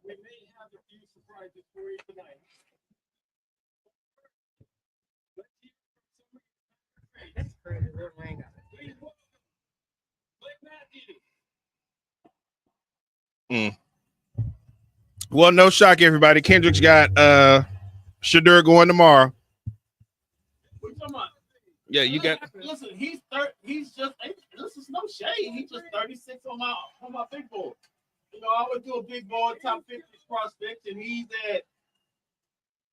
We may have a few surprises for you tonight. Let's hear from somebody. That's crazy. Please welcome Blake Matthews. Well, no shock, everybody. Kendrick's got Shadur going tomorrow. What you talking about? Yeah, you got. Listen, he's just. This is no shade. He's just 36 on my big board. You know, I would do a big board top 50 prospects, and he's at.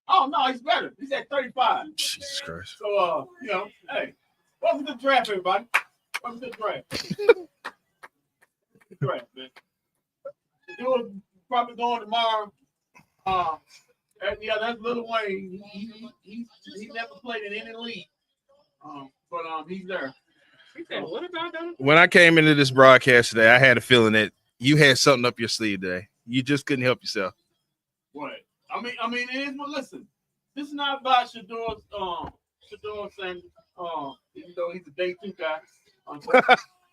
Oh no, he's better. He's at 35. Jesus Christ. So you know, hey, welcome to the draft, everybody. Welcome to the draft. Draft, man. Dude probably going tomorrow. Yeah, that's Lil Wayne. He never played in any league. But he's there. What about them? When I came into this broadcast today, I had a feeling that you had something up your sleeve today. You just couldn't help yourself. What? I mean, it is. But listen, this is not about Shador's saying, even though he's a day 2 guy.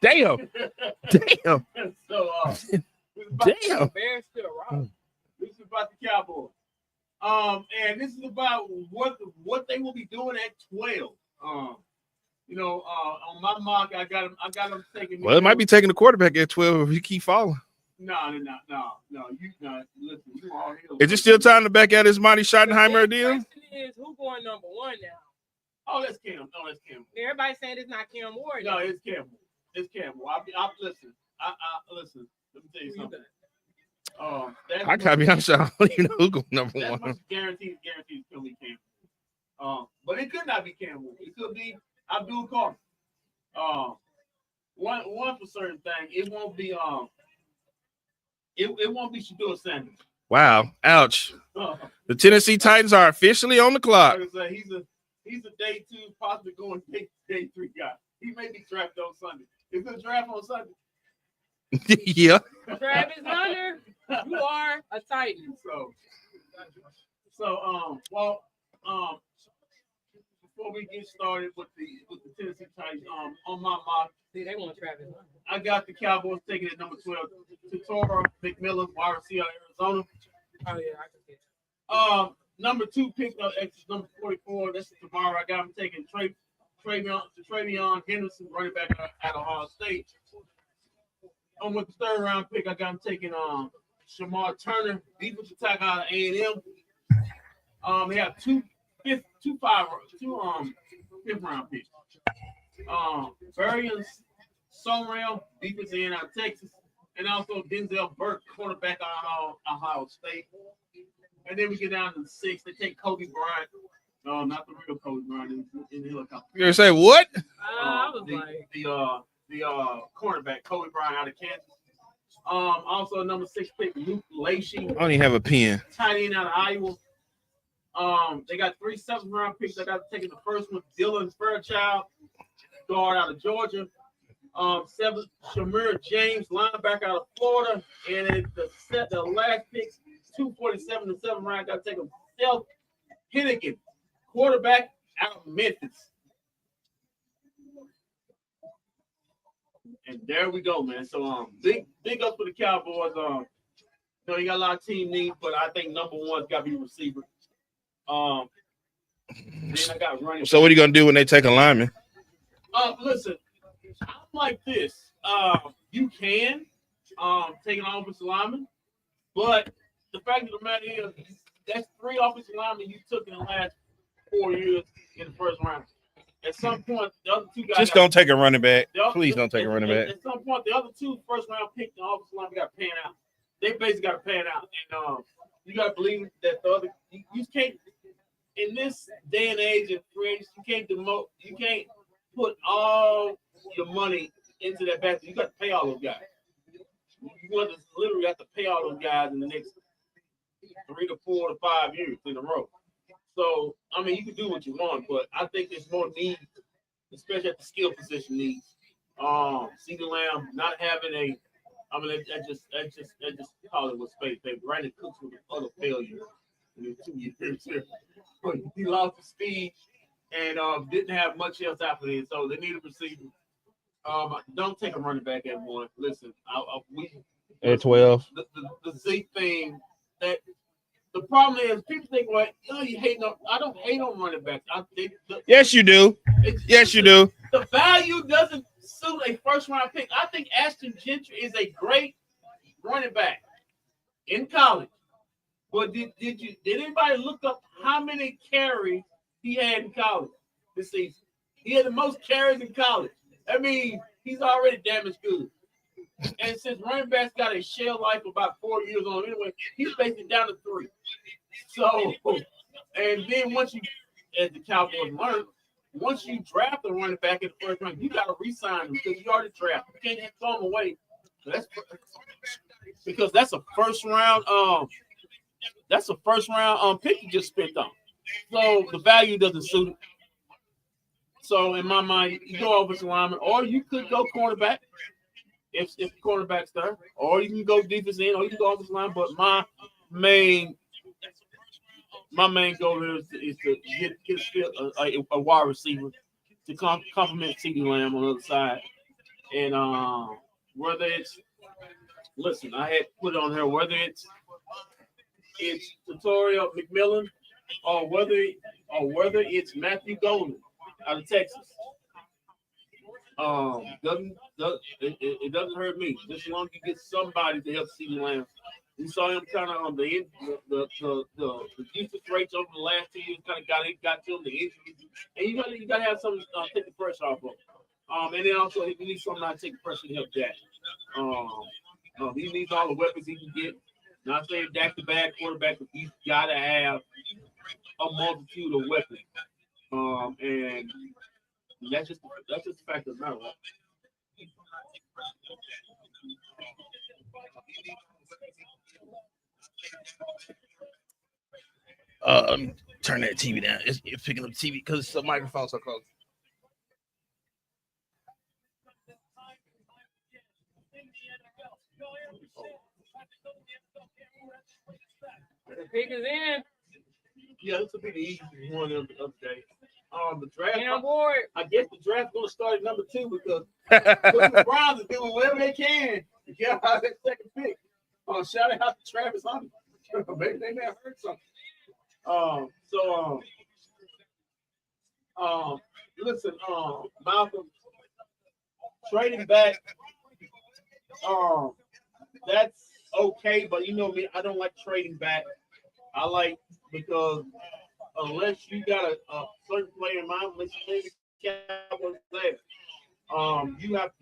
Damn. Damn. So, Damn. Bears still wrong. This is about the Cowboys. And this is about what they will be doing at 12. You know, on my mock, I got them taking. Well, it might be taking the quarterback at 12 if you keep falling. No. You not listen. You all here. Is it still time to back out his Monty Schottenheimer deal? The question is, who going number 1 now? Oh, that's Cam. No, that's Cam. Everybody's saying it's not Cam Ward. No, it's Campbell. It's Campbell. I listen. I listen. Let me tell you something. I gotta be honest, I don't even know who going number That's 1. Guaranteed it's gonna be Campbell. But it could not be Campbell. It could be Abdul Carter. One for certain thing. It won't be it won't be Shador Sanders. Wow. Ouch. The Tennessee Titans are officially on the clock. Like I say, he's a day 2, possibly going day 3 guy. He may be drafted on Sunday. Is the draft on Sunday? Yeah. Travis Hunter, you are a Titan. Before we get started with the Tennessee Titans, on my mock, See, they want Travis Hunter. I got the Cowboys taking it number 12. Tutora McMillan, wide receiver out of Arizona. Oh yeah, I can see it. Number 2 pick up number 44. That's tomorrow. I got him taking Travion Henderson, running back out of Ohio State. With the 3rd round pick, I got him taking Shamar Turner, defensive tackle out of A&M. They have two fifth round picks. Variance Somrell, defensive end out of Texas, and also Denzel Burke, quarterback out of Ohio State. And then we get down to the 6th. They take Kobe Bryant. No, not the real Kobe Bryant in the helicopter. You're gonna say what? I was like the cornerback Kobe Bryant out of Kansas. Also number 6 pick Luke Lachey. I don't even have a pen. Tight end out of Iowa. They got 3 7th round picks. I got taking the first one, Dylan Fairchild, guard out of Georgia. 7th, Shamir James, linebacker out of Florida. And the last pick, 247 and 7th round, got to take him. Seth Hennigan, quarterback out of Memphis. And there we go, man. So big up for the Cowboys. You know, you got a lot of team needs, but I think number 1's got to be receiver. Then I got running. So what are you gonna do when they take a lineman? Listen, I'm like this. You can take an offensive lineman, but the fact of the matter is that's 3 offensive linemen you took in the last 4 years in the 1st round. At some point, the other 2 guys Just don't take a running back. Please don't take a running back. At some point, the other 2 first-round picks in the offensive linemen got to pan out. They basically got to pan out, and you got to believe that the other you can't. In this day and age of free agents, you can't demote. You can't put all your money into that basket. You got to pay all those guys. You want to literally have to pay all those guys in the next 3 to 4 to 5 years in a row. So I mean, you can do what you want, but I think there's more need, especially at the skill position needs. CeeDee Lamb not having a. I mean, that just call it with space. Brandon Cooks was another failure in 2 years here. He lost his speed and didn't have much else after this, so they need a receiver. Don't take a running back at 1. Listen, we at 12. The Zeke thing that the problem is people think, well, you hate on. I don't hate on running backs. Yes, you do. Yes, you do. The value doesn't suit a first round pick. I think Ashton Gentry is a great running back in college. But did anybody look up how many carries he had in college this season? He had the most carries in college. I mean, he's already damaged good. And since running backs got a shell life of about 4 years on anyway, he's basically down to 3. So, and then once you, as the Cowboys learned, once you draft a running back in the first round, you got to re-sign him because you already drafted. You can't just throw him away. So that's a first round. That's a first round pick you just spent on. So the value doesn't suit it. So in my mind, you go offensive lineman, or you could go cornerback if cornerback's there, or you can go defense end, or you can go offensive line. But my main goal is to get a wide receiver to complement CeeDee Lamb on the other side. And whether it's I had put on here whether it's Tutorial McMillan or whether it's Matthew Golden out of Texas. It doesn't hurt me just as long as you get somebody to help CeeDee Lamb. We saw him kind of on the usage rates over the last 2 years kind of got to him the injuries, and you got to have something take the pressure off of him. And then also he needs somebody to take the pressure to help Dak. He needs all the weapons he can get. Not saying Dak's the bad quarterback, but he's got to have a multitude of weapons. And that's just the fact of the matter. Turn that TV down. It's picking up TV because the microphone's so close. The pick is in. Yeah, this will be the easiest one of the day. The draft. I guess the draft's going to start at number 2 because the Browns are doing whatever they can to get out that second pick. Shout out to Travis Hunter. Maybe they may have heard something. Listen, Malcolm, trading back, that's okay, but you know me, I don't like trading back. I like because unless you got a certain player in mind, unless you think the Cowboys there, you have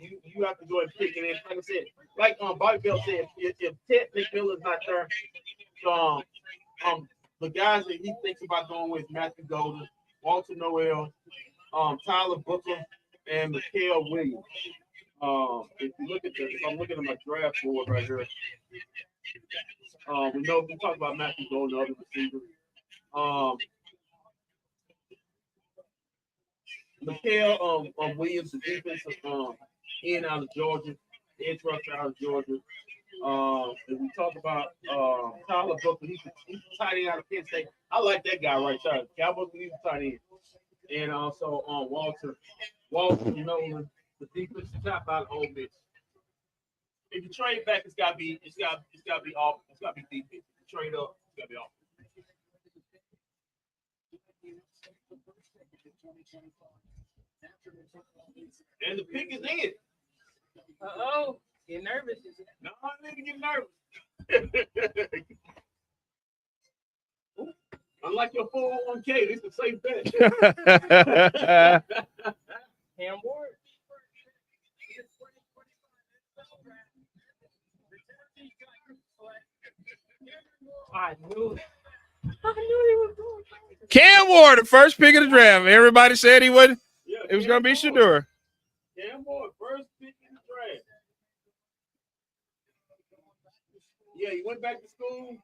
to go and pick it in. Like I said, like Bobby Bell said, if Ted McMillan's not there, the guys that he thinks about going with Matthew Golden, Walter Noel, Tyler Booker, and Mikael Williams. If you look at I'm looking at my draft board right here. We talked about Matthew Golden, other receivers. Mikael Williams, the defensive end out of Georgia, the edge rusher out of Georgia. If we talk about Tyler Booker, he's a tight end out of Penn State. I like that guy right there. Cowboys need a tight end. And also Walter Nolan, the defensive top out of Ole Miss. If you trade back, it's gotta be off. It's gotta be defense. If you trade up, it's gotta be off. And the pick is in. Get nervous. No, I need to get nervous. Unlike your 401k, this is a safe bet. Cam Ward. I knew he was going. Cam Ward, the first pick of the draft. Everybody said he would. Yeah, it was going to be Shedeur. Cam Ward, first pick in the draft. Yeah, he went back to school,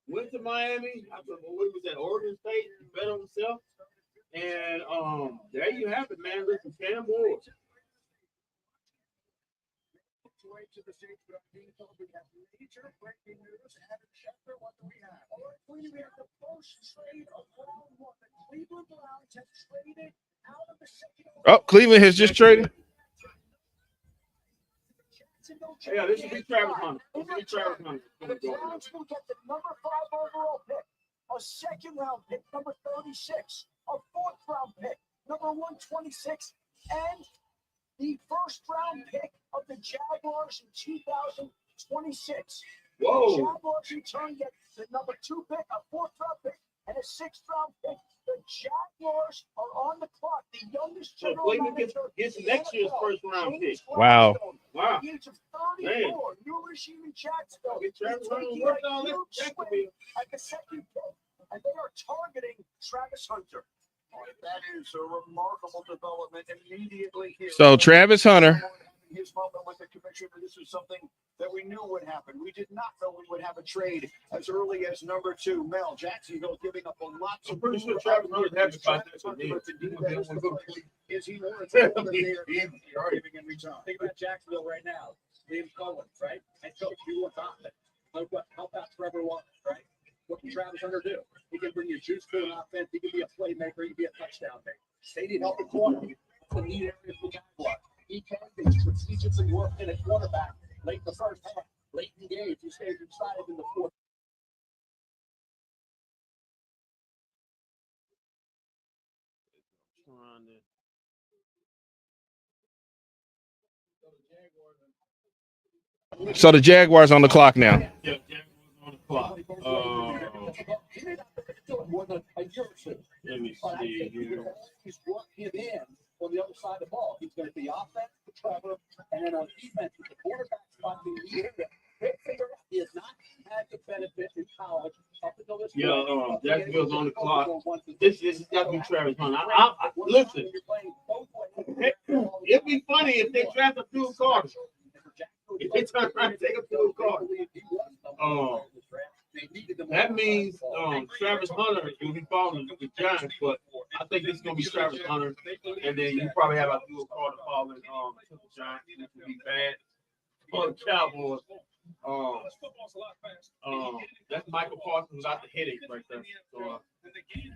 went to Miami. What was that? Oregon State. He bet on himself. And there you have it, man. Listen, Cam Ward. Oh, Cleveland has just traded. Yeah, this should be Travis Hunter. This should be Travis Hunter. The Giants will get the number 5 overall pick, a second-round pick, number 36, a fourth-round pick, number 126, and the first-round pick of the Jaguars in 2026. Whoa. The Jaguars in turn get the number 2 pick, a fourth-round pick, and a 6th-round pick. The Jaguars are on the clock. The youngest So general Cleveland manager gets next year's first-round pick. Wow. Wow. At the age of 34, new regime in Jacksonville Get is Travis Hunter taking worked a on huge that. swing at the second pick, and they are targeting Travis Hunter. That is a remarkable development immediately here. So Travis Hunter. His moment with the commissioner. This is something that we knew would happen. We did not know we would have a trade as early as number 2. Mel Jacksonville giving up a lot. I'm pretty sure Travis Hunter's happy about that. Is he more than they are giving in return? Think about Jacksonville right now. Dave Cohen, right? And coach, you want offense. How about Trevor Lawrence, right? What can Travis Hunter do? He can bring you juice to an offense. He can be a playmaker. He can be a touchdown maker. They need help at corner. It's a need area for Jaguars. He can be strategically work in a quarterback late in the first half, late in the game. If you stay inside in the fourth. So the Jaguars on the clock now. Yeah, Jaguars on the clock. Let me see here. He's worked him in on the other side of the ball. He's going to be offense for Trevor, and then on defense, with the quarterback spot being needed. He has not had the benefit in college up until this point. Yeah, Jacksonville's on the clock. This has got to be Travis Hunter. Listen, it'd be funny if they draft a Field Carter. If they turn around and take a Field Carter. That means Travis Hunter will be falling to the Giants, but I think this is going to be Travis Hunter, and then you probably have a Field Carter falling to the Giants, which would be bad for the Cowboys. That's Michael Parsons without the headache right there.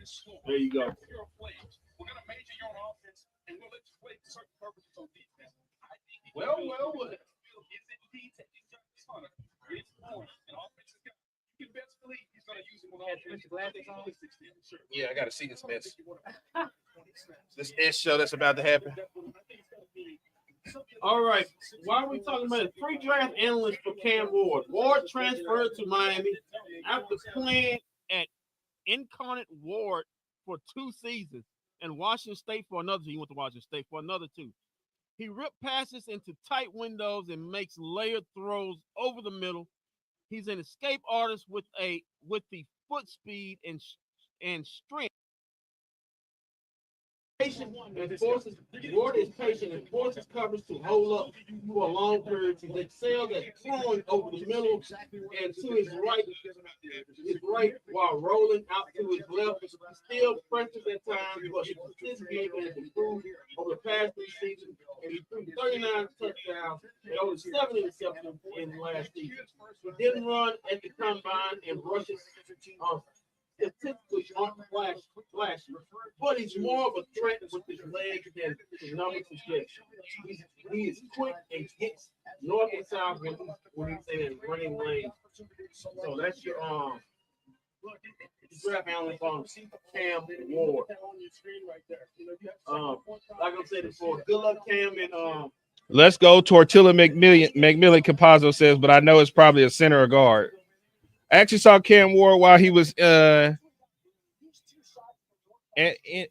So, there you go. Well. Yeah, I got to see this mess. This S show that's about to happen. All right. Why are we talking about it? Pre-draft analyst for Cam Ward. Ward transferred to Miami after playing at Incarnate Ward for 2 seasons and Washington State for another. He went to Washington State for another 2. He ripped passes into tight windows and makes layered throws over the middle. He's an escape artist with the foot speed and strength. Ward is patient and forces coverage to hold up for a long period. He excels at throwing over the middle and to his right while rolling out to his left. Still pressures at times, but his game has improved over the past 3 seasons, and he threw 39 touchdowns and only 7 interceptions in last season. He didn't run at the combine and rushes statistically aren't flashy, but he's more of a threat with his legs than his numbers suggest. He is quick and hits north and south when he's in running lanes. So that's your draft analyst on Cam Ward. Like I said before, good luck, Cam, and Let's go. Tortilla McMillan Capazzo says, but I know it's probably a center or guard. I actually saw Cam Ward while he was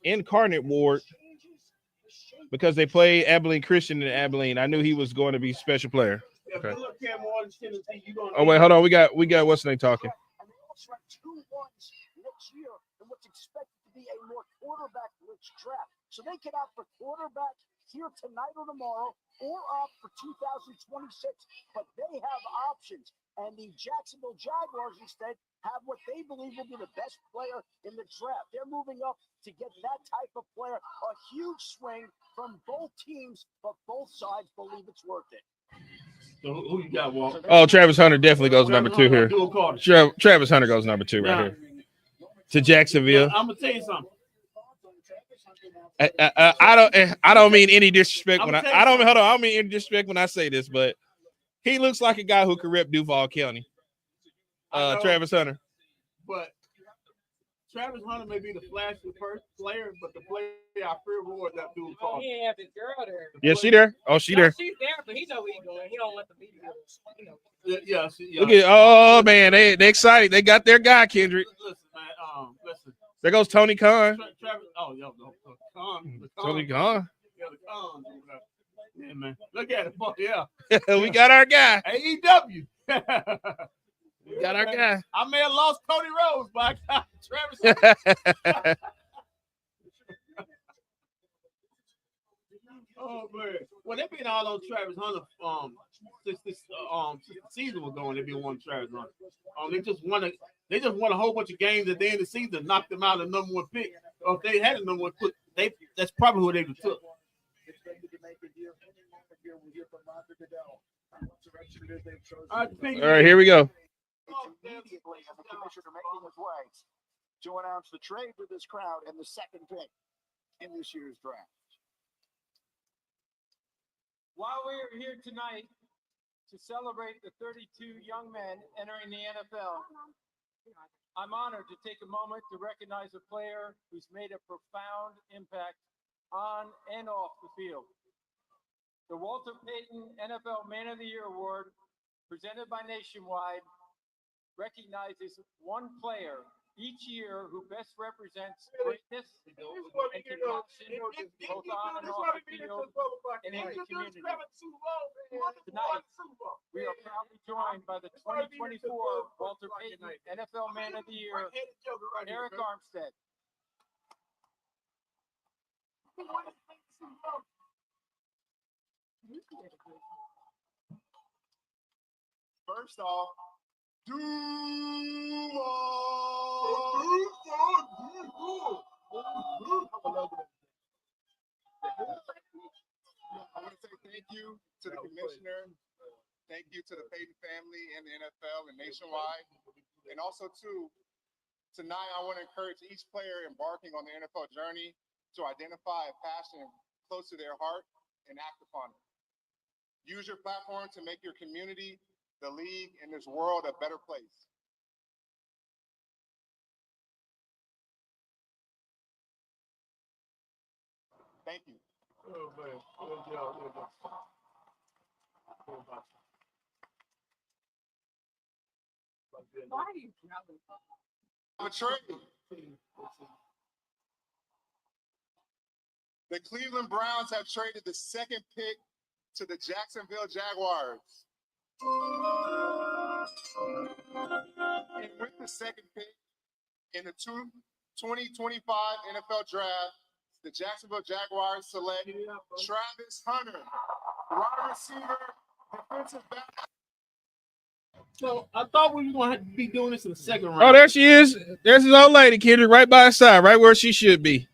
Incarnate Ward because they played Abilene Christian in Abilene. I knew he was going to be a special player. Okay. Oh wait, hold on. We got what's the name talking? And they also have 2 ones next year in what's expected to be a more quarterback-rich draft. So they can opt for quarterback here tonight or tomorrow, or opt for 2026. But they have options. And the Jacksonville Jaguars instead have what they believe will be the best player in the draft. They're moving up to get that type of player. A huge swing from both teams, but both sides believe it's worth it. So who you got, Walt? Oh, Travis Hunter definitely goes number 2 here. Travis Hunter goes number 2 right here to Jacksonville. I'm gonna tell you something. I don't mean any disrespect when I don't mean any disrespect when I say this, but He looks like a guy who could rep Duval County. Travis Hunter. But Travis Hunter may be the flashy first player, but the player I fear more is that dude. Oh, he ain't have his girl there. Yeah, she there. Oh, she there. She's there, but he know where he's going. He don't let the media go. Yeah. Look at, oh man, they excited. They got their guy, Kendrick. Listen, man. Listen. There goes Tony Khan. Travis. Oh, yo, Khan. Tony Khan. Yeah, the Khan. Yeah, man. Look at it. Yeah. We got our guy. AEW. We got our guy. I may have lost Cody Rhodes, but I got Travis Hunter. Oh man! Well, they've been all on Travis Hunter since the season was going. They've been wanting Travis Hunter. They just won a whole bunch of games at the end of the season, knocked them out of the #1 pick. Or if they had a #1 pick, that's probably who they would have took. All right, here we go. Immediately, and the commissioner making his way to announce the trade with this crowd and the second pick in this year's draft. While we are here tonight to celebrate the 32 young men entering the NFL, I'm honored to take a moment to recognize a player who's made a profound impact on and off the field. The Walter Payton NFL Man of the Year Award, presented by Nationwide, recognizes one player each year who best represents greatness and compassion both on and off the field and in the community. Tonight, we are proudly joined by the 2024 Walter Payton NFL Man of the Year, Eric Armstead. First off, I want to say thank you to the commissioner, thank you to the Payton family and the NFL and Nationwide, and also tonight I want to encourage each player embarking on the NFL journey to identify a passion close to their heart and act upon it. Use your platform to make your community, the league, and this world a better place. Thank you. Oh, man. Good job. Why are you traveling? A trade. The Cleveland Browns have traded the second pick to the Jacksonville Jaguars. And with the second pick in the 2025 NFL Draft, the Jacksonville Jaguars select Travis Hunter, wide receiver, defensive back. So I thought we were going to be doing this in the second round. Oh, there she is. There's his old lady, Kendrick, right by his side, right where she should be.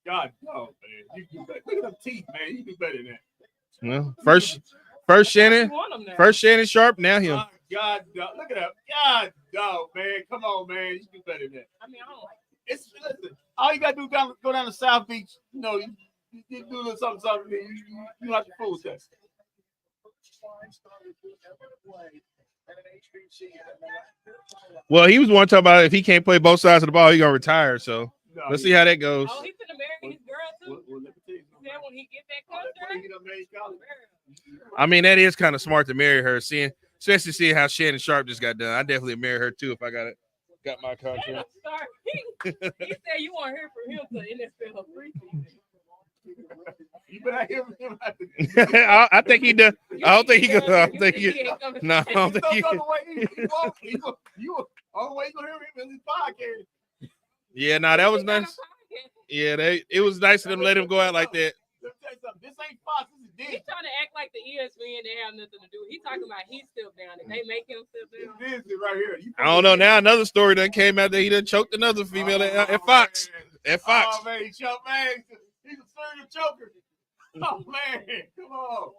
God, no, man. You do better. Look at them teeth, man. You do better than that. Well, first Shannon Sharp, now him. God, dog. Look at that. God, dog, man. Come on, man. You do better than that. I mean, I don't like Listen, all you gotta do is go down to South Beach. You know, you do a little something. You have to fool with that. Well, he was one talking about if he can't play both sides of the ball, he's gonna retire. So let's see how that goes. Oh, he's an American girl too. Let me tell you something. He said when he get that contract. I mean, that is kind of smart to marry her, especially seeing how Shannon Sharp just got done. I definitely marry her too if I got my contract. He said you want to hear from him to NFL preseason. You better hear him. I think he does. I don't think he goes. I don't think he. No, I don't think he. You only way you gonna hear him in his podcast. Yeah, no, that was nice. Yeah, it was nice of them to let him go out like that. Let me tell you something. This ain't Fox. This is Disney. He's trying to act like the ESPN. They have nothing to do. He's talking about he stepped down. Did they make him step down? It's Disney right here. I don't know. Now another story done came out that he done choked another female at Fox. At Fox. Oh man, he choked, man. He's a serial choker. Oh man, come on.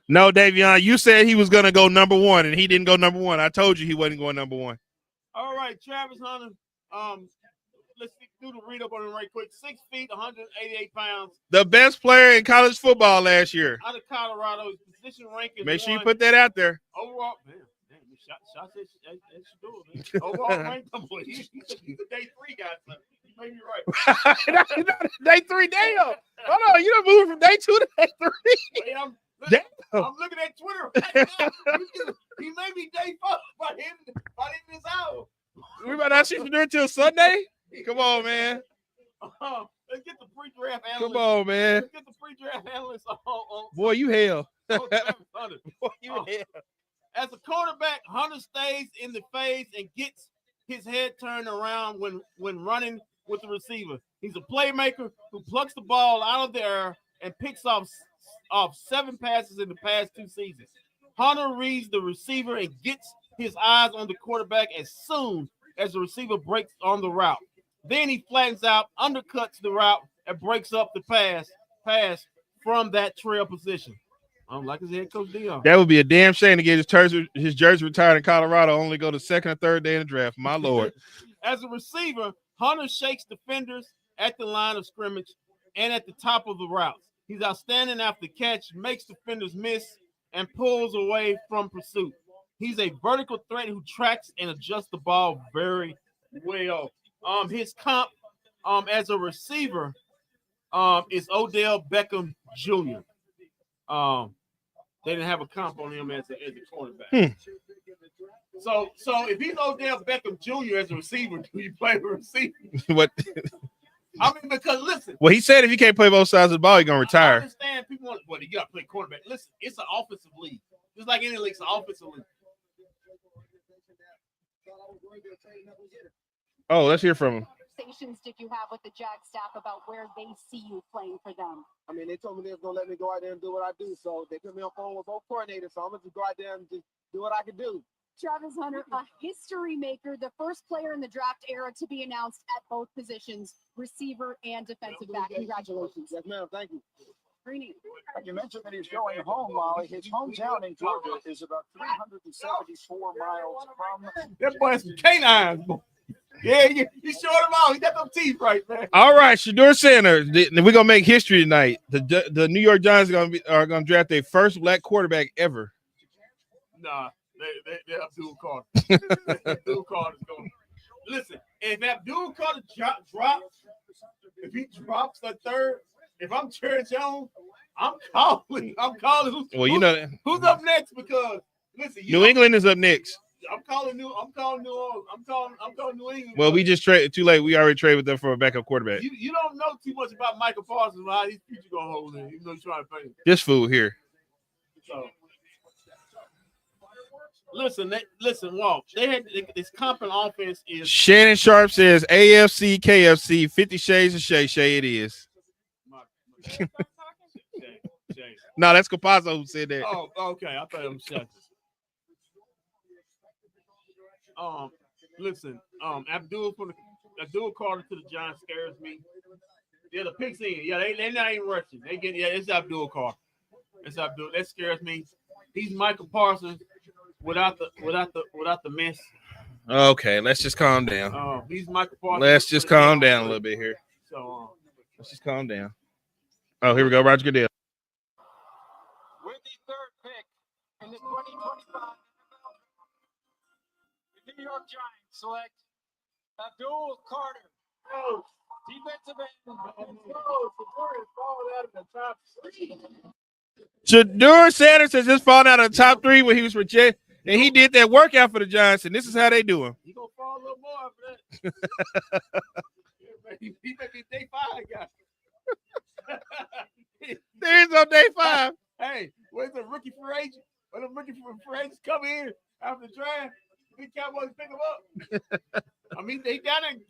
No, Davion, you said he was gonna go number one, and he didn't go number one. I told you he wasn't going number one. All right, Travis Hunter. let's do the read up on him right quick. 6 feet, 188 pounds. The best player in college football last year. Out of Colorado, his position ranking. Make sure you put that out there. Overall, man, shots that should do it, man. Overall ranked number one. He's a day 3 guy. So you may be right. Day 3, damn. Hold on, you don't move from day 2 to day 3. Hey, I'm looking at Twitter right now. He may be day 4 by the end of this hour. We might not see Shedeur till Sunday. Come on, man. Let's get the pre-draft analyst. Come on, man. Let's get the pre-draft analyst on Boy, you hell. on Travis Hunter. Boy, you hell. As a quarterback, Hunter stays in the phase and gets his head turned around when running with the receiver. He's a playmaker who plucks the ball out of the air and picks off 7 passes in the past 2 seasons. Hunter reads the receiver and gets his eyes on the quarterback as soon as the receiver breaks on the route. Then he flattens out, undercuts the route, and breaks up the pass from that trail position. Like his head coach Dion. That would be a damn shame to get his jersey retired in Colorado, only go to 2nd or 3rd day in the draft. My Lord. As a receiver, Hunter shakes defenders at the line of scrimmage and at the top of the routes. He's outstanding after the catch, makes defenders miss, and pulls away from pursuit. He's a vertical threat who tracks and adjusts the ball very well. His comp as a receiver is Odell Beckham Jr. They didn't have a comp on him as a cornerback. So if he's Odell Beckham Jr. as a receiver, do you play a receiver? What? I mean, because listen. Well, he said if he can't play both sides of the ball, he's gonna retire. I understand people want, you gotta play quarterback. Listen, it's an offensive league. Just like any league, it's an offensive league. Oh, let's hear from him. Conversations did you have with the Jag staff about where they see you playing for them? I mean, they told me they was gonna let me go out there and do what I do. So they put me on phone with both coordinators. So I'm gonna just go out there and just do what I can do. Travis Hunter, a history maker, the first player in the draft era to be announced at both positions, receiver and defensive back. Congratulations. Yes, ma'am. Thank you. Greeny. You mentioned that he's going home, Molly. His hometown in Georgia is about 374 miles from. That boy has some canines. Yeah, he showed him out. He got them teeth right, man. All right, Shedeur Sanders. We're gonna make history tonight. The New York Giants are gonna draft their first black quarterback ever. Nah, they Abdul Carter. Abdul Carter's going. Listen, if Abdul Carter drops, if he drops the 3rd, if I'm Jerry Jones, I'm calling. Well, you know who's up next because listen, New England is up next. I'm calling New Orleans. I'm calling New England. Well, we just traded too late. We already traded with them for a backup quarterback. You don't know too much about Michael Parsons and how his future gonna hold in, even though you're trying to pay him. This fool here. So listen, Walt. They had this comping offense is Shannon Sharp says AFC, KFC, 50 Shades of Shay. Shay, it is. No, that's Capazzo who said that. Oh, okay. I thought it was Shay. Listen, Abdul Carter to the Giants scares me. Yeah, the picks in. Yeah, they're not even rushing. It's Abdul Carter. It's Abdul. That scares me. He's Michael Parsons without the mess. Okay, let's just calm down. He's Michael Parsons. Let's just calm down a little bit here. So let's just calm down. Oh, here we go, Roger Goodell. With the 3rd pick in the 2025 New York Giants select Abdul Carter, defensive end. Shedeur Sanders has just fallen out of the top 3 when he was rejected, and he did that workout for the Giants, and this is how they do him. He gonna fall a little more after that. He may be day 5 guy. There's on day 5. Hey, where's the rookie free agent? When the rookie free agents come in after the draft, the Cowboys pick him up. I mean, he down in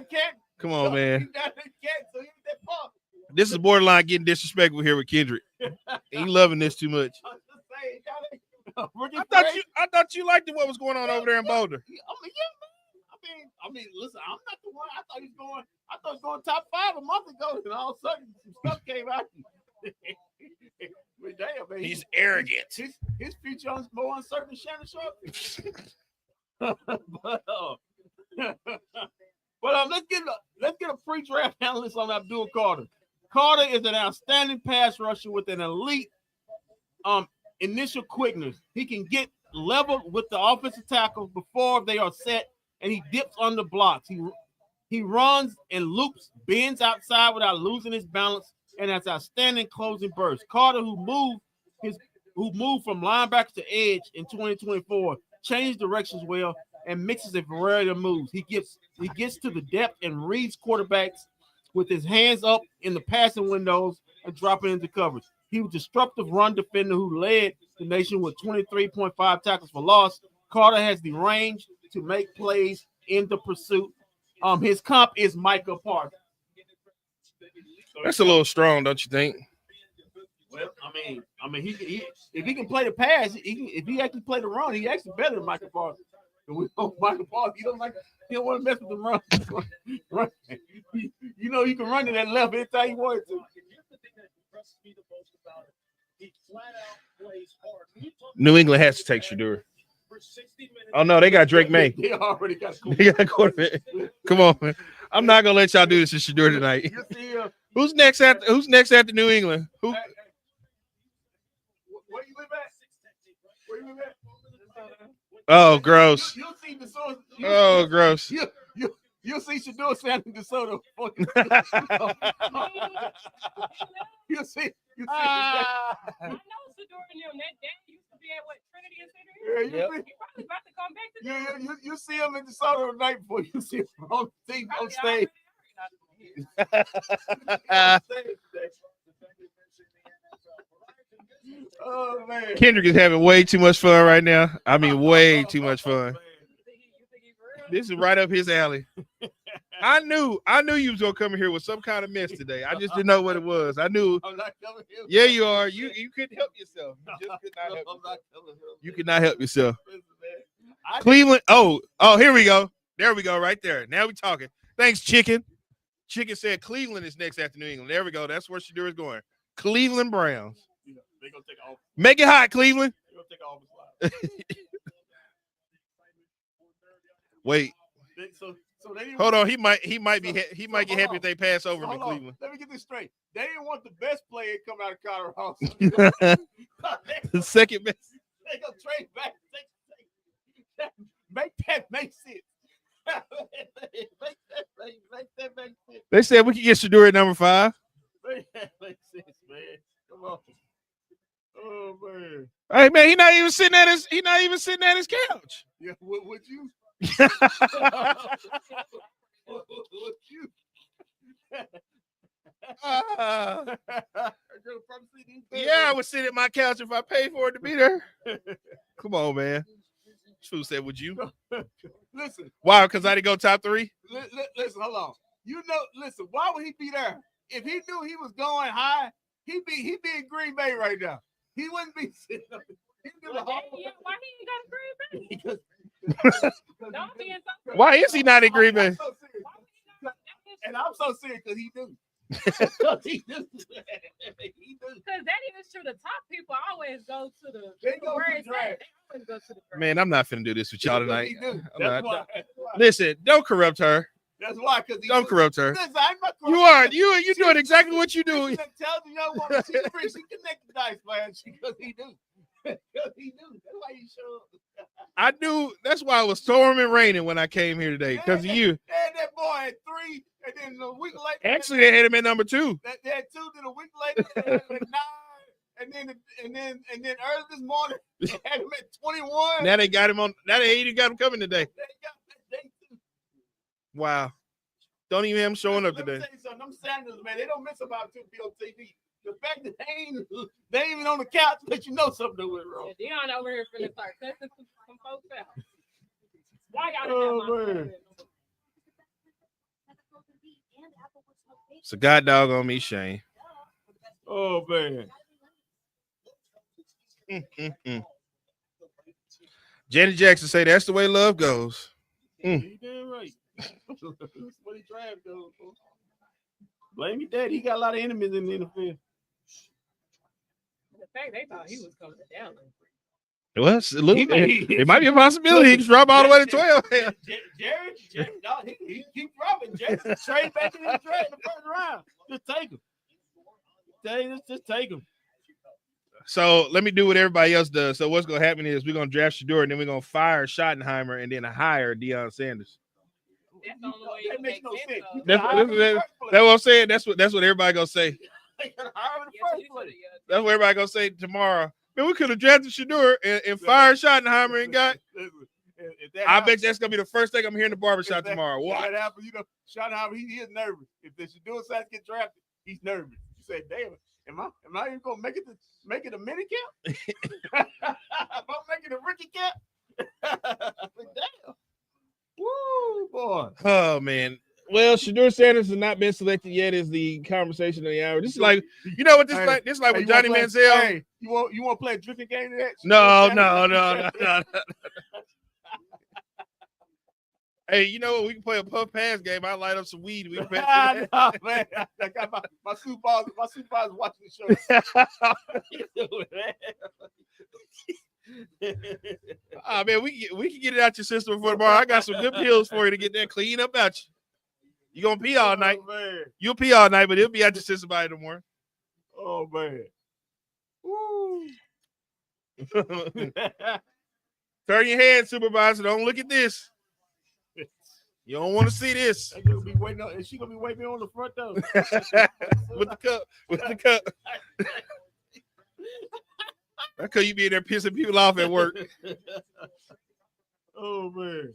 Kent. Come on, man. He down in Kent, so he was that far. This is borderline getting disrespectful here with Kendrick. He loving this too much. I thought you liked what was going on over there in Boulder. I mean, listen, I'm not the one. I thought he was going top 5 a month ago, and all of a sudden some stuff came out. But damn, man, he's arrogant. His future is more uncertain than Shannon Sharp. But let's get a pre-draft analyst on Abdul Carter. Carter is an outstanding pass rusher with an elite initial quickness. He can get level with the offensive tackle before they are set, and he dips under blocks. He runs and loops, bends outside without losing his balance, and has outstanding closing bursts. Carter, who moved from linebacker to edge in 2024, changed directions well and mixes a variety of moves. He gets to the depth and reads quarterbacks with his hands up in the passing windows and dropping into coverage. He was a disruptive run defender who led the nation with 23.5 tackles for loss. Carter has the range to make plays in the pursuit. His comp is Micah Parsons. That's a little strong, don't you think? Well, I mean, he if he can play the pass, if he actually play the run, he actually better than Micah Parsons. We know Micah Parsons, he don't want to mess with the run. You know, you can run to that left anytime you want to. New England has to take Shedeur. Oh no, they got Drake May. They already got quarterback. Come on, man. I'm not gonna let y'all do this to Shedeur tonight. Who's next after New England? Who? Where you live at? Where you live at? Oh, gross. You'll see DeSoto. Oh, gross. You'll see Shedeur sounding DeSoto. You'll see. I know Shedeur and them. That dad used to be at what, Trinity and Center? Yeah, He probably about to come back to them. you see him in DeSoto the night before you see him on stage. Oh man, Kendrick is having way too much fun right now. I mean, way too much fun. This is right up his alley. I knew you was gonna come in here with some kind of mess today. I just didn't know what it was. I knew. I'm not coming here. Yeah, you are. You couldn't help yourself. You just could not help yourself. You could not help yourself. Cleveland. Oh, here we go. There we go. Right there. Now we talking. Thanks, Chicken. Chicken said Cleveland is next after New England. There we go. That's where Shedeur is going. Cleveland Browns. Yeah, they gonna take off. Make it hot, Cleveland. They're gonna take off the slide. Wait. So they didn't Hold on. He might get happy if they pass over to Cleveland. Let me get this straight. They didn't want the best player to come out of Colorado. The second best. They gonna trade back. Make that make sense. make that make sense. They said we could get Shedeur at number 5. Make that make sense, man. Come on. Oh man. Hey man, he's not even sitting at his couch. Yeah, would you? Would you? Yeah, I would sit at my couch if I paid for it to be there. Come on, man. True said, would you? Listen. Why? Because I didn't go top 3? Listen, hold on. Listen, why would he be there? If he knew he was going high, he'd be in Green Bay right now. He wouldn't be sitting up. Why he ain't got a Green Bay? Don't be in some- Why is he not in Green Bay? And I'm so serious because he do. He do. Because that is true. The top people always go to the. They go where to it's the at. draft. They always go to the draft. Man, I'm not finna do this with y'all tonight. He do. I'm That's not. why. Listen, don't corrupt her. That's why. Don't corrupt her. Listen, I'm not You are. You doing exactly what you do. She's an intelligent young woman. She connect the dice, man. Because he do. Because he do. That's why you show up. I knew. That's why it was storming raining when I came here today. Because of you. And that boy had 3, and then a week later. Actually, they had him at number 2. They had 2, then a week later, they had him at 9, and then early this morning, they had him at 21. Now they got him on. Now they even got him coming today. They got that day too. Wow. Don't even have him showing up Let today. me tell you something. Them Sanders, man, they don't miss about 2 on TV. The fact that they ain't even on the couch, but you know something went wrong. Yeah, Deion over here finna start cussing some folks out. Why y'all man. It's a god dog on me, Shane. Oh man. Janet Jackson say that's the way love goes. He damn right. That's what he drive goes for. Blame your daddy. He got a lot of enemies in the NFL. The fact they thought he was coming down. Well, it might be a possibility. He can drop all the way to 12. Jerry, no, he keep dropping. Jerry, trade back in the trade in the first round. Just take him. Just take him. So let me do what everybody else does. So what's going to happen is we're going to draft Shedeur, and then we're going to fire Schottenheimer and then hire Deion Sanders. That's the only way That you makes make no sense. sense. That's what I'm saying. That's what everybody going to say. They gotta hire him in the first place. That's what everybody going to say tomorrow. Man, we could have drafted Shedeur and fired Schottenheimer and got. I bet that's going to be the first thing I'm hearing in the barbershop tomorrow. What? What? That happens, Schottenheimer, he is nervous. If the Shedeur sides get drafted, he's nervous. You say, damn, am I even gonna make it a mini camp? Am I making a rookie camp? Damn. Woo, boy. Oh man. Well, Shedeur Sanders has not been selected yet. Is the conversation of the hour? This is like, you know what this Hey, like? This is like with you wanna Johnny play- Manziel. Hey, you want to play a drinking game today? No. Hey, you know what? We can play a puff pass game. I light up some weed. We can pass Nah, man. I got my supervisor watching the show. Oh man, we can get it out your system before tomorrow. I got some good pills for you to get that clean up out you. You gonna pee all night? Man. You'll pee all night, but it'll be out your system by the morning. Oh man. Woo. Turn your head, supervisor. Don't look at this. You don't want to see this. She gonna be waiting on the front door with the cup. With the cup. That's because you be in there pissing people off at work. Oh man.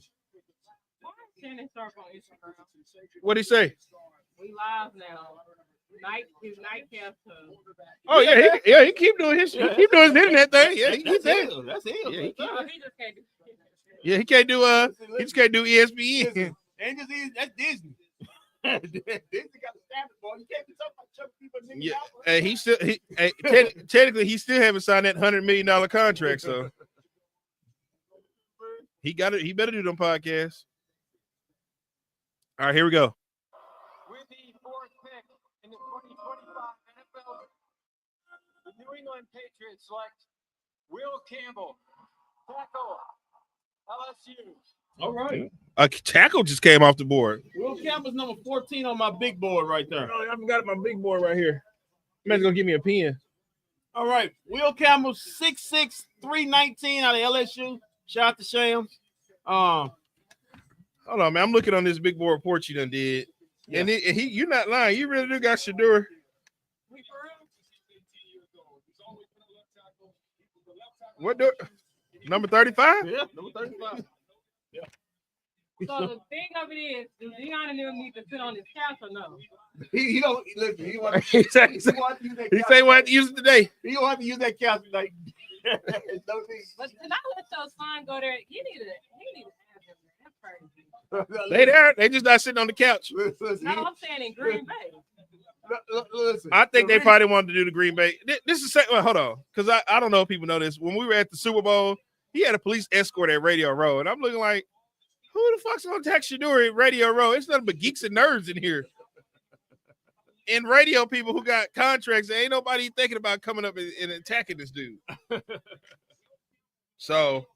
Why is Shannon Sharp on Instagram? What'd he say? We live now. His nightcap. Oh yeah, he keep doing his keep doing his internet thing. Yeah, he keep that. That's him. Yeah, he He just can't do. Yeah, he can't do he just can't do ESPN. And just that's Disney. Disney got a standard, boy. You can't be talking about chucking people in Yeah, and technically he still haven't signed that $100 million contract, so he got it. He better do them podcasts. All right, here we go. With the fourth pick in the 2025 NFL, the New England Patriots select Will Campbell, tackle, LSU. All right. A tackle just came off the board. Will Campbell's number 14 on my big board right there. Oh, I forgot my big board right here. Man's gonna give me a pen. All right. Will Campbell, 6'6", 319 out of LSU. Shout out to Shams. Hold on, man. I'm looking on this big board report you done did. Yeah. And you're not lying. You really do got Shedeur. What do number 35? Yeah, number 35. Yeah. So the thing of it is, do Deion and them need to sit on his couch or no? He don't listen. He want He say to use that he couch. say we'll have to use it today. He don't have to use that couch like. But did I let your son go there? He need to have him. That's crazy. They there. They just not sitting on the couch. Listen, No, I'm saying in Green Bay. listen, I think they probably wanted to do the Green Bay. This is well, hold on, because I don't know if people know this. When we were at the Super Bowl, he had a police escort at Radio Row, and I'm looking like, who the fuck's gonna attack Shedeur at Radio Row? It's nothing but geeks and nerds in here. And radio people who got contracts, there ain't nobody thinking about coming up and attacking this dude. So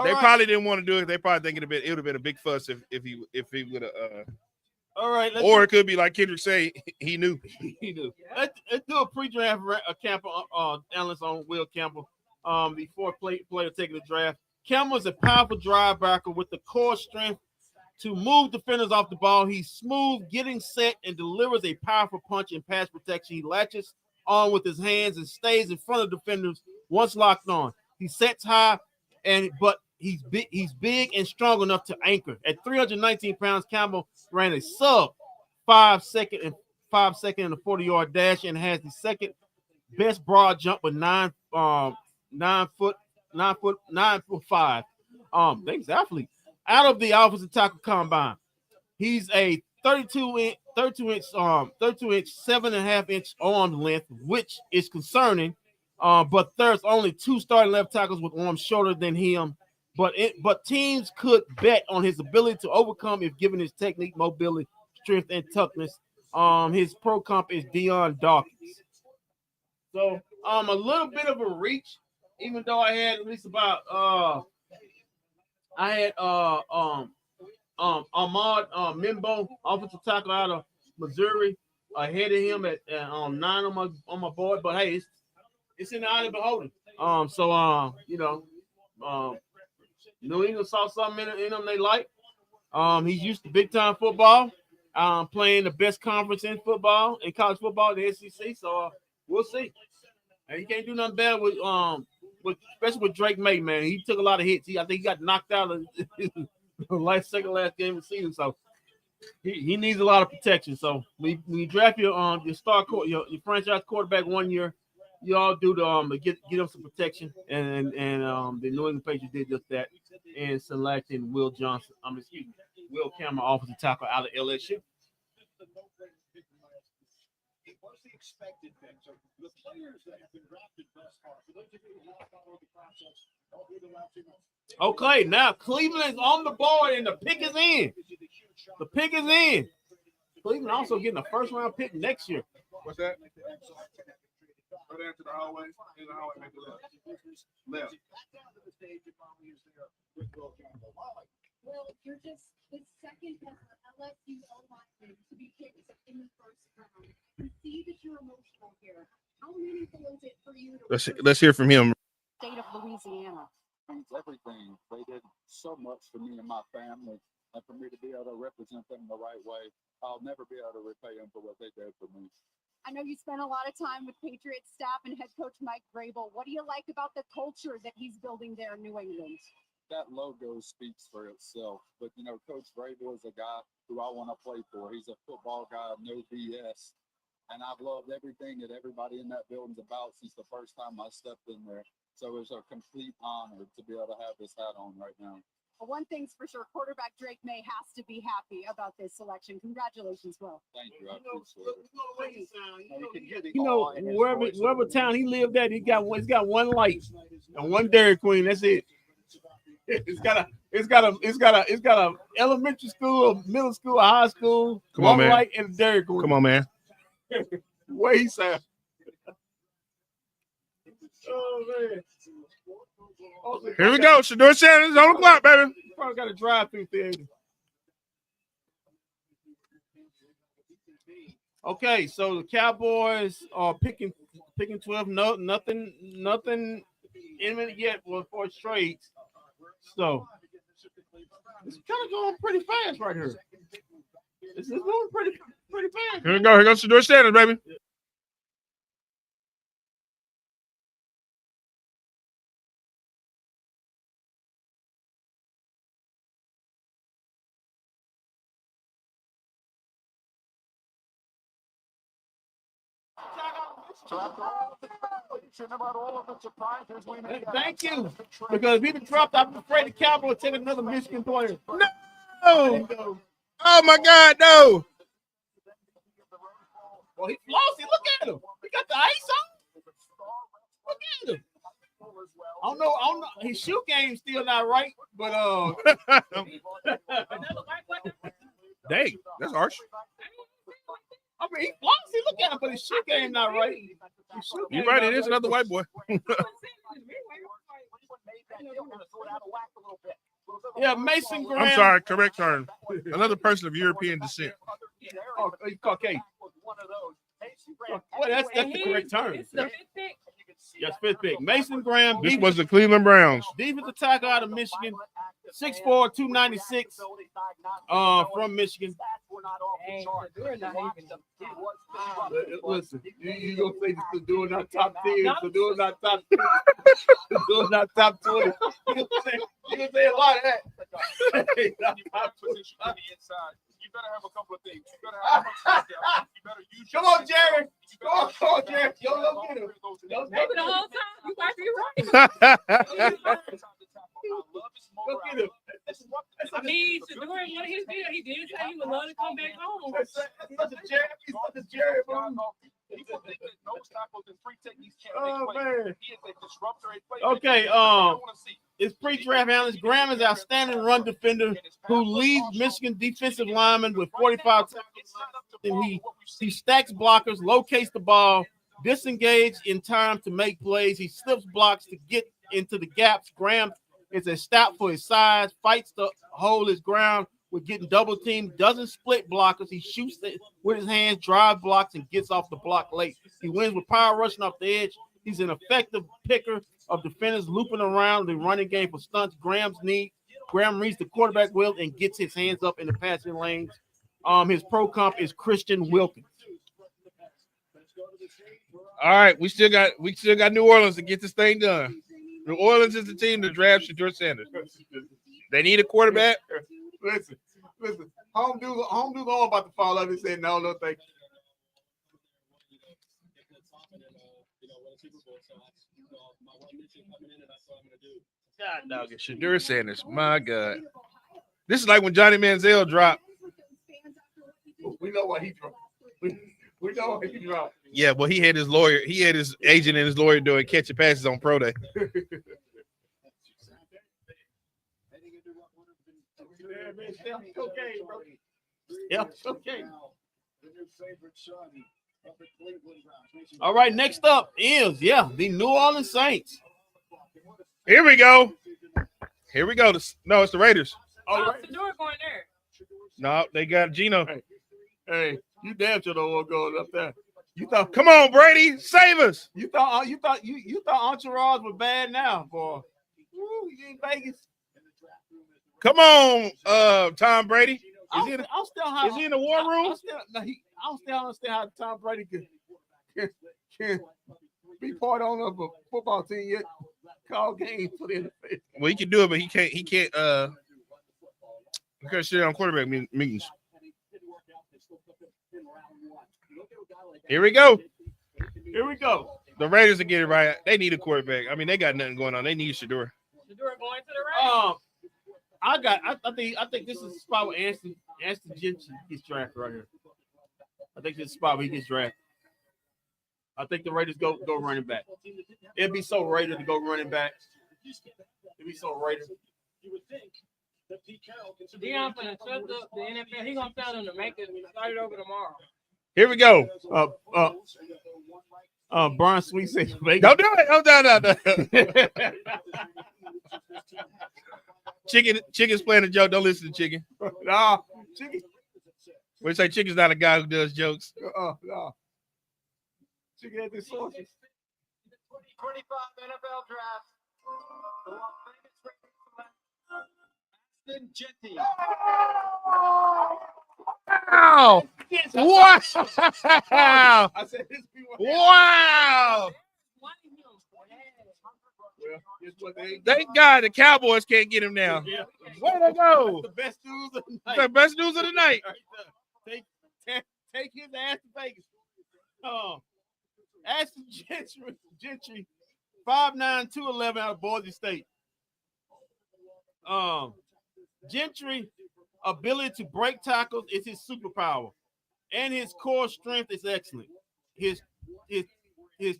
they probably didn't want to do it. They probably thinking it would have been a big fuss if he would have. All right, Or it could be like Kendrick say, he knew. He knew. Let's do a pre-draft camp analyst on Will Campbell. The fourth player taking the draft. Campbell is a powerful drive backer with the core strength to move defenders off the ball. He's smooth, getting set, and delivers a powerful punch in pass protection. He latches on with his hands and stays in front of defenders once locked on. He sets high, but he's big and strong enough to anchor. At 319 pounds, Campbell ran a sub 5 second in a 40-yard dash and has the second best broad jump with 9 foot 5. Thanks, athlete. Out of the offensive tackle combine, he's a 32-inch, 7.5-inch arm length, which is concerning. But there's only 2 starting left tackles with arms shorter than him. But teams could bet on his ability to overcome if given his technique, mobility, strength, and toughness. His pro comp is Deion Dawkins. So a little bit of a reach even though I had at least about I had Ahmad Mimbo, offensive tackle out of Missouri, ahead of him at 9 on my board. But hey, it's in the eye of the beholder. New England saw something in him they like. He's used to big time football, playing the best conference in football, in college football, the SEC. So we'll see. And he can't do nothing bad with especially with Drake May, man. He took a lot of hits. I think he got knocked out of the second last game of the season. So he needs a lot of protection. So when you draft your your franchise quarterback 1 year, you all do to get him some protection, and the New England Patriots did just that in selecting Will Cameron, offensive tackle out of LSU. Okay, now Cleveland is on the board and the pick is in. The pick is in. Cleveland also getting a first round pick next year. What's that? Go down to the hallway. In the hallway, make a left. Well, you're just the second LSU O-lineman to be picked in the first round. I see that you're emotional here. How meaningful is it for you to Let's hear from him. State of Louisiana? Means everything. They did so much for me and my family, and for me to be able to represent them the right way, I'll never be able to repay them for what they did for me. I know you spent a lot of time with Patriots staff and head coach Mike Vrabel. What do you like about the culture that he's building there in New England? That logo speaks for itself. But, Coach Vrabel is a guy who I want to play for. He's a football guy, no BS. And I've loved everything that everybody in that building's about since the first time I stepped in there. So it's a complete honor to be able to have this hat on right now. Well, one thing's for sure, quarterback Drake May has to be happy about this selection. Congratulations, Will. Thank you. I appreciate it. Wherever town he lived at, he's got one light and one Dairy Queen. That's it. It's got a elementary school, a middle school, a high school, Come on, man. light and a Dairy Queen. Come on, man. Where he sound? Oh man. Here we go. Shador Shannon's on the clock, baby. Probably got a drive-through theater. Okay, so the Cowboys are picking 12. No, nothing imminent yet for trades. So it's kind of going pretty fast right here. This is going pretty fast. Here we go. Here goes Shador Shannon, baby. Thank you. Because if he been dropped, I'm afraid the Cowboys will take another Michigan player. No! Oh my God, no! Well, he flossy. Look at him. He got the ice on. Look at him. I don't know. His shoe game's still not right, but Dang, that's harsh. I mean, he flossy. Look at him, but his shoe game not right. You're right. It is another white boy. Yeah, Mason Graham. I'm sorry. Correct term. Another person of European descent. Oh, he's Caucasian. Well, that's the correct term. It's the fifth pick. Yes, fifth pick. Mason Graham. This was the Cleveland Browns. Defensive tackle out of Michigan. 6'4", 296. From Michigan. Listen, you gonna say this is doing not top 10, so doing not top 10, doing not top 20. You gonna say a lot of that. You better have a couple of things. You better have you better use. Come on, Jerry. Come on, Jerry. Go get him. Maybe the whole time you might be right. Go get him. I mean, during one of his videos, he did say he would love to come back home. He's such a Jerry. Oh man. Okay, it's pre-draft analyst. Graham is outstanding run defender who leads Michigan defensive linemen with 45 tackles. And he stacks blockers, locates the ball, disengaged in time to make plays. He slips blocks to get into the gaps. Graham is a stout for his size, fights to hold his ground with getting double teamed, doesn't split blockers. He shoots it with his hands, drive blocks, and gets off the block late. He wins with power rushing off the edge. He's an effective picker of defenders looping around the running game for stunts. Graham reads the quarterback wheel and gets his hands up in the passing lanes. His pro comp is Christian Wilkins. All right, we still got New Orleans to get this thing done. New Orleans is the team to draft Shedeur Sanders. They need a quarterback. Listen. Home dude all about to fall out and say no, thank you. God dog it. Shedeur Sanders. My God. This is like when Johnny Manziel dropped. We know why he dropped. We know why he dropped. Yeah, well, he had his agent and his lawyer doing catching passes on pro day. Yeah, okay. All right, next up is the New Orleans Saints. Here we go. No, it's the Raiders. Oh, Shedeur going there. No, they got Geno. Hey, you damn sure don't want to go up there. You thought, come on, Brady, save us. You thought Entourage was bad now, boy. Ooh, you in Vegas. Come on, Tom Brady. Is he in the war room? I still understand how Tom Brady can be part owner of a football team yet call games for the NFL. Well, he can do it, but he can't sit on quarterback meetings. Here we go. The Raiders will get it right. They need a quarterback. I mean, they got nothing going on. They need Shedeur. Shedeur going to the Raiders. I think this is the spot where Ashton Gentry gets drafted right here. I think this is the spot where he gets drafted. I think the Raiders go running back. It'd be so Raider to go running back. It'd be so Raider. Deion finna shut the NFL. He gonna tell them to make it start over tomorrow. Here we go. Brian Sweet says, don't do it. No. Chicken's playing a joke. Don't listen to Chicken. No, Chicken. We say Chicken's not a guy who does jokes. No. Chicken had this sources. 2025 NFL Draft. The Las Vegas Raiders select Ashton Gentry. Wow! Wow! I said this wow! Thank God the Cowboys can't get him now. Yeah. Where they go? That's the best news of the night. The best news of the night. Take his ass to Vegas. Ashton Gentry, 5'9", 211 out of Boise State. Gentry ability to break tackles is his superpower, and his core strength is excellent. His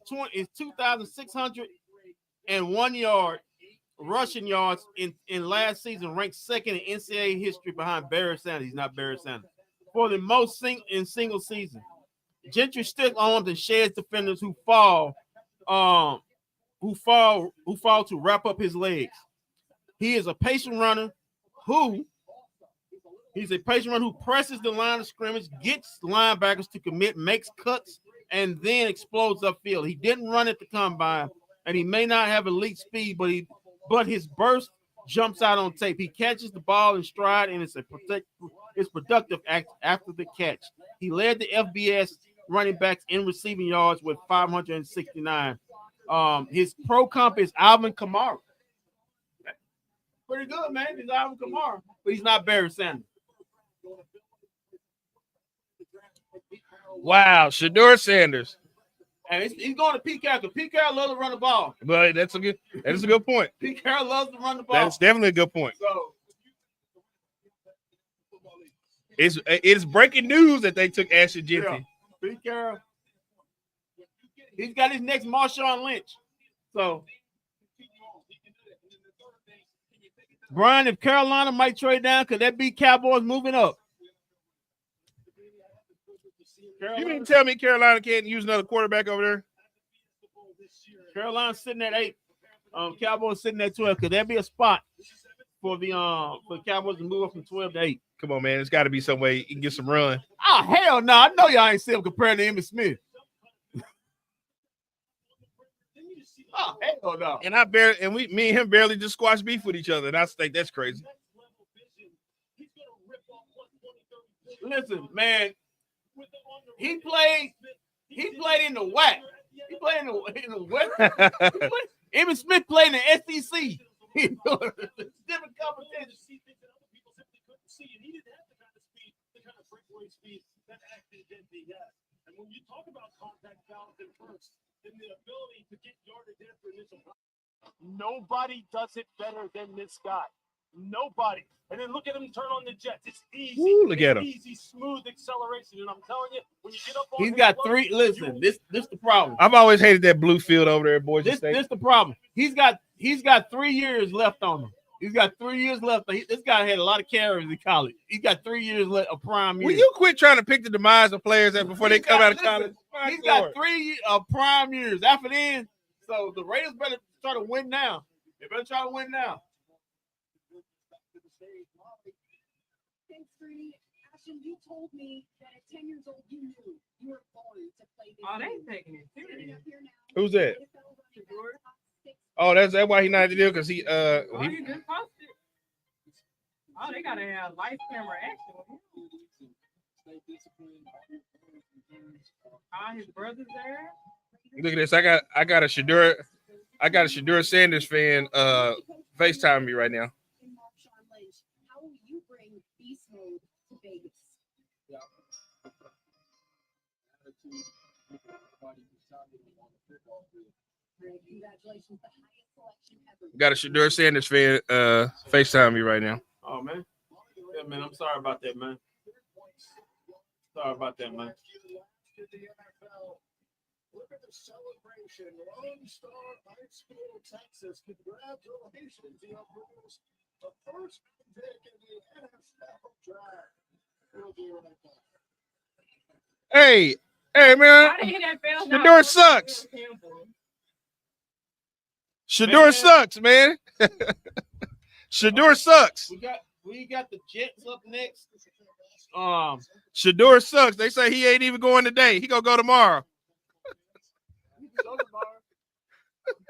2,601 rushing yards in last season ranked second in NCAA history behind Barry Sanders. He's not Barry Sanders. For the most in single season. Gentry stiff arms and sheds defenders who fall to wrap up his legs. He is a patient runner who presses the line of scrimmage, gets linebackers to commit, makes cuts, and then explodes upfield. He didn't run at the combine, and he may not have elite speed, but his burst jumps out on tape. He catches the ball in stride, and it's productive after the catch. He led the FBS running backs in receiving yards with 569. His pro comp is Alvin Kamara. Pretty good, man. He's Alvin Kamara, but he's not Barry Sanders. Wow, Shedeur Sanders. And he's going to Pete Carroll, because Pete Carroll loves to run the ball. But that's a good point. Pete Carroll loves to run the ball. That's definitely a good point. So it's breaking news that they took Ashton Gentry. Yeah. Pete Carroll. He's got his next Marshawn Lynch. So Brian, if Carolina might trade down, could that be Cowboys moving up? You mean tell me Carolina can't use another quarterback over there? Carolina's sitting at 8. Cowboys sitting at 12 because there'll be a spot for the Cowboys to move up from 12 to 8. Come on, man. There's got to be some way you can get some run. Oh, hell no. I know y'all ain't see him compared to Emmitt Smith. Oh, hell no. And me and him barely just squash beef with each other. And I think that's crazy. Listen, man. He played in the WAC. He played in the West. Emmitt Smith played in the SEC. Different competition. And when you talk about contact balance and first, then the ability to get yardage after initial. Nobody does it better than this guy. Nobody. And then look at him turn on the jets. It's easy. Ooh, look at him. Easy, smooth acceleration. And I'm telling you, when you get up on he's got three. Listen, this the problem. I've always hated that blue field over there, boys. This the problem. He's got 3 years left on him. He's got 3 years left. This guy had a lot of carries in college. He's got 3 years left of prime years. Will you quit trying to pick the demise of players before they come out of college? He's got 3 prime years. After then, so the Raiders better try to win now. They better try to win now. Thanks, Greeny. Ashton, you told me that at 10 years old, you knew you were born to play this Oh, they game. taking it serious. Who's that? Oh, that's why he not to deal because he Oh, you just posted. Oh, they gotta have live camera action with him. His brother's there. Look at this. I got a Shadur Sanders fan FaceTime me right now. How will you bring beast mode to Vegas? Congratulations, the highest selection ever. Got a Shadur Sanders fan FaceTime me right now. Oh man. Yeah, man. I'm sorry about that, man. Sorry about that, man. Look at the celebration. Lone Star High School, Texas. Congratulations. You have produced the first pick in the NFL draft. We'll be right back. Hey, man. Shadur sucks. Shadur sucks, man. Shadur sucks. We got the Jets up next. Shadur sucks. They say he ain't even going today. He gonna go tomorrow.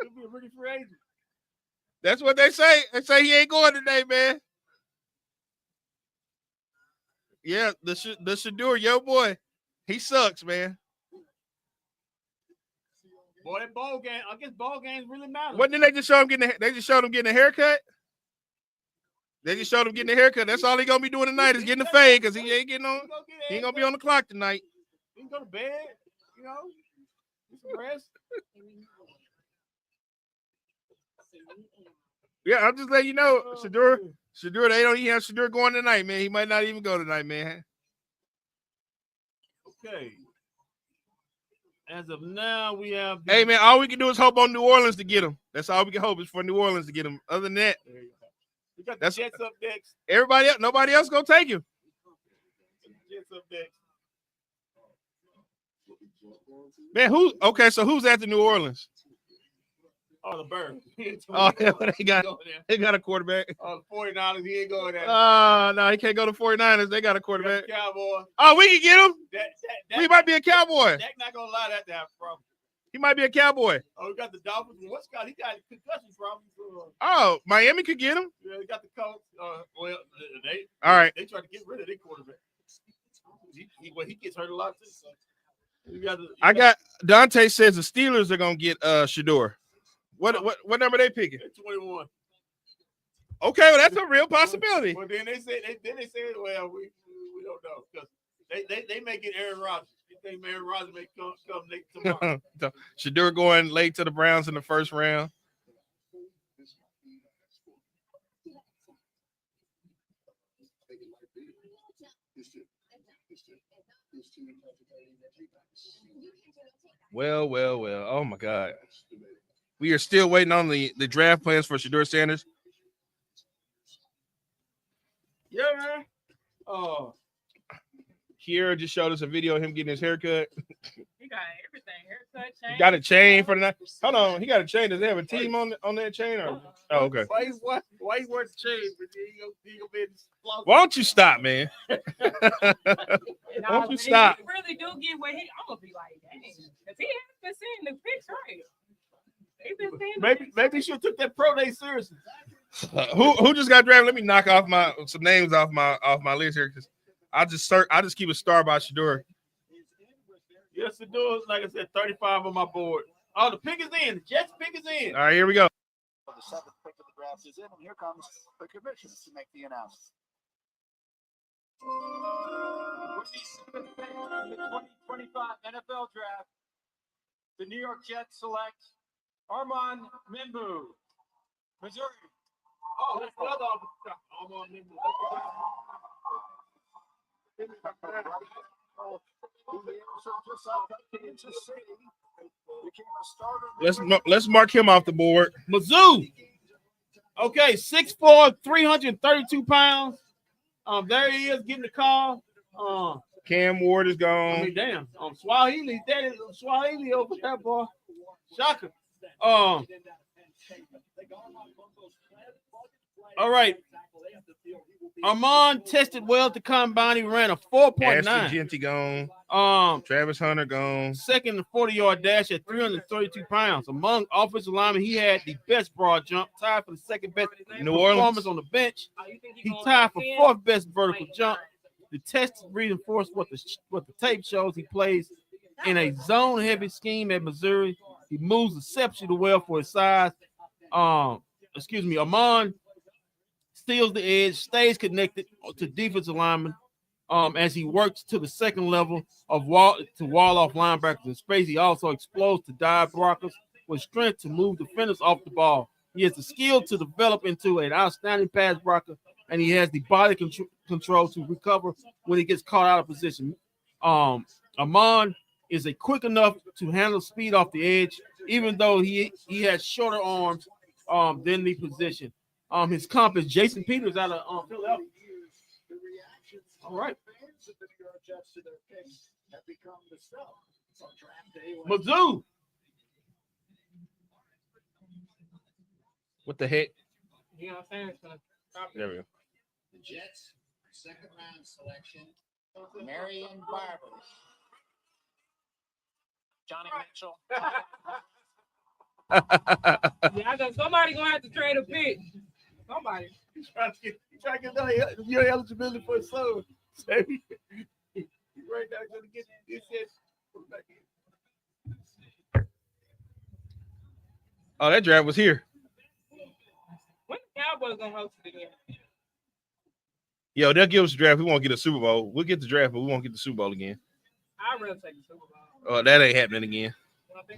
He'll be a rookie free agent. That's what they say. They say he ain't going today, man. Yeah, the Shadur, yo boy, he sucks, man. Boy, that ball game. I guess ball games really matter. What did they just show him getting? They just showed him getting a haircut. They just showed him getting a haircut. That's all he gonna be doing tonight is getting a fade because he ain't getting on. He ain't gonna be on the clock tonight. He can go to bed, you know. Get some rest. Yeah, I'm just letting you know, Shadur. They don't even have Shadur going tonight, man. He might not even go tonight, man. Okay. As of now, we have. Hey, man, all we can do is hope on New Orleans to get him. That's all we can hope is for New Orleans to get him. Other than that, we got the Jets up next. Everybody else, nobody else gonna take him. Jets up next. Man, okay, so who's at the New Orleans? Oh, the Birds. Oh, they got a quarterback. Oh, the 49ers, he ain't going there. No, he can't go to 49ers. They got a quarterback. Cowboy. Oh, we can get him. He might be a Cowboy. Dak not gonna allow that to happen, problem. He might be a Cowboy. Oh, we got the Dolphins. What's got? He got concussion problems. Oh, Miami could get him. Yeah, they got the Colts. Well, all right. They tried to get rid of their quarterback. He gets hurt a lot too. So. Dante says the Steelers are gonna get Shadur. What number they picking? 21. Okay, well that's a real possibility. Well, then they said, well, we don't know because they may get Aaron Rodgers. You think Aaron Rodgers may come late tomorrow? Shadur going late to the Browns in the first round. Well. Oh my God. We are still waiting on the draft plans for Shadur Sanders. Yeah, man. Kiera just showed us a video of him getting his haircut. He got everything. Haircut, chain. He got a chain for the night. Hold on, he got a chain. Does he have a team on that chain? Or? Oh, okay. Why you wear the chain? He gonna be in this closet. Why don't you stop, man? Why don't you stop? He really do get what I'm gonna be like, dang. Because he hasn't been seeing the pics right. He been seeing Maybe you should have took that pro day seriously. Who just got drafted? Let me knock off some names off my list here because I just keep a star by Shador. Yes, it does. Like I said, 35 on my board. Oh, the pick is in. The Jets pick is in. All right, here we go. The seventh pick of the draft is in, and here comes the commission to make the announcement. The 2025 NFL Draft, the New York Jets select Armand Membu, Missouri. Oh, that's the other Let's mark him off the board. Mizzou. Okay, 6'4", 332 pounds. There he is getting the call. Cam Ward is gone. I mean, damn. Swahili, that is Swahili over there, boy. Shocker. All right. Armand tested well at the combine. He ran a 4.9. Ashton Genty gone. Travis Hunter gone. Second and 40-yard dash at 332 pounds. Among offensive linemen, he had the best broad jump, tied for the second best performance on the bench. He tied for fourth best vertical jump. The test reinforced what the tape shows. He plays in a zone-heavy scheme at Missouri. He moves exceptionally well for his size. Armand steals the edge, stays connected to defensive linemen as he works to the second level of wall off linebackers in space. He also explodes to dive blockers with strength to move defenders off the ball. He has the skill to develop into an outstanding pass blocker, and he has the body control to recover when he gets caught out of position. Armand is quick enough to handle speed off the edge, even though he has shorter arms than the position. His comp is Jason Peters out of Philadelphia. All right. Mizzou. What the heck? You know what I'm saying? There we go. The Jets, second round selection, Marion Barber. Johnny Mitchell. Yeah, somebody gonna have to trade a pick. Somebody. He's trying to get your eligibility for his son. Right now, gonna get this shit. Oh, that draft was here. When the Cowboys gonna host it again? Yo, they'll give us a draft. We won't get a Super Bowl. We'll get the draft, but we won't get the Super Bowl again. I'd rather take the Super Bowl. Oh, that ain't happening again.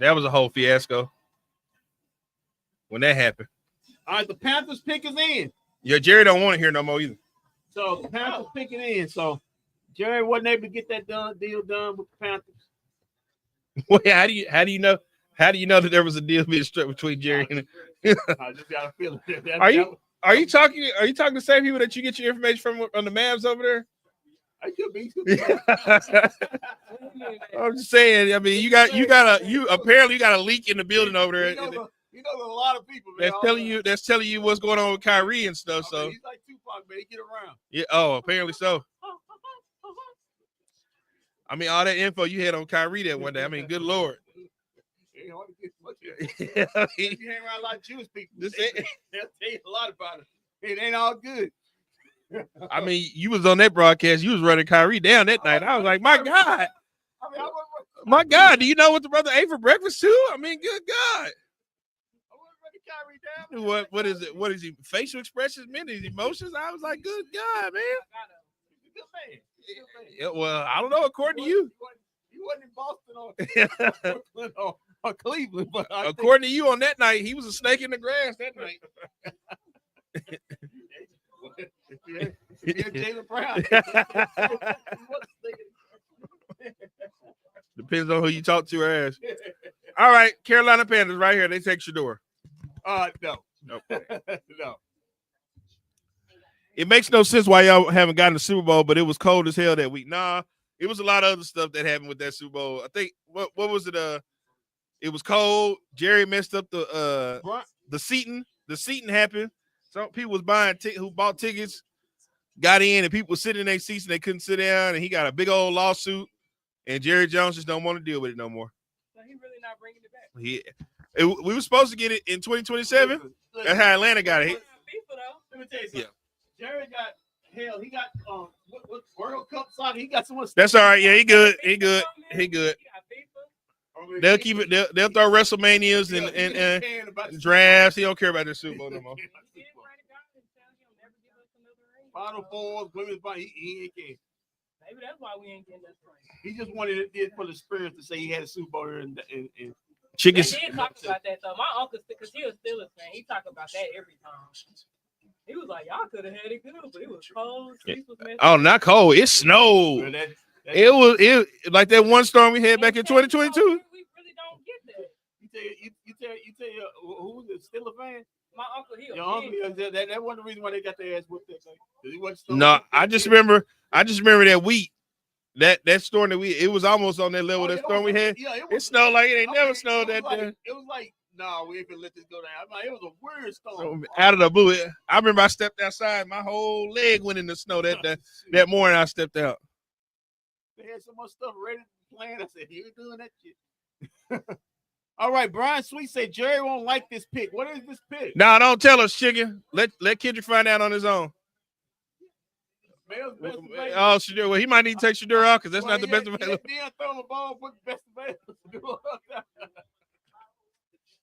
That was a whole fiasco when that happened. All right, the Panthers pick is in. Yeah, Jerry don't want to hear no more either. So the Panthers pick it in. So Jerry wasn't able to get that deal done with the Panthers. Wait, how do you know? How do you know that there was a deal being struck between Jerry and? I just got a feeling. Are you talking to the same people that you get your information from on the Mavs over there? I could be. I'm just saying. I mean, you apparently got a leak in the building over there. You know a lot of people, man. That's telling you what's going on with Kyrie and stuff. So he's like Tupac, man. He get around. Yeah. Oh, apparently so. I mean, all that info you had on Kyrie that one day. I mean, good Lord. You hang around a lot of Jewish people. They'll tell you a lot about it. It ain't all good. I mean, you was on that broadcast. You was running Kyrie down that night. I was like, my God. My God, do you know what the brother ate for breakfast too? I mean, good God. What is it? What is he? Facial expressions, man, his emotions. I was like, good God, man. Yeah, well, I don't know. According to you, he wasn't in Boston or Brooklyn or Cleveland, but according to you, on that night, he was a snake in the grass that night. Jaylen Brown. Depends on who you talk to or ask. All right, Carolina Panthers right here. They take Shador. No. Nope. No. It makes no sense why y'all haven't gotten the Super Bowl, but it was cold as hell that week. Nah, It was a lot of other stuff that happened with that Super Bowl. I think what was it? It was cold. Jerry messed up the seating. The seating happened. Some people was buying who bought tickets, got in, and people were sitting in their seats and they couldn't sit down. And he got a big old lawsuit. And Jerry Jones just don't want to deal with it no more. So he really not bringing it back. We were supposed to get it in 2027. That's how Atlanta got it. Let me tell you something. Yeah. Jerry got hell. He got what World Cup soccer. He got so much. That's all right. Yeah, he good. He good. He good. They'll keep it. They'll throw WrestleManias and drafts. He don't care about the Super Bowl no more. Final Fours, women's body. He ain't care. Maybe that's why we ain't getting that straight. He just wanted it for the experience to say he had a Super Bowl and Chickens. They did talk about that though. My uncle, because he was still a fan, he talked about that every time. He was like, y'all could have had it good, but it was cold. Oh, not cold. It snowed. It was like that one storm we had back in 2022. We really don't get that. You tell who was it? Still a fan? My uncle, Your uncle, that wasn't the reason why they got their ass whooped that day. No, I just remember that week. That storm it was almost on that level. That storm we had. Yeah, it snowed like it ain't never snowed that day. It was like, no, we ain't gonna let this go down. It was a weird storm. Out of the blue. I remember I stepped outside, my whole leg went in the snow that morning I stepped out. They had so much stuff ready to plan. I said, you doing that shit. All right, Brian Sweet said Jerry won't like this pick. What is this pick? No, don't tell us, chicken. Let Kendrick find out on his own. Oh, Shadur. Well, he might need to take Shadur out because that's not the best available. Then throw the ball, put the best available.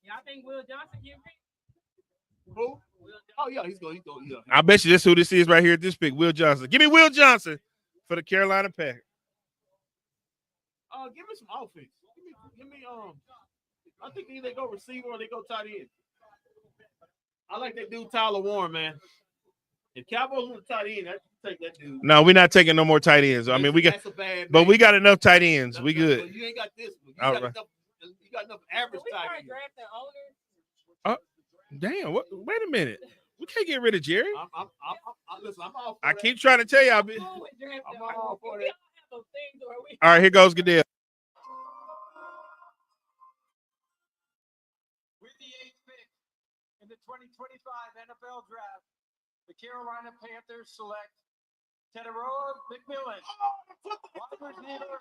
Y'all think Will Johnson get picked? Who? Oh yeah, he's going. Yeah. I bet you this who this is right here at this pick. Will Johnson. Give me Will Johnson for the Carolina Packers. Give me some offense. Give me I think either they go receiver or they go tight end. I like that dude Tyler Warren, man. If Cowboys want a tight end, I take that dude. No, we're not taking no more tight ends. I mean, we got, but we got enough tight ends. We good. But you ain't got this one. You got enough average tight ends. Damn! Wait a minute. We can't get rid of Jerry. Listen, I'm all for I that. keep trying to tell y'all. I'm all for that. All right, here goes Goodell. With the 8th pick in the 2025 NFL Draft, the Carolina Panthers select Teteroa McMillan, wide receiver.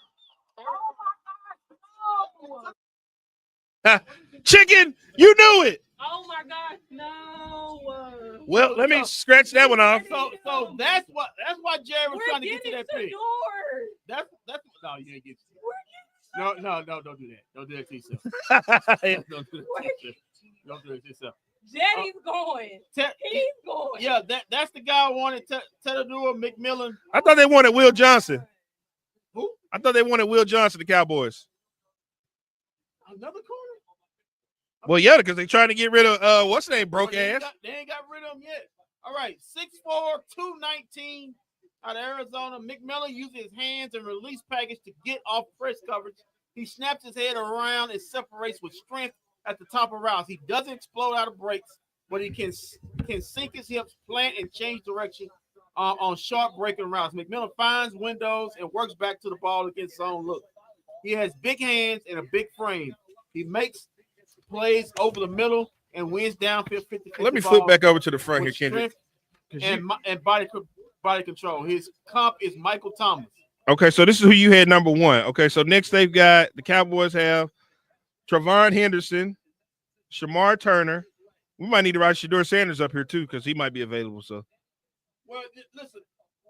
Chicken, you knew it. Oh my God, no. Well, let me scratch that one off. So that's why Jerry was trying to get to that pick. That's no, you ain't get to. No, don't do that. Don't do that to yourself. Don't do that to yourself. Jetty's going. He's going. Yeah, that's the guy who wanted Teteroa McMillan. I thought they wanted Will Johnson. Who? I thought they wanted Will Johnson, the Cowboys. Another corner? Well, yeah, because they trying to get rid of what's the name, broke ass. They ain't got rid of him yet. All right, 6'4", 219 out of Arizona. McMillan uses his hands and release package to get off press coverage. He snaps his head around and separates with strength at the top of routes. He doesn't explode out of breaks, but he can sink his hips, plant, and change direction on sharp breaking routes. McMillan finds windows and works back to the ball against his own look. He has big hands and a big frame. He makes plays over the middle and wins downfield 50. Let me flip back over to the front here, Kendrick. And body control. His comp is Michael Thomas. Okay, so this is who you had number one. Okay, so next they've got the Cowboys have Trevon Henderson, Shamar Turner. We might need to write Shedeur Sanders up here too because he might be available. So, well, listen,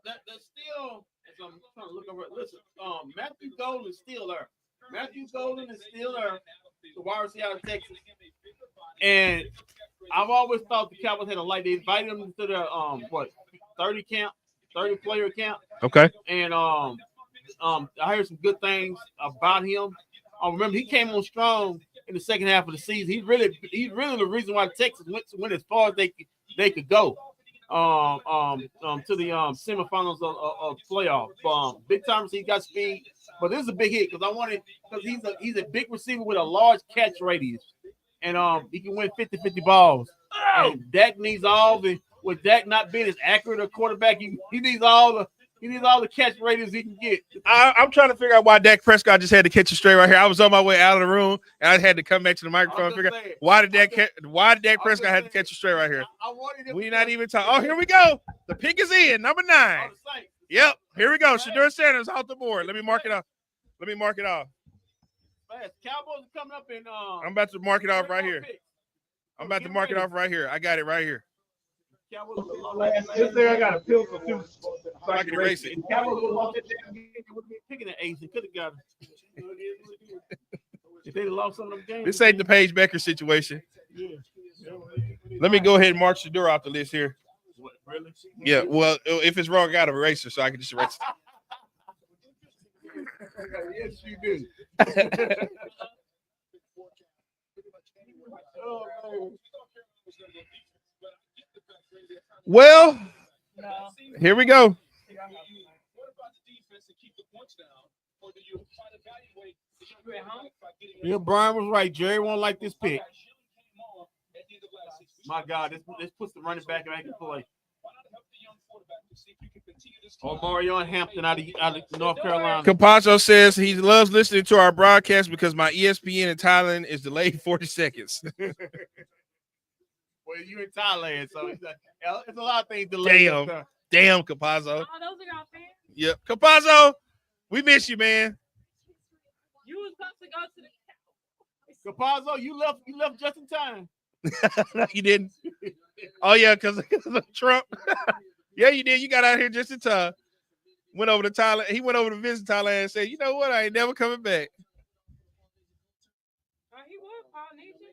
that's still. As I'm trying to look over. Listen, Matthew Golden is still there. Matthew Golden is still there. The wide receiver out of Texas. And I've always thought the Cowboys had a light. They invited him to their 30 player camp. Okay. And I heard some good things about him. I remember he came on strong in the second half of the season. He's really the reason why Texas went as far as they could go. To the semifinals of playoff. Big time, he got speed, but this is a big hit because he's a big receiver with a large catch radius, and he can win 50-50 balls. And Dak needs all the with Dak not being as accurate a quarterback, he needs all He needs all the catch ratings he can get. I'm trying to figure out why Dak Prescott just had to catch it straight right here. I was on my way out of the room, and I had to come back to the microphone and figure out why did Dak Prescott have to catch it straight right here. We not even talking. Oh, here we go. The pick is in, number 9. Yep, here we go. Shedeur Sanders off the board. Let me mark it off. Cowboys are coming up in. I'm about to mark it off right here. I got it right here. This there, I got a pencil too, so I can erase it. Cowboys would have lost that damn game. They would have been picking an ace. They could have got it. If they'd lost some of them games. This ain't the Paige Becker situation. Yeah. Let me go ahead and mark Shedeur off the list here. What, really? Yeah, well, if it's wrong, I got an eraser so I can just erase it. Yes, you do. Oh, man. Well, here we go. Yeah, Brian was right. Jerry won't like this pick. My God, this puts the running back back in play. Oh, Marion Hampton out of North Carolina. Campazzo says he loves listening to our broadcast because my ESPN in Thailand is delayed 40 seconds. Well, you in Thailand, so it's a lot of things delayed. Damn, Campazzo. Oh, those are y'all fans? Yep, Campazzo, we miss you, man. You was supposed to go to the Campazzo, you left just in time. No, you didn't. Oh yeah, because of Trump. Yeah, you did. You got out here just in time. Went over to Thailand. He went over to visit Thailand and said, "You know what? I ain't never coming back." He was Polynesian.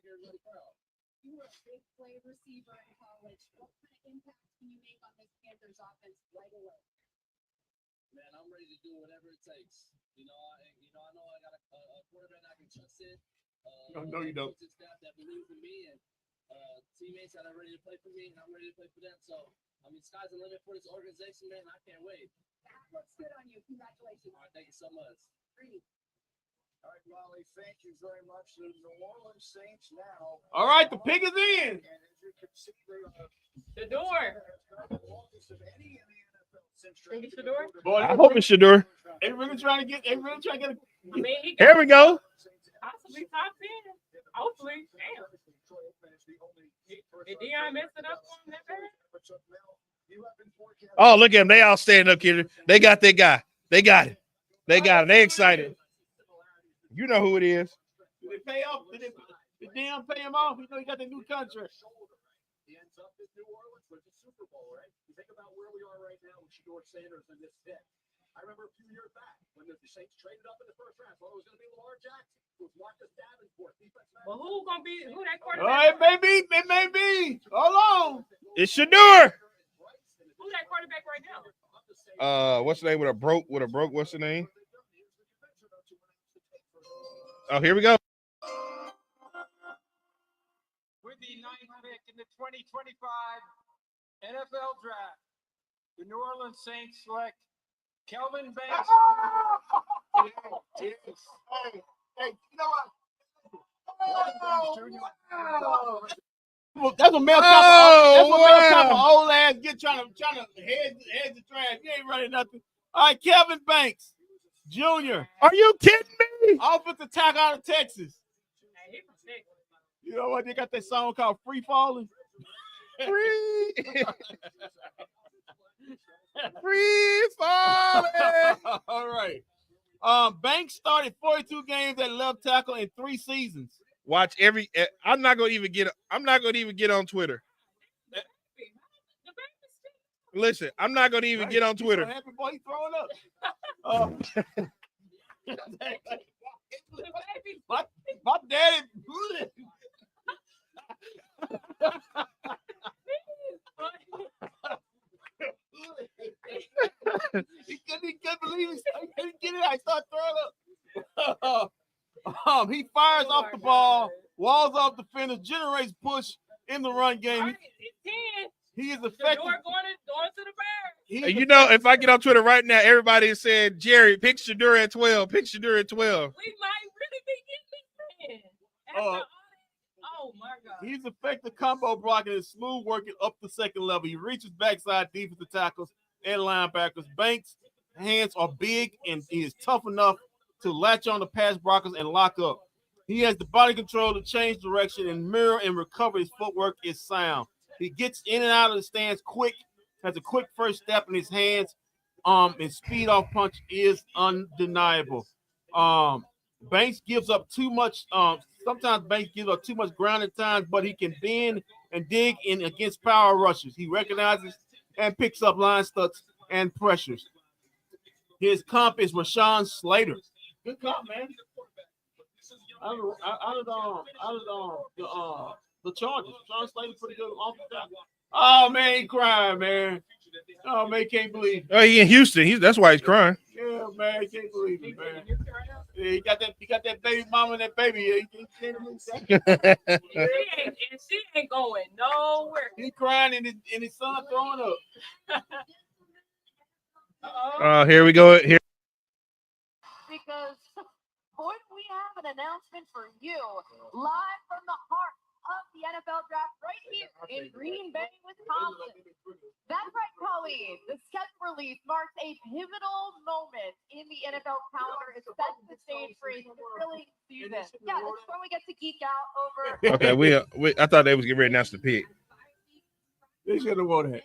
You were a big play receiver in college. What kind of impact can you make on this Panthers offense right away? Man, I'm ready to do whatever it takes. I know I got a quarterback I can trust in. No, you don't. Staff that believes in me and teammates that are ready to play for me, and I'm ready to play for them. So, sky's the limit for this organization, man. I can't wait. That looks good on you. Congratulations. All right, thank you so much. Great. All right, Wally, thank you very much. The New Orleans Saints now. All right, the pick is in. And as you can see, they are The door. the longest of any in the NFL since Think it's Shedeur? Boy, I hope it's Shedeur. They really trying to get. I mean, he Here we go. possibly top 10. Hopefully. Damn. Did Deion mess it up on that bad? Oh, look at them. They all standing up here. They got their guy. They got it. They got it. They excited. You know who it is. Did they pay off? Did Deion pay him off? You know he got the new contract. He ends up in New Orleans with the Super Bowl, right? You think about where we are right now with Shedeur Sanders and this pick. I remember a few years back when the Saints traded up in the first round. Thought it was going to be Lamar Jackson. It was Marcus Davenport. Well, who that Oh, quarterback? it may be. Hold on. It's Shedeur. Who's that quarterback right now? What's the name with a broke? What's the name? Oh, here we go. With the 9th pick in the 2025 NFL Draft, the New Orleans Saints select Kelvin Banks. Hey, you know what? That's a male cop. That's what male cop old ass get trying to head the trash. You ain't running nothing. All right, Kelvin Banks Jr. Are you kidding me? Offensive tackle out of Texas. You know what? They got that song called Free Falling. Free falling. All right. Banks started 42 games at left tackle in 3 seasons. Watch every. I'm not gonna even get on Twitter. Listen, I'm not gonna even get on Twitter. So happy boy, he throwing up. My daddy. He couldn't believe it. He couldn't get it. I started throwing up. He fires off the ball, walls off the fence, generates push in the run game. He is effective. Going to the Bears. You know, if I get on Twitter right now, everybody is saying, Jerry, pick Shedeur at 12. Pick Shedeur at 12. We might really be getting this man. Oh, my God. He's effective combo blocking and smooth working up the second level. He reaches backside defensive tackles and linebackers. Banks' hands are big and he is tough enough to latch on to pass blockers and lock up. He has the body control to change direction and mirror and recover. His footwork is sound. He gets in and out of the stands quick, has a quick first step in his hands. And speed off punch is undeniable. Banks gives up too much. Sometimes Banks gives up too much ground at times, but he can bend and dig in against power rushes. He recognizes and picks up line studs and pressures. His comp is Rashawn Slater. Good comp, man. The Chargers. Rashawn Slater pretty good off the top. Oh man, he crying, man. Oh man, can't believe it. Oh, he in Houston. That's why he's crying. Yeah, man, can't believe it, man. Yeah, he got that baby mama and that baby. Yeah, he can't believe that. she ain't going nowhere. He crying and his son throwing up. Oh, here we go. Here. Because boy, we have an announcement for you live from the heart of the NFL draft right here in Green Bay, Wisconsin. That's right, Colleen. The schedule release marks a pivotal moment in the NFL calendar. It sets the stage for a thrilling season. Yeah, this is where we get to geek out over. Okay, I thought they was getting ready to announce the pick. They should have won that.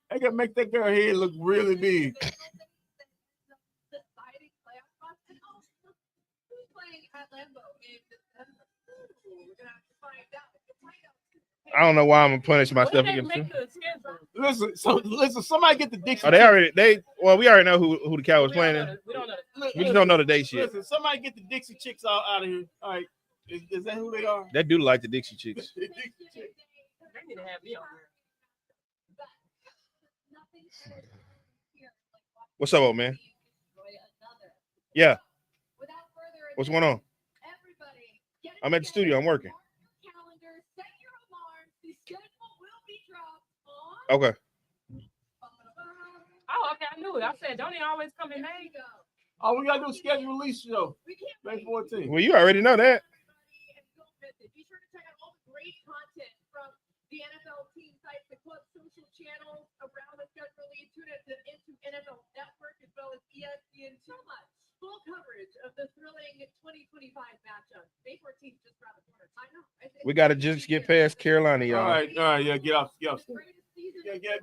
They gotta make that girl head look really big. I don't know why I'm gonna punish myself against them. Listen, somebody get the Dixie. Oh, we already know who the Cowboys playing in. We just don't know the dates yet. Listen, somebody get the Dixie Chicks out of here. All right, is that who they are? That dude like the Dixie Chicks. They need to have me on here. What's up, old man? Yeah. What's going on? I'm at the studio. I'm working. Okay. Oh, okay, I knew it. I said, don't he always come in May? Oh, we gotta do a schedule release show. May 14th. Well, you already know that. Be sure to check out all the great content from the NFL team sites, the club social channels around the schedule release. Tune into NFL Network as well as ESPN. So much full coverage of the thrilling 2025 matchup. May 14th just around the corner. I know. We gotta just get past Carolina, y'all. All right, yeah, get off. Yeah,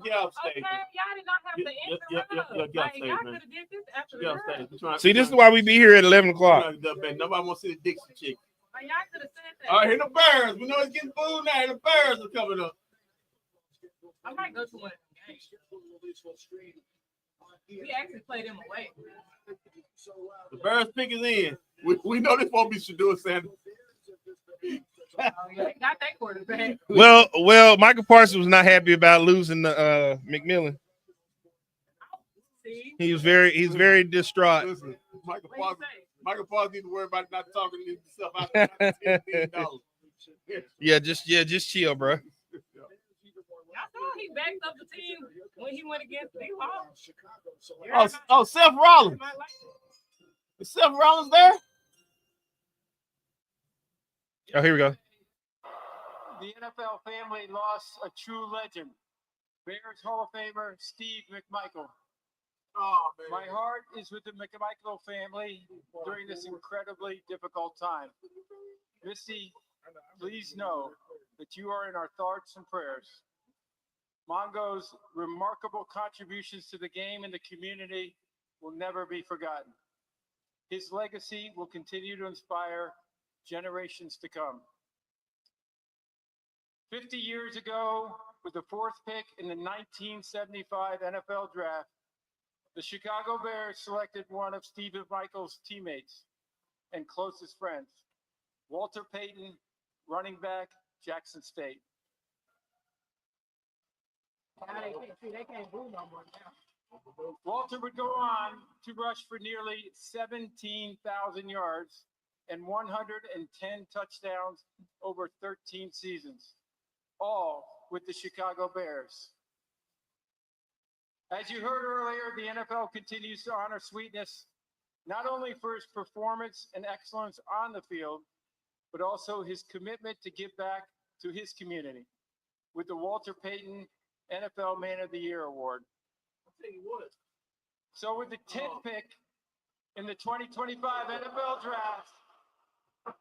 get off stage. Okay, y'all did not have to interrupt. Get off Like, stage, y'all man. could have did this after the draft. See, this is why we be here at 11 o'clock. Nobody want to see the Dixie Chick. Like, y'all could have said that. All right, here the Bears. We know it's getting booed now. The Bears are coming up. I might go to one of them games. We actually played them away. The Bears pick is in. We know this won't be Shador Sanders. Got that quarterback. Well, Michael Parsons was not happy about losing the McMillan. See? He's very distraught. Listen, Michael Parsons need to worry about not talking to himself out of $10 million. Yeah, just chill, bro. Y'all saw he backed up the team when he went against Big Law. Oh, Seth Rollins. Is Seth Rollins there? Oh, here we go. The NFL family lost a true legend, Bears Hall of Famer Steve McMichael. Oh, man. My heart is with the McMichael family during this incredibly difficult time. Misty, please know that you are in our thoughts and prayers. Mongo's remarkable contributions to the game and the community will never be forgotten. His legacy will continue to inspire generations to come. 50 years ago, with the fourth pick in the 1975 NFL Draft, the Chicago Bears selected one of Steve McMichael's teammates and closest friends, Walter Payton, running back, Jackson State. They can't boo no more now. Walter would go on to rush for nearly 17,000 yards and 110 touchdowns over 13 seasons, all with the Chicago Bears. As you heard earlier, the NFL continues to honor Sweetness, not only for his performance and excellence on the field, but also his commitment to give back to his community with the Walter Payton NFL Man of the Year Award. tell you what. So with the 10th pick in the 2025 NFL Draft, the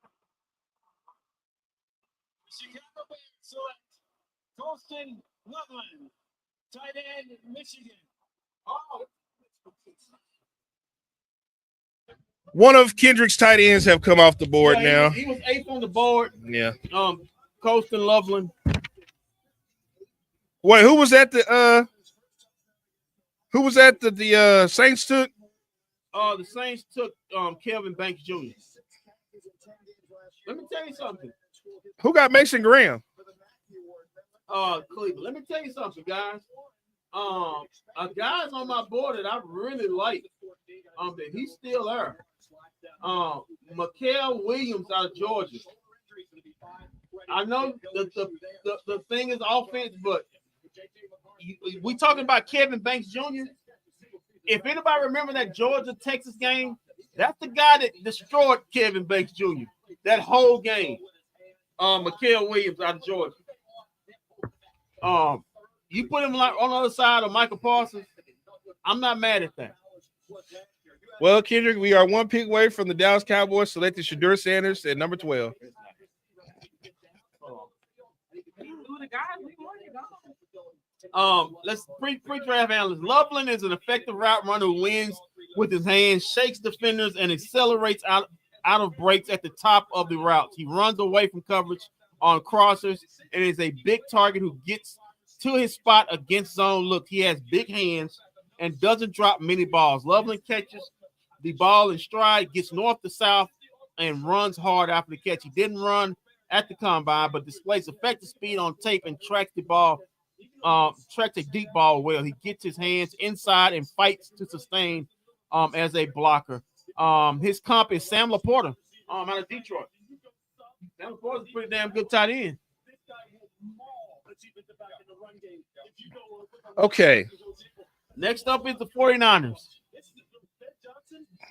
Chicago Bears select Colston Loveland, tight end, Michigan. Oh. One of Kendrick's tight ends have come off the board now. He was 8th on the board. Yeah. Colston Loveland. Wait, who was that? The Saints took? The Saints took Kelvin Banks Jr. Let me tell you something. Who got Mason Graham? Cleveland. Let me tell you something, guys. A guy's on my board that I really like. That he's still there. Mikael Williams out of Georgia. I know the thing is offense, but we talking about Kevin Banks Jr. If anybody remember that Georgia-Texas game, that's the guy that destroyed Kevin Banks Jr. That whole game. Mikael Williams out of Georgia. You put him like on the other side of Michael Parsons, I'm not mad at that. Well, Kendrick, we are one pick away from the Dallas Cowboys selecting Shadur Sanders at number 12. Let's pre-draft analyst. Loveland is an effective route runner who wins with his hands, shakes defenders, and accelerates out of breaks at the top of the routes. He runs away from coverage on crossers and is a big target who gets to his spot against zone look. He has big hands and doesn't drop many balls. Loveland catches the ball in stride, gets north to south, and runs hard after the catch. He didn't run at the combine, but displays effective speed on tape and tracks the ball, tracks a deep ball well. He gets his hands inside and fights to sustain as a blocker. His comp is Sam Laporta out of Detroit. Sam Laporta's a pretty damn good tight end. Okay. Next up is the 49ers.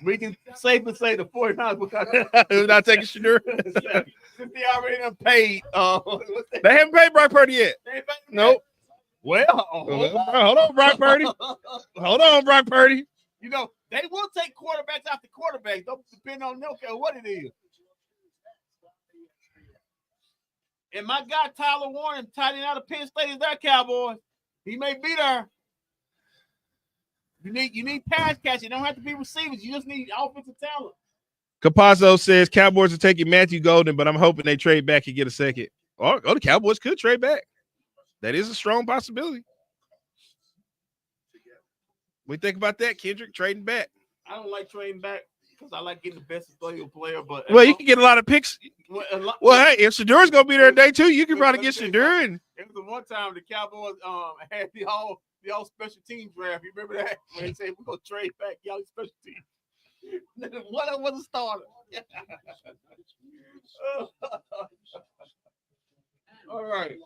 We can safely say the 49ers Who's not taking Shadur? Since they already done paid. They haven't paid Brock Purdy yet. Nope. Well, hold on, Brock Purdy. Hold on, Brock Purdy. You know, they will take quarterbacks after quarterbacks. Don't depend on no care what it is. And my guy Tyler Warren, tight end out of Penn State, is there, Cowboys. He may be there. You need pass catching. You don't have to be receivers. You just need offensive talent. Capazzo says Cowboys are taking Matthew Golden, but I'm hoping they trade back and get a second. Or the Cowboys could trade back. That is a strong possibility. What do you think about that, Kendrick? Trading back? I don't like trading back because I like getting the best valuable player. But you can get a lot of picks. Well, hey, if Shadur's gonna be there today too, you can probably get Shadur. And it was the one time the Cowboys had the all special team draft. You remember that? When they said we're gonna trade back y'all special team. One was a starter. All right.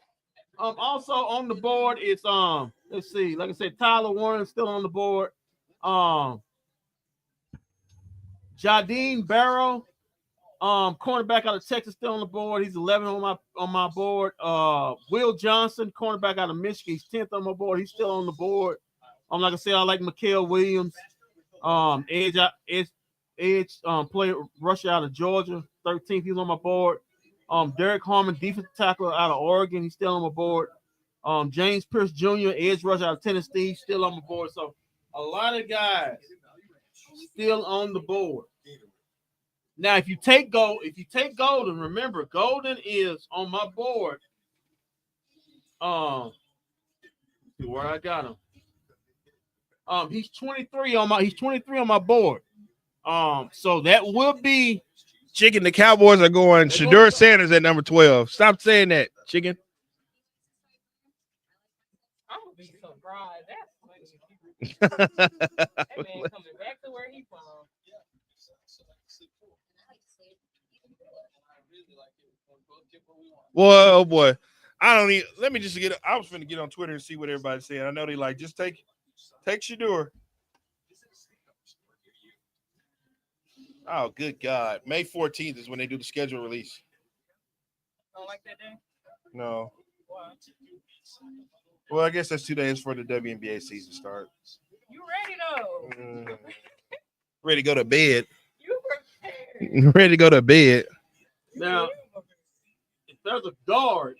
Also on the board is let's see, like I said, Tyler Warren still on the board. Jadine Barrow, cornerback out of Texas, still on the board. He's 11 on my board. Will Johnson, cornerback out of Michigan, he's 10th on my board. He's still on the board. Like I said, I like Mikael Williams. Edge player rusher out of Georgia, 13th. He's on my board. Derek Harmon, defensive tackle out of Oregon, he's still on my board. James Pierce Jr., edge rusher out of Tennessee, still on my board. So a lot of guys still on the board. Now, if you take Golden, remember Golden is on my board. See where I got him. He's 23 on my board. So that will be Chicken. The Cowboys are going Shadur Sanders at number 12. Stop saying that, Chicken. I'm gonna be surprised. That's funny. That man coming back to where he from. Well, oh boy. Let me just I was finna get on Twitter and see what everybody's saying. I know they like, just take Shadur. Oh, good God. May 14th is when they do the schedule release. Don't like that day? No. Well, I guess that's 2 days before the WNBA season starts. You ready though? Ready to go to bed. You prepared. Ready to go to bed. Now, if there's a guard,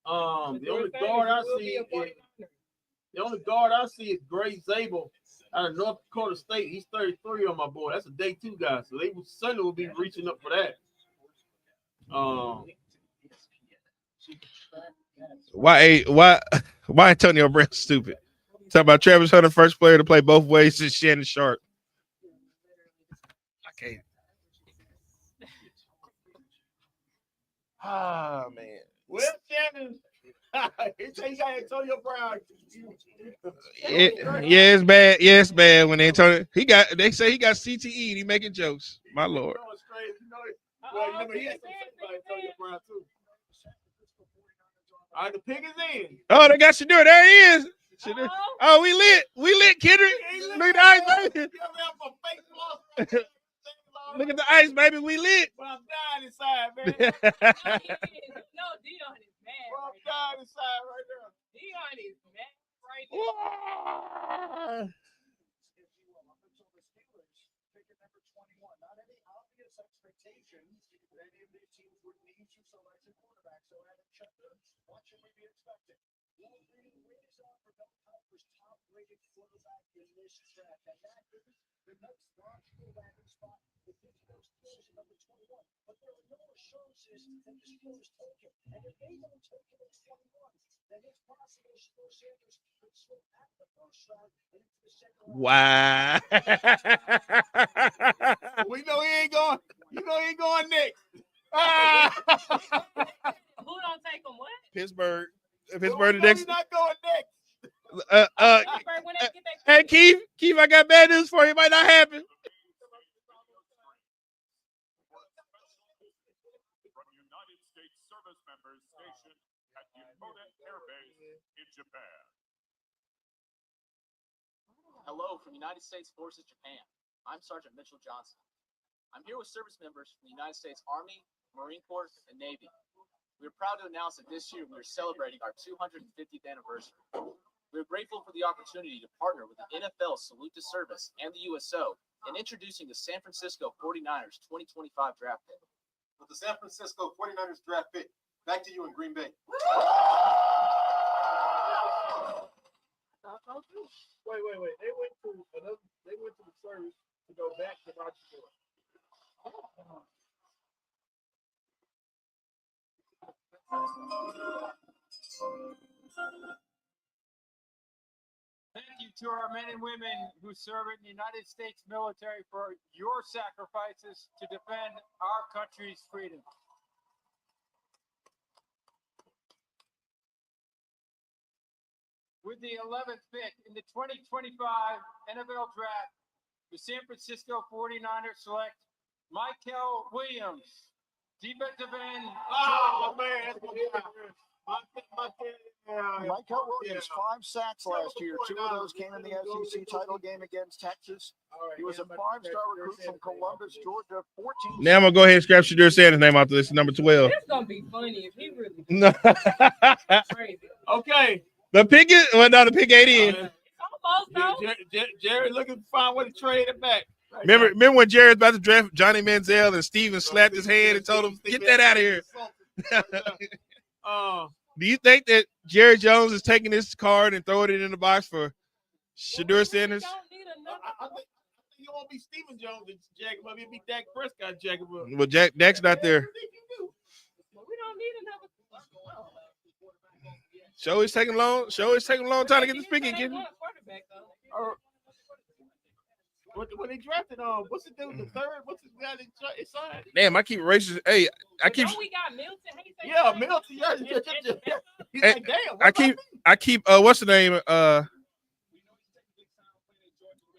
the only guard I see is Gray Zabel out of North Dakota State. He's 33 on my board. That's a day 2 guy, so they certainly will be reaching up for that. Why Antonio Brown stupid? Talking about Travis Hunter, first player to play both ways since Shannon Sharp. I can't. Ah, man. Well, Shannon, he got Antonio Brown. Yeah, it's bad. Yeah, it's bad when Antonio. They say he got CTE and he making jokes. My lord. You know it's crazy. Well, remember, he had something to say about Antonio Brown too. All right, the pick is in. Oh, they got Shador. There he is. Shador. Oh, we lit, Kendrick. Look at the ice, baby. Look at the ice, baby. We lit. But I'm dying inside, man. No, Dion is mad. I'm dying inside right now. Dion is mad right now. Wow. We know he ain't going. You know he ain't going next. Who don't take him? What? Pittsburgh the next. He's not going next. Hey, Keith, I got bad news for you. It might not happen. From United States service members stationed at Yamada Air Base in Japan. Hello from United States Forces Japan. I'm Sergeant Mitchell Johnson. I'm here with service members from the United States Army, Marine Corps, and Navy. We are proud to announce that this year we are celebrating our 250th anniversary. We are grateful for the opportunity to partner with the NFL Salute to Service and the USO in introducing the San Francisco 49ers 2025 draft pick. With the San Francisco 49ers draft pick, back to you in Green Bay. Wait. They went to the service to go back to Rochester. Thank you to our men and women who serve in the United States military for your sacrifices to defend our country's freedom. With the 11th pick in the 2025 NFL Draft, the San Francisco 49ers select Michael Williams, defensive end. Oh, man. Michael Williams, 5 sacks last year. 2 of those came in the SEC title game against Texas. He was a 5-star recruit from Columbus, Georgia. 14. Now I'm gonna go ahead and scrap Shador Sanders' name out the list. Number 12. It's gonna be funny if he really. No. Crazy. Okay. The pick is the pick ain't in. Jerry looking to find way to trade it back. Remember when Jerry was about to draft Johnny Manziel and Steven slapped his hand and told him, "Get that out of here." Do you think that Jerry Jones is taking this card and throwing it in the box for Shador Sanders? I think you won't be Stephen Jones and jack him up. It'll be Dak Prescott jack him up. Well, Dak's not there. We don't need another. Show is taking long. Time to get this pick in. When they drafted what's the dude, the third? What's the guy they signed? Damn, I keep racing. Hey, I keep. We got Milton. Yeah, Milton. Yeah. He's like, damn. I keep. What's the name?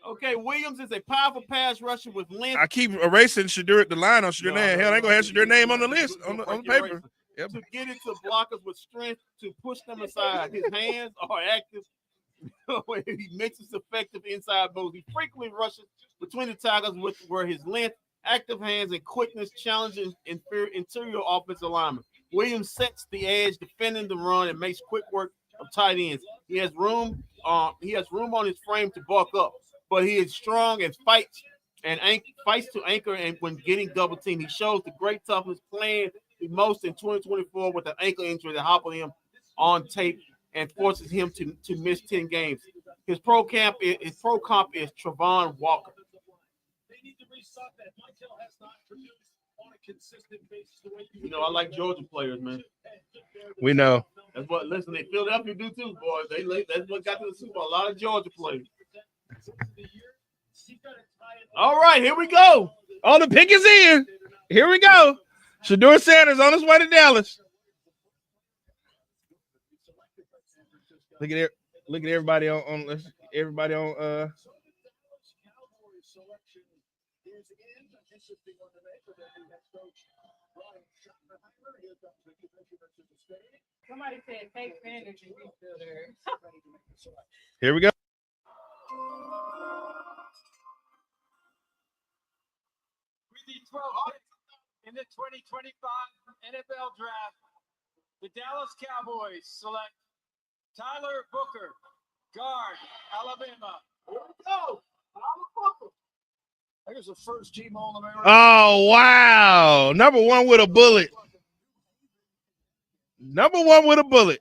Okay, Williams is a powerful pass rusher with length. I keep erasing Shador, the line on Shador name. Hell, I ain't gonna have Shador name on the list on paper. Yep. To get it to blockers with strength to push them aside. His hands are active. He makes us effective inside moves. He frequently rushes between the tackles where his length, active hands, and quickness challenges interior offensive alignment. Williams sets the edge, defending the run, and makes quick work of tight ends. He has room. He has room on his frame to bulk up, but he is strong and fights to anchor. And when getting double team, he shows the great toughness playing the most in 2024 with an ankle injury that hobbled him on tape and forces him to miss 10 games. His pro comp is Travon Walker. You know, I like Georgia players, man. We know. That's what. Listen, they Philadelphia do too, boys. That's what got to the Super Bowl. A lot of Georgia players. All right, here we go. Oh, the pick is in. Here we go. Shedeur Sanders on his way to Dallas. Look at it. Look at everybody on everybody on Somebody said take Sanders and he's still there. Here we go. With the 12th pick in the 2025 NFL Draft, the Dallas Cowboys select Tyler Booker, guard, Alabama. I guess the first team All-American. Oh, wow. Number one with a bullet. Number one with a bullet.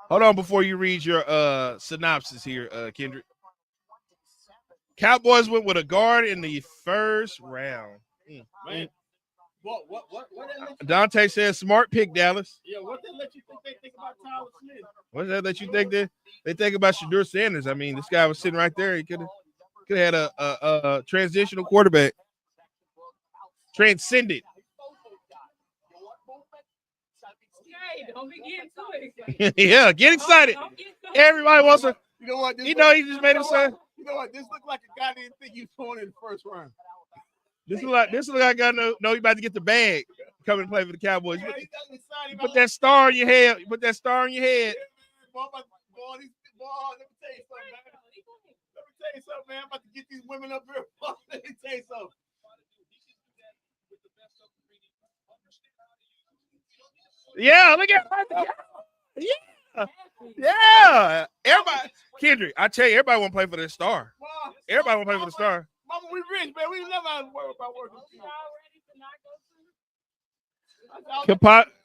Hold on before you read your synopsis here, Kendrick. Cowboys went with a guard in the first round. Man. What Dante says smart pick, Dallas. Yeah, what they let you think about Tyler Smith? What does that let you think? They think about Shedeur Sanders. I mean, this guy was sitting right there. He could have had a transitional quarterback. Transcended. Hey, don't be getting too excited. Yeah, get excited. Everybody wants to. You know what? He just made himself. You know what? This looked like a guy didn't think he was going in the first round. This look like a guy know he about to get the bag coming to play for the Cowboys. You put that star in your head. You put that star in your head. Boy, let me tell you something, man. Let me tell you something, man. I'm about to get these women up here. Let me tell you something. Yeah, look at yeah. Everybody, Kendrick, I tell you, everybody want to play for the star. Everybody want to play for the star. Mama, we rich, man. We never have to worry about working.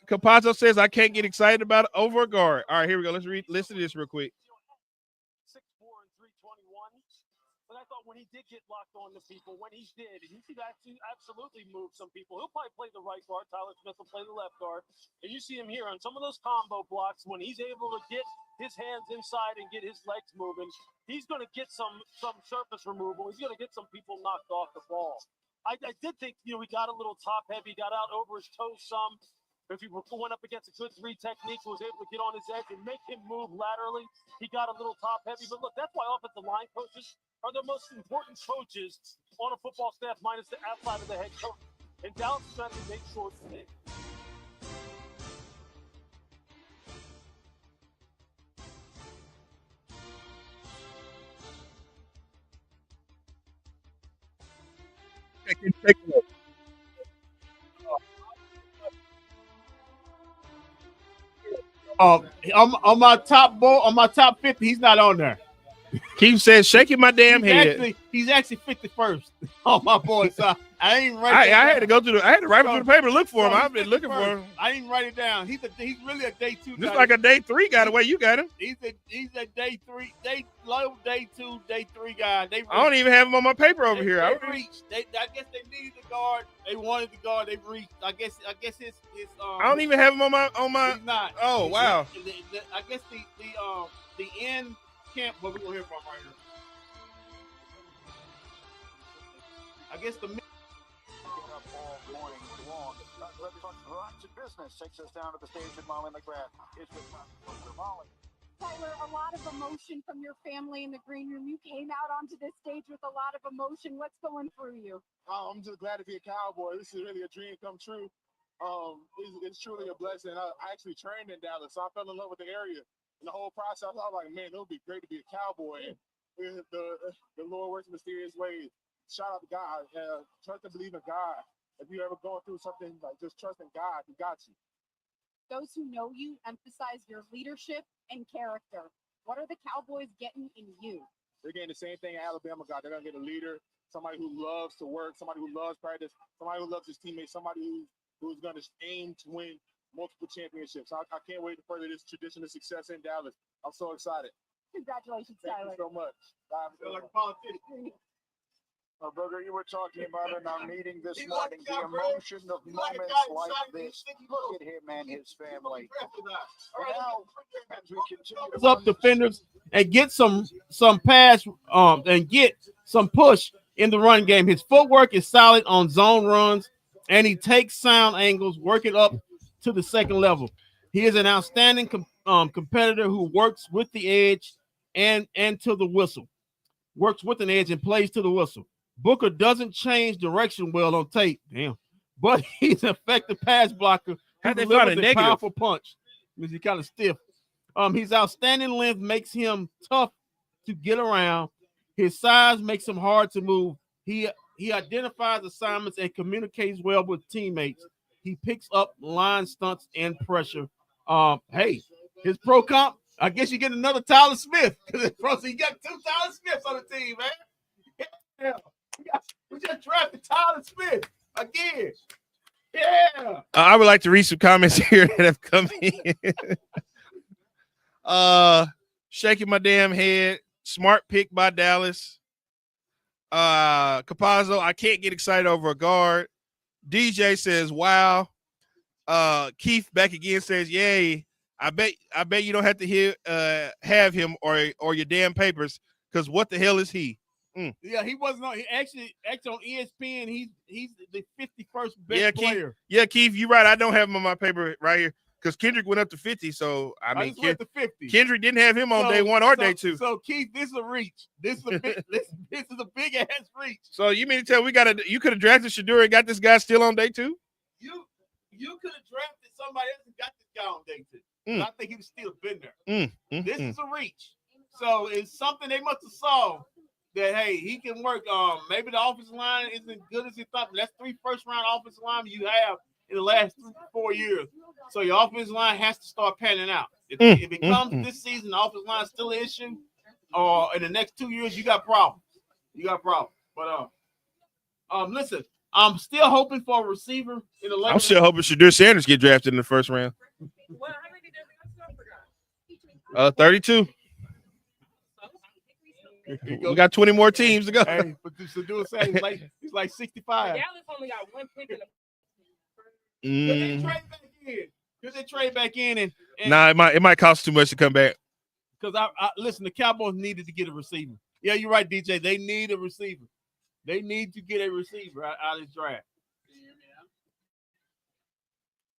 Capazzo says I can't get excited about it over a guard. All right, here we go. Listen to this real quick. 6'4" and 321. But I thought when he did get locked on to people, when he did, he could actually absolutely move some people. He'll probably play the right guard. Tyler Smith will play the left guard. And you see him here on some of those combo blocks when he's able to get his hands inside and get his legs moving. He's going to get some surface removal. He's going to get some people knocked off the ball. I did think, he got a little top heavy, got out over his toes some. If he went up against a good 3 technique, was able to get on his edge and make him move laterally, he got a little top heavy. But look, that's why offensive line coaches are the most important coaches on a football staff, minus the outside of the head coach. And Dallas is trying to make sure today. Take a look. On my top 50, he's not on there. Keith says, shaking my damn head. He's actually 51st on my board. So I ain't right. I had to go through I had to write through the paper to look for him. I've been looking for him. I didn't write it down. He's really a day 2 guy. Just like a day 3 guy the way you got him. He's a day 3, low day 2, day 3 guy. I don't even have him on my paper over here. I reached. I guess they needed the guard. They wanted the guard. They reached. I guess his I don't even have him on my. He's not. Oh wow. I guess the end camp. What we're gonna hear from right here. I guess the. All morning long. Lots of business takes us down to the stage at Molly McGrath. It's with Molly. Tyler, a lot of emotion from your family in the green room. You came out onto this stage with a lot of emotion. What's going through you? I'm just glad to be a Cowboy. This is really a dream come true. It's truly a blessing. I actually trained in Dallas, so I fell in love with the area. And the whole process, I was like, man, it would be great to be a Cowboy. And the Lord works in mysterious ways. Shout out to God. Trust and believe in God. If you're ever going through something, like just trust in God, He got you. Those who know you emphasize your leadership and character. What are the Cowboys getting in you? They're getting the same thing Alabama got. They're going to get a leader, somebody who loves to work, somebody who loves practice, somebody who loves his teammates, somebody who's going to aim to win multiple championships. I can't wait to further this tradition of success in Dallas. I'm so excited. Congratulations, Thank Tyler. you so much. I feel like a politician. Booger, you were talking about in our meeting this He's morning, like the that, bro. emotion of He's like moments that, like shot me, this. sticky Look ball. at him and his family. All And now, as we continue to Up run defenders and get some pass and get some push in the run game. His footwork is solid on zone runs, and he takes sound angles, working up to the second level. He is an outstanding competitor who works with the edge and to the whistle. Works with an edge and plays to the whistle. Booker doesn't change direction well on tape, but he's an effective pass blocker who How'd they find a delivers a negative? powerful punch. Because he's kind of stiff. His outstanding length makes him tough to get around. His size makes him hard to move. He identifies assignments and communicates well with teammates. He picks up line stunts and pressure. Hey, his pro comp, I guess you get another Tyler Smith. Because you got 2 Tyler Smiths on the team, man. Yeah. We just drafted Tyler Smith again. Yeah. I would like to read some comments here that have come in. Shaking my damn head. Smart pick by Dallas. Capazzo, I can't get excited over a guard. DJ says, wow. Keith back again says, yay. I bet you don't have to have him or your damn papers, because what the hell is he? Yeah, he wasn't on. He actually on ESPN. He's the 51st best player. Keith, you're right. I don't have him on my paper right here because Kendrick went up to 50. So I mean, went to 50. Kendrick didn't have him on day 1 or day 2. So Keith, this is a reach. This is a big, this is a big ass reach. So you mean to tell you could have drafted Shaduri and got this guy still on day 2? You could have drafted somebody else and got this guy on day 2. I think he would still been there. This is a reach. So it's something they must have saw. That hey, he can work. Maybe the offensive line isn't good as he thought. But that's 3 first-round offensive linemen you have in the last 3 to 4 years. So your offensive line has to start panning out. If it comes this season, the offensive line is still an issue, or in the next 2 years, you got problems. But listen, I'm still hoping for a receiver in the later. I'm still hoping Shadur Sanders get drafted in the first round. Well, how many did they forgot? 32. We got 20 more teams to go. Hey, but Shadur Sanders he's like 65. Dallas only got 1 pick in Could the. they trade back in and nah, it might cost too much to come back. Because I listen, the Cowboys needed to get a receiver. Yeah, you're right, DJ. They need a receiver. They need to get a receiver out of this draft.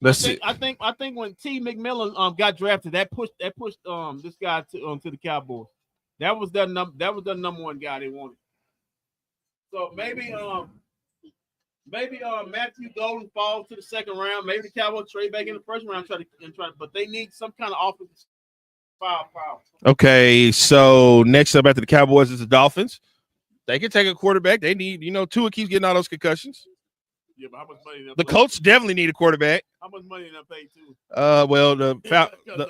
Let's see. I think when T. McMillan got drafted, that pushed this guy to the Cowboys. That was the number 1 guy they wanted. So maybe Matthew Golden falls to the second round. Maybe the Cowboys trade back in the first round, but they need some kind of offensive firepower. Okay, so next up after the Cowboys is the Dolphins. They can take a quarterback. They need, Tua keeps getting all those concussions. Yeah, but how much money? The Colts definitely need a quarterback. How much money did they pay too? Well, the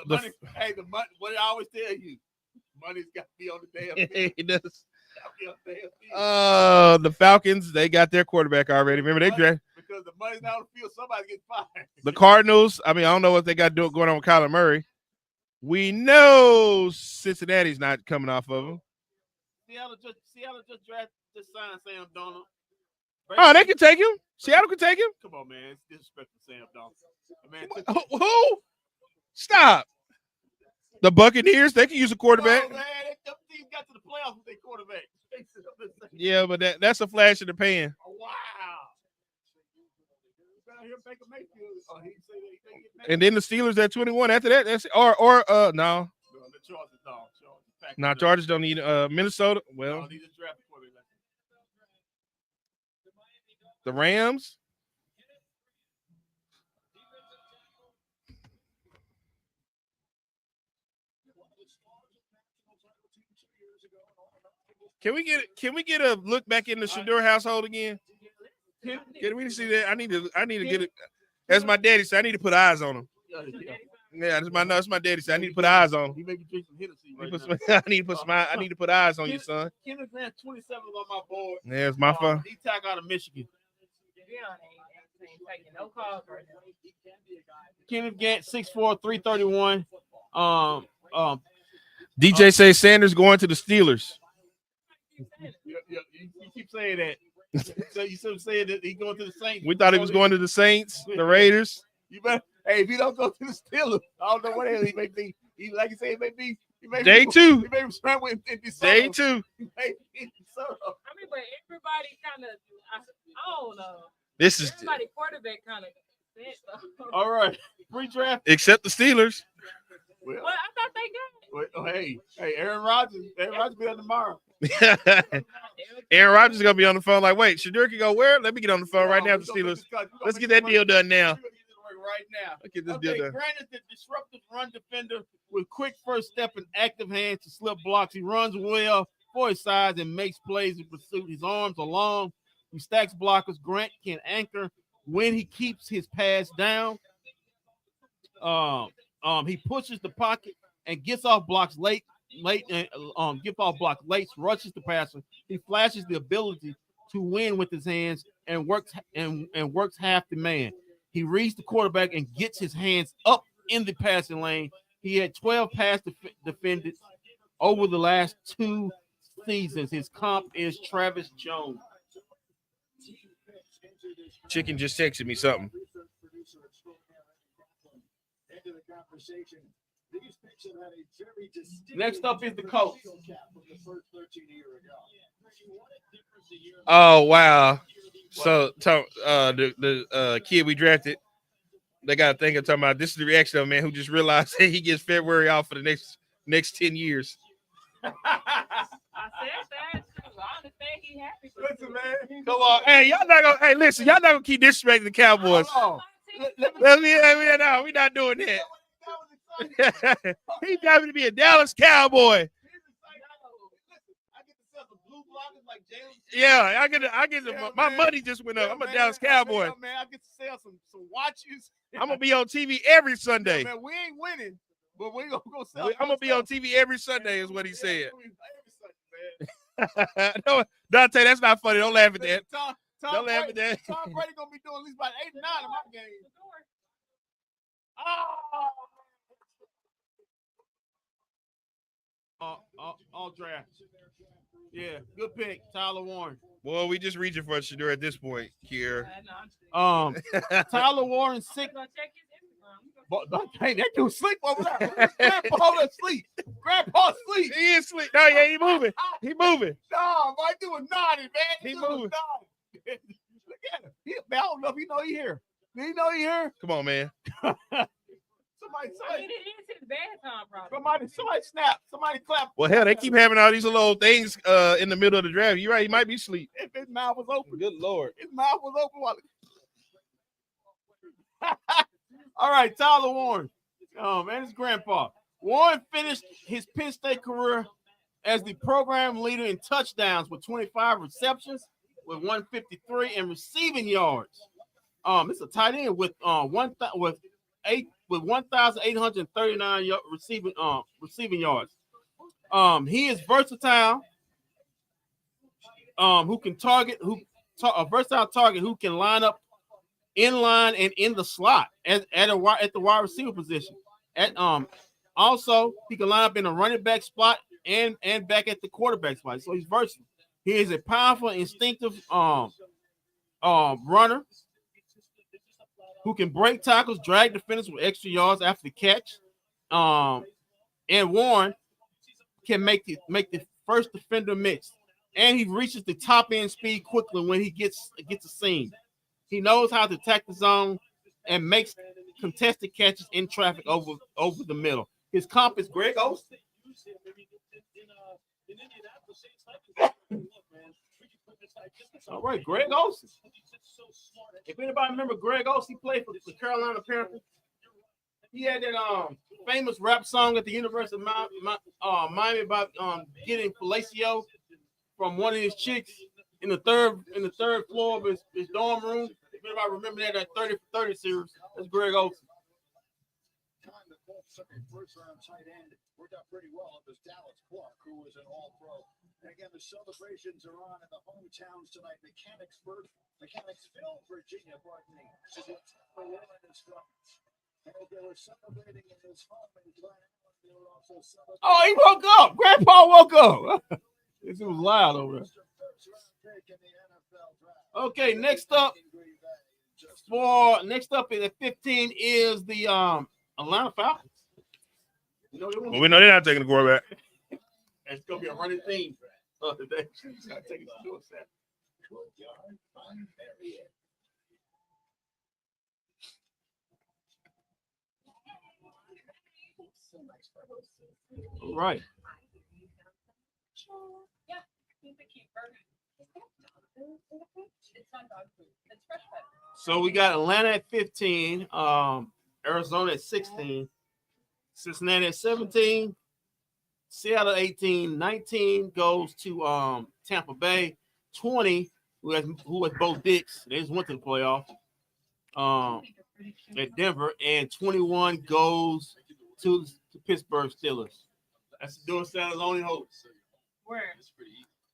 money. Hey, the money. What I always tell you, money's got to be on the damn field. It does. The Falcons, they got their quarterback already. Remember they drafted because the money's not on the field. Somebody gets fired. The Cardinals. I mean, I don't know what they got going on with Kyler Murray. We know Cincinnati's not coming off of him. Seattle just signed Sam Donald. Oh, they can take him. Seattle can take him. Come on, man. It's disrespectful Sam Donald. Man, who? Stop. The Buccaneers, they can use a quarterback. Oh, man, them teams got to the playoffs with their quarterback. Yeah, but that's a flash in the pan. Oh, wow. And then the Steelers at 21. After that, that's no. No, Chargers don't need Minnesota. Well, the Rams. Can we get a look back in the Shador household again? Can we see that? I need to get it. As my daddy said, I need to put eyes on him. Yeah, that's my daddy said. I need to put eyes on him. He may be drinking Hennessy right I need to put eyes on your son. Kenneth Grant, 27 on my board. Yeah, it's my fault. He tack out of Michigan. No calls right now. Kenneth Grant, 6'4", 331. DJ says Sanders going to the Steelers. You keep saying that. So you keep saying that he going to the Saints. We thought he was going to the Saints, the Raiders. You better. Hey, if you don't go to the Steelers, I don't know what the hell he may be. He, like you say, he may be. Day two. He may be scrambling in DeSoto. Day two. He may be in DeSoto. I mean, but everybody kind of, I don't know. This is everybody quarterback kind of. All right, pre-draft. Except the Steelers. Well, I thought they got it. Hey, Aaron Rodgers be on tomorrow. Aaron Rodgers is gonna be on the phone. Like, wait, Shadur can go where? Let me get on the phone right now with the Steelers. Let's get that deal done now. Right now. Let's get this deal done. Grant is the disruptive run defender with quick first step and active hands to slip blocks. He runs well for his size and makes plays in pursuit. His arms are long. He stacks blockers. Grant can anchor when he keeps his pass down. He pushes the pocket and gets off blocks late, rushes the passer. He flashes the ability to win with his hands and works half the man. He reads the quarterback and gets his hands up in the passing lane. He had 12 pass defended over the last 2 seasons. His comp is Travis Jones. Chicken just texted me something. Next up is the coach. Oh wow! So the kid we drafted, they got a thing of talking about. This is the reaction of a man who just realized that he gets February off for the next 10 years. I said that. I understand he happy. Listen, man. Come on, hey, y'all not gonna. Hey, listen, y'all not gonna keep disrespecting the Cowboys. No, we're not doing that. He's happy to be a Dallas Cowboy. Yeah, I get my money just went up. I'm a Dallas Cowboy. Man, I get to sell some watches. I'm gonna be on TV every Sunday. Yeah, man, we ain't winning, but we gonna go sell. I'm gonna be on TV every Sunday, is what he said. No, Dante, that's not funny. Don't laugh at that. Don't laugh at that. Tom Brady gonna be doing at least about 8 or 9 of my games. All draft. Yeah, good pick, Tyler Warren. Well, we just reaching for Shadur at this point, Kier. Tyler Warren 6. But hey, that dude sleep over there. Grandpa asleep. Grandpa sleep. He is sleep. No, yeah, he moving. He moving. No, my dude is nodding, man. He moving. Look at him. Man, I don't know if he know he here. Do he know he here? Come on, man. I mean, it is his bad time, probably. Somebody snap. Somebody clap. Well, hell, they keep having all these little things in the middle of the draft. You're right. He might be asleep. If his mouth was open. Good Lord. His mouth was open while all right, Tyler Warren. And his grandpa. Warren finished his Penn State career as the program leader in touchdowns with 25 receptions, with 153 and receiving yards. It's a tight end with 1,839 receiving yards. He is versatile. Who can target? A versatile target who can line up in line and in the slot at the wide receiver position. Also he can line up in a running back spot and back at the quarterback spot. So he's versatile. He is a powerful, instinctive runner who can break tackles, drag defenders with extra yards after the catch. And Warren can make the first defender miss. And he reaches the top end speed quickly when he gets a seam. He knows how to attack the zone and makes contested catches in traffic over the middle. His comp is Greg Olsen. All right, Greg Olsen. If anybody remember Greg Olsen, he played for the Carolina Panthers. He had that famous rap song at the University of Miami about getting fellatio from one of his chicks in the third floor of his dorm room. If anybody remember that 30 for 30 series, that's Greg Olsen. second first-round tight end, worked out pretty well. It was Dallas Clark, who was an all-pro. And again, the celebrations are on in the hometowns tonight. Mechanicsville, Virginia, pardon me. This is what Tampa Warren is from. And they were celebrating in his home in Glen Allen. They were also celebrating. Oh, he woke up. Grandpa woke up. It was loud over there. Okay, next up at 15 is the Atlanta Falcons. Well, we know they're not taking the quarterback. It's gonna be a running theme today. All right. Yeah, he's a keeper. It's not dog food. It's fresh pet. So we got Atlanta at 15, Arizona at 16, Cincinnati at 17, Seattle 18, 19 goes to Tampa Bay, 20 who has both dicks. They just went to the playoff. At Denver, and 21 goes to the Pittsburgh Steelers. That's the Door Steelers' only hope. Where?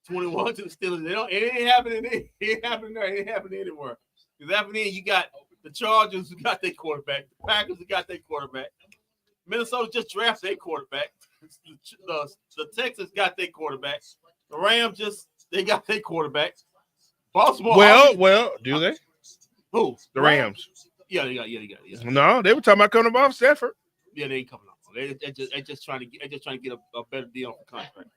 21 to the Steelers. It ain't happening. It ain't happening there. It ain't happening anywhere. Because happening, you got the Chargers who got their quarterback, the Packers who got their quarterback, Minnesota just drafted their quarterback, the Texans got their quarterback, the Rams they got their quarterback. Baltimore. Well, do they? Who? The Rams. Yeah, they got it. No, they were talking about coming off Stafford. Yeah, they ain't coming off. They just trying to get a better deal for contract.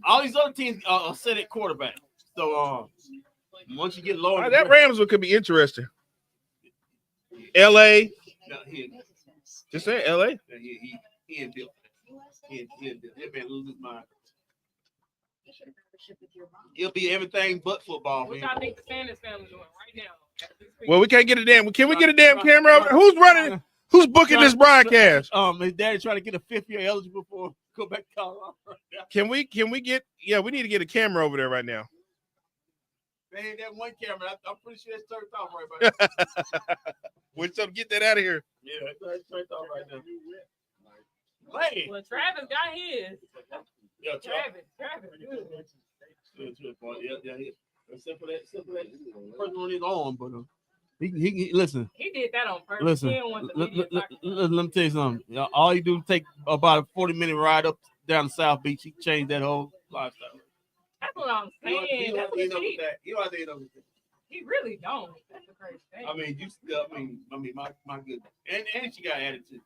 All these other teams are set at quarterback. So once you get lower, that Rams one could be interesting. LA. Just say LA. Yeah, he ain't built. He ain't built. That man lose his mind. It'll be everything but football. What y'all think the Sanders family doing right now? Well, we can't get a damn. Can we get a damn camera over? Who's running? Who's booking this broadcast? His daddy trying to get a 5th year eligible for go back to Colorado. Can we get? Yeah, we need to get a camera over there right now. They had that one camera. I'm pretty sure it's turned off right now. We're trying to get that out of here. Yeah, it's turned off right now. Well, Travis got his. Yeah, Travis. Yeah. Except for that person on his arm, but he listen. He did that on purpose. Listen, He didn't want the let me tell you something. All you do is take about a 40-minute ride up down the South Beach. He changed that whole lifestyle. That's what I'm saying. You don't have to end up with that. He really don't. That's a crazy thing. I mean, my goodness. And she got attitude.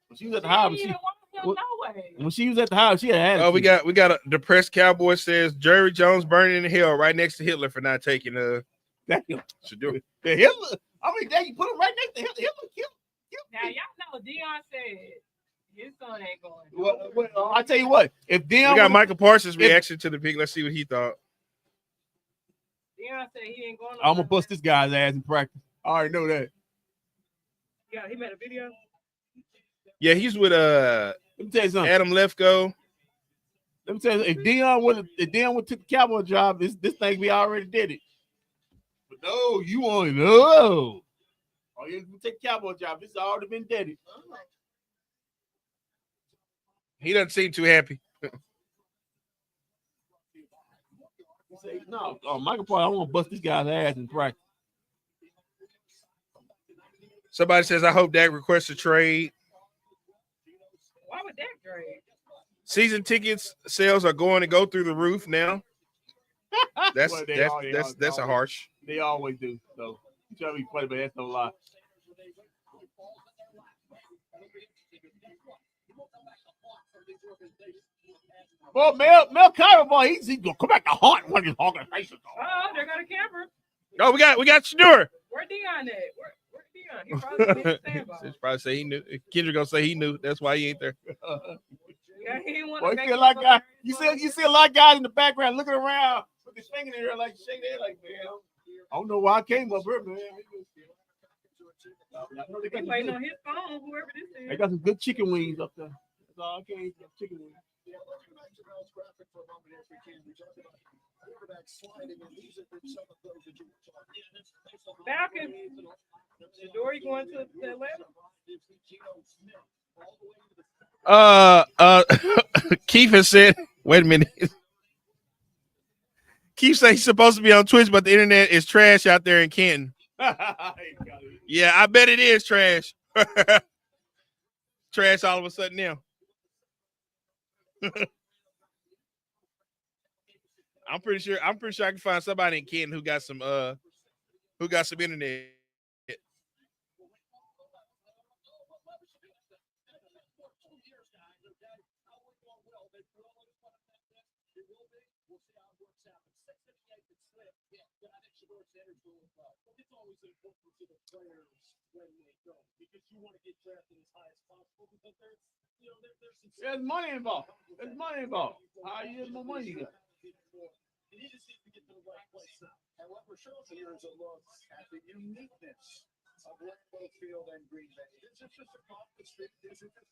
When she was at the house, when she was at the house, she had attitude. Oh, we got a depressed cowboy says Jerry Jones burning in hell right next to Hitler for not taking should do it. The Hitler. I mean, you put him right next to Hitler. Hitler killed. Now y'all know Deion said his son ain't going. Well, I tell you what, if Deion, we got Michael Parsons' reaction to the pick. Let's see what he thought. Deion said he ain't going. I'm gonna bust this guy's ass in practice. I already know that. Yeah, he made a video. Yeah, he's with Let me tell you something. Adam Lefko. Let me tell you, if Deion would took the Cowboy job, this thing we already did it. But no, you want no. Oh, you take the Cowboy job. This has already been dead. He doesn't seem too happy. Say, no, Michael Paul, I want to bust this guy's ass in practice. Somebody says, I hope Dak requests a trade. Why would Dak trade? Season tickets sales are going to go through the roof now. That's a harsh. They always do. So you try to be funny, but that's no lie. Well, Mel Kiper, boy, he's gonna come back to haunt one of his honking faces. Oh, they got a camera. Oh, we got Shador. Where Deion at? Where Deion? He probably didn't stand by. He's probably say he knew. Kendrick gonna say he knew. That's why he ain't there. Yeah, he didn't want Boy, to you see a lot of guys. You see a lot of guys in the background looking around with his finger in there, like shake their head, like man. I don't know why I came up here, man. He waiting on his phone, whoever this is. They got some good chicken wings up there. all. I can't eat chicken wings. Yeah, let's go back to Bell's graphic for a moment if we can. We talked about quarterback sliding, and these have been some of those that you were talking about. Falcons. Shador, you going to Atlanta? Keith has said, wait a minute. Keith said he's supposed to be on Twitch, but the internet is trash out there in Canton. Yeah, I bet it is trash. Trash all of a sudden now. I'm pretty sure I can find somebody in Canton who got some internet. It's always important to the players when they go because you want to get drafted as high as possible because there's money involved. There's money involved. How you get more money you got? And he just needs to get to the right place now. And what we're showing here is a look at the uniqueness of Lambeau Field and Green Bay. This is just a competition. This is just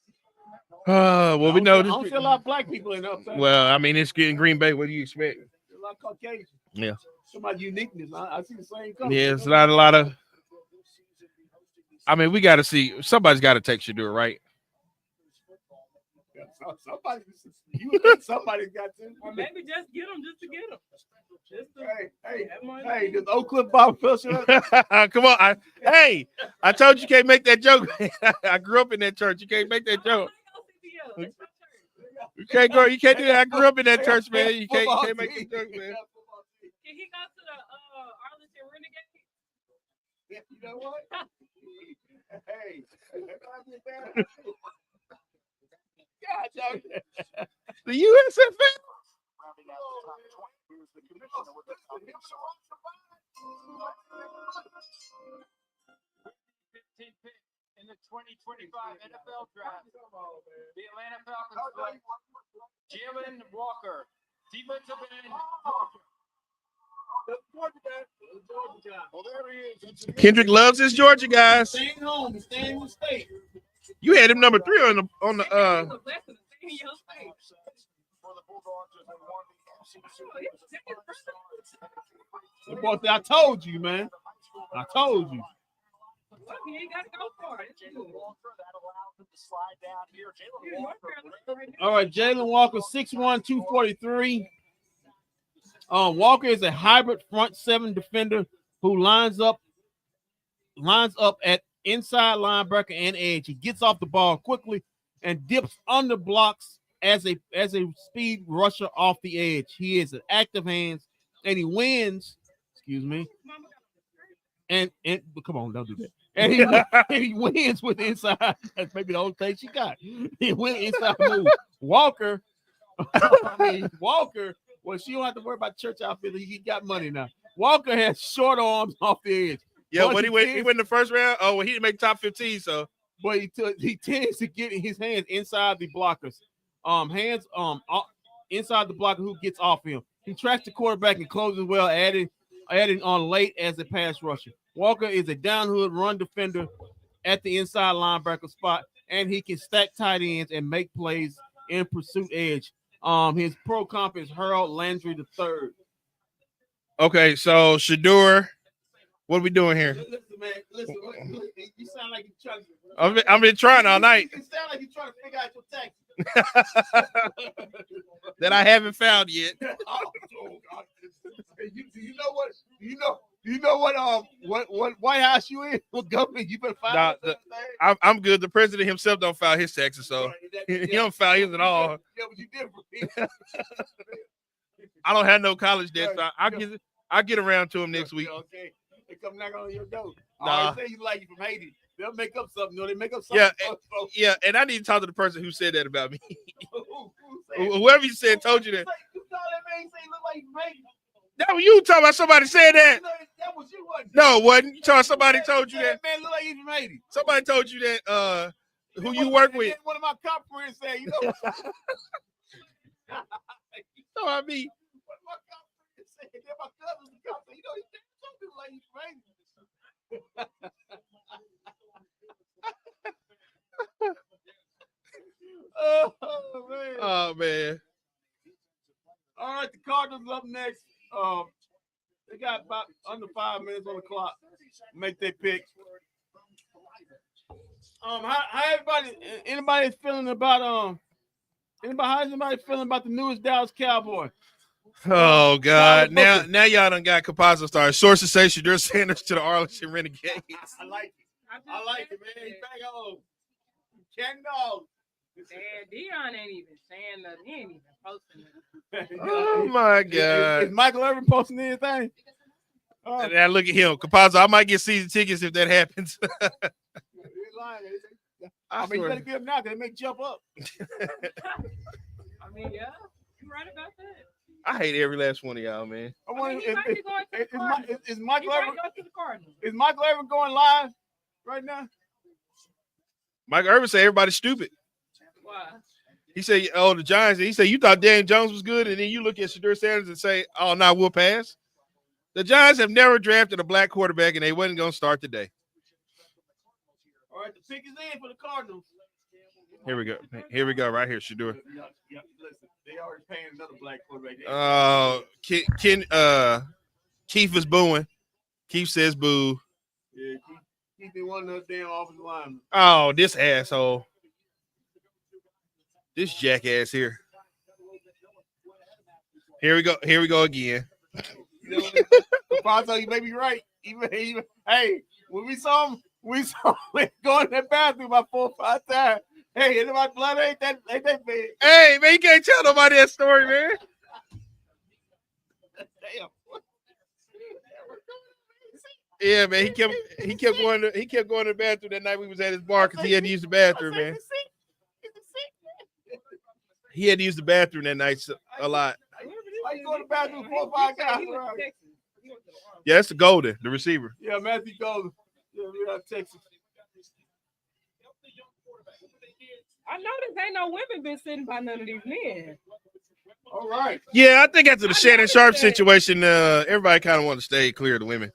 Well, we know I don't see a lot of black people in there. Well, I mean, it's getting Green Bay. What do you expect? A lot of Caucasian. Yeah. Somebody's uniqueness. I see the same color. Yeah, it's not a lot of. I mean, we got to see. Somebody's got to take Shador, right? Somebody's got to. Or maybe just get him just to get him. Hey, does Oak Cliff Bob Filcher? Come on. I told you can't make that joke. I grew up in that church. You can't make that joke. You can't go. You can't do that. I grew up in that church, man. You can't make that joke, man. Can he go to the Arlington Renegade? You know what? Hey. God, the USFL. Rounding out the top 20, here's the commissioner with the top 15 pick in the 2025 NFL Draft. The Atlanta Falcons select Jalen Walker, defensive end. Well, there he is. Kendrick loves his Georgia guys. Staying home, staying in the state. You had him number 3 on the Boy, I told you, man. I told you. He ain't got to go for it. All right, Jalen Walker, 6'1", 243. Walker is a hybrid front 7 defender who lines up at inside linebacker and edge. He gets off the ball quickly and dips under blocks as a speed rusher off the edge. He is an active hands and he wins. Excuse me. And come on, don't do that. And he wins with inside. That's maybe the only thing she got. He went inside move. Walker. Walker. Well, she don't have to worry about church outfit. He got money now. Walker has short arms off the edge. Yeah, when he went in the first round. Oh, well, he didn't make top 15, so. But he tends to get his hands inside the blockers. Inside the blocker who gets off him. He tracks the quarterback and closes well, adding on late as a pass rusher. Walker is a downhood run defender at the inside linebacker spot, and he can stack tight ends and make plays in pursuit edge. His pro comp is Harold Landry III. Okay, so Shador, what are we doing here? Listen, man. Listen, you sound like you're trying to. I've been trying all night. You sound like you're trying to figure out your taxes. That I haven't found yet. Oh, God. You know what? You know what White House you in? What government you been filing? I'm good. The president himself don't file his taxes, so he don't file his at all. Yeah, but you did. I don't have no college debt, so I'll get around to him next week. Okay, they come knock on your door. Nah. I say you like you from Haiti. They'll make up something. No, they make up something. Yeah, and I need to talk to the person who said that about me. Whoever you said told you that. You saw that man say he look like from Haiti. That was you talking about somebody said that. That was you, wasn't it? No, it wasn't. You talking about somebody told you that. Man, look like he's from Haiti. Somebody told you that. Who you work with? One of my cop friends said, you know. So I mean. One of my cop friends said, they're my cousins. You know, he don't do like he's from Haiti. Oh man. All right, the Cardinals up next. They got about under 5 minutes on the clock. Make their pick. How anybody feeling about how's anybody feeling about the newest Dallas Cowboy? Oh God! Tyler Booker. Now y'all done got composite stars. Sources say Shadur Sanders to the Arlington Renegades. I like it, man. He's back home. Ken Dog. And Dion ain't even saying nothing. He ain't even posting nothing. Oh my God! Is Michael Irvin posting anything? Now look at him, composite. I might get season tickets if that happens. I mean, you better get them now because they may jump up. I mean, yeah, you're right about that. I hate every last one of y'all, man. Is Michael Irvin going live right now? Mike Irvin said everybody's stupid. Why? He said, "Oh, the Giants." He said, "You thought Dan Jones was good, and then you look at Shadur Sanders and say, oh, no, we'll pass." The Giants have never drafted a black quarterback, and they wasn't going to start today. All right, the pick is in for the Cardinals. Here we go. Here we go. Right here, Shadur. Yeah, listen, they already paying another black quarterback. Keith is booing. Keith says boo. Yeah, Keith been one of those damn offensive linemen. Oh, this asshole. This jackass here. Here we go. Here we go again. Fonzo, you may be right. Even, hey, when we saw him going in that bathroom about 4 or 5 times. Hey, anybody blood ain't that big. Hey, man, you can't tell nobody that story, man. Damn. Yeah, man, he kept going to the bathroom that night we was at his bar because he had to use the bathroom, man. He had to use the bathroom that night a lot. Why you going to the bathroom 4 or 5 guys? Yeah, that's the Golden, the receiver. Yeah, Matthew Golden. Yeah, we out of Texas. I noticed ain't no women been sitting by none of these men. All right. Yeah, I think after the Shannon Sharp situation, everybody kind of wanted to stay clear of the women.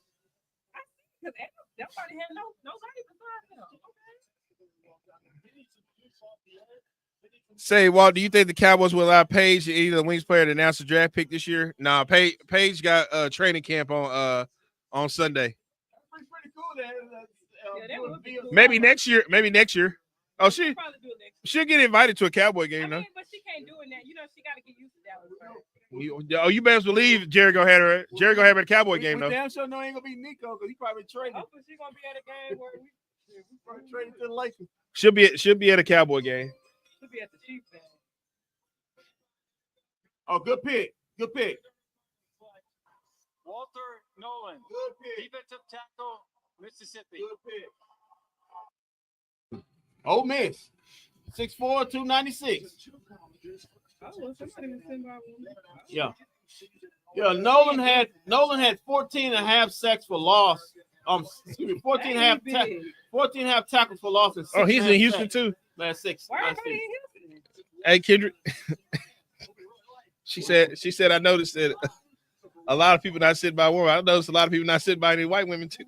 Because nobody had nobody beside him. Say, Walt, do you think the Cowboys will allow Paige, either the Wings player, to announce the draft pick this year? Nah, Paige got a training camp on Sunday. Pretty cool. Maybe next year. Oh, she'll get invited to a Cowboy game, though. But she can't do it now. You know, she got to get used to that one. Oh, you best believe Jerry gonna have her at a Cowboy game, though. Damn sure no ain't gonna be Nico because he probably traded. Oh, but she gonna be at a game where we probably traded to the Lakers. She'll be at a Cowboy game. She'll be at the Chiefs game. Oh, good pick. Good pick. Walter Nolan, defensive tackle, Mississippi. Good pick. Ole Miss, 6'4", 296. Yeah. Nolan had 14 and a half sacks for loss. 14 and a half tackles for loss. Oh, he's in Houston too. Last 6. Why are he in Houston? Hey, Kendrick. She said I noticed that a lot of people not sitting by women. I noticed a lot of people not sitting by any white women too.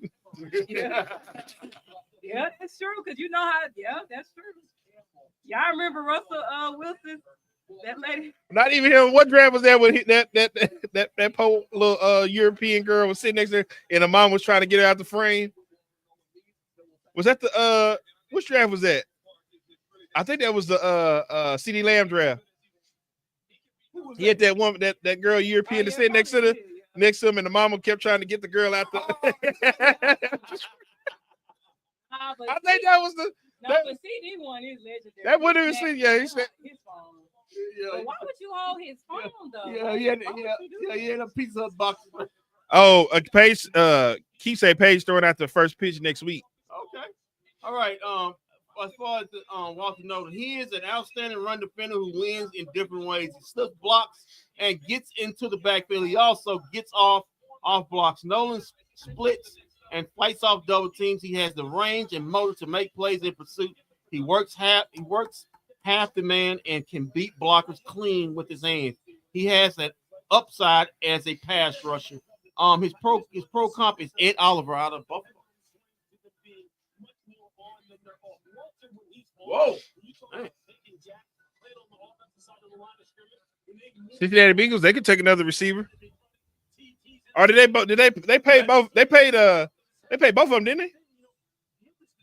Yeah, that's true. Because you know how. Yeah, that's true. Y'all remember Russell Wilson? That lady. Not even him. What draft was that when that poor little European girl was sitting next to her and the mom was trying to get her out the frame? Was that the which draft was that? I think that was the CeeDee Lamb draft. He had that woman, that girl European to sit next to him, and the mama kept trying to get the girl out the. I think that was the. But CD one is legendary. That wouldn't even see. Yeah, he said. His phone. But why would you hold his phone though? Yeah, he had a Pizza Hut box. Oh, Paige. Keith say Paige throwing out the first pitch next week. Okay. All right. As far as Walter Nolan, he is an outstanding run defender who wins in different ways. He slips blocks and gets into the backfield. He also gets off blocks. Nolan splits and fights off double teams. He has the range and motor to make plays in pursuit. He works half the man and can beat blockers clean with his hands. He has an upside as a pass rusher. His pro comp is Ed Oliver out of Buffalo. Whoa. Man. Cincinnati Bengals, they could take another receiver. Or did they both? Did they pay both? They paid both of them, didn't they?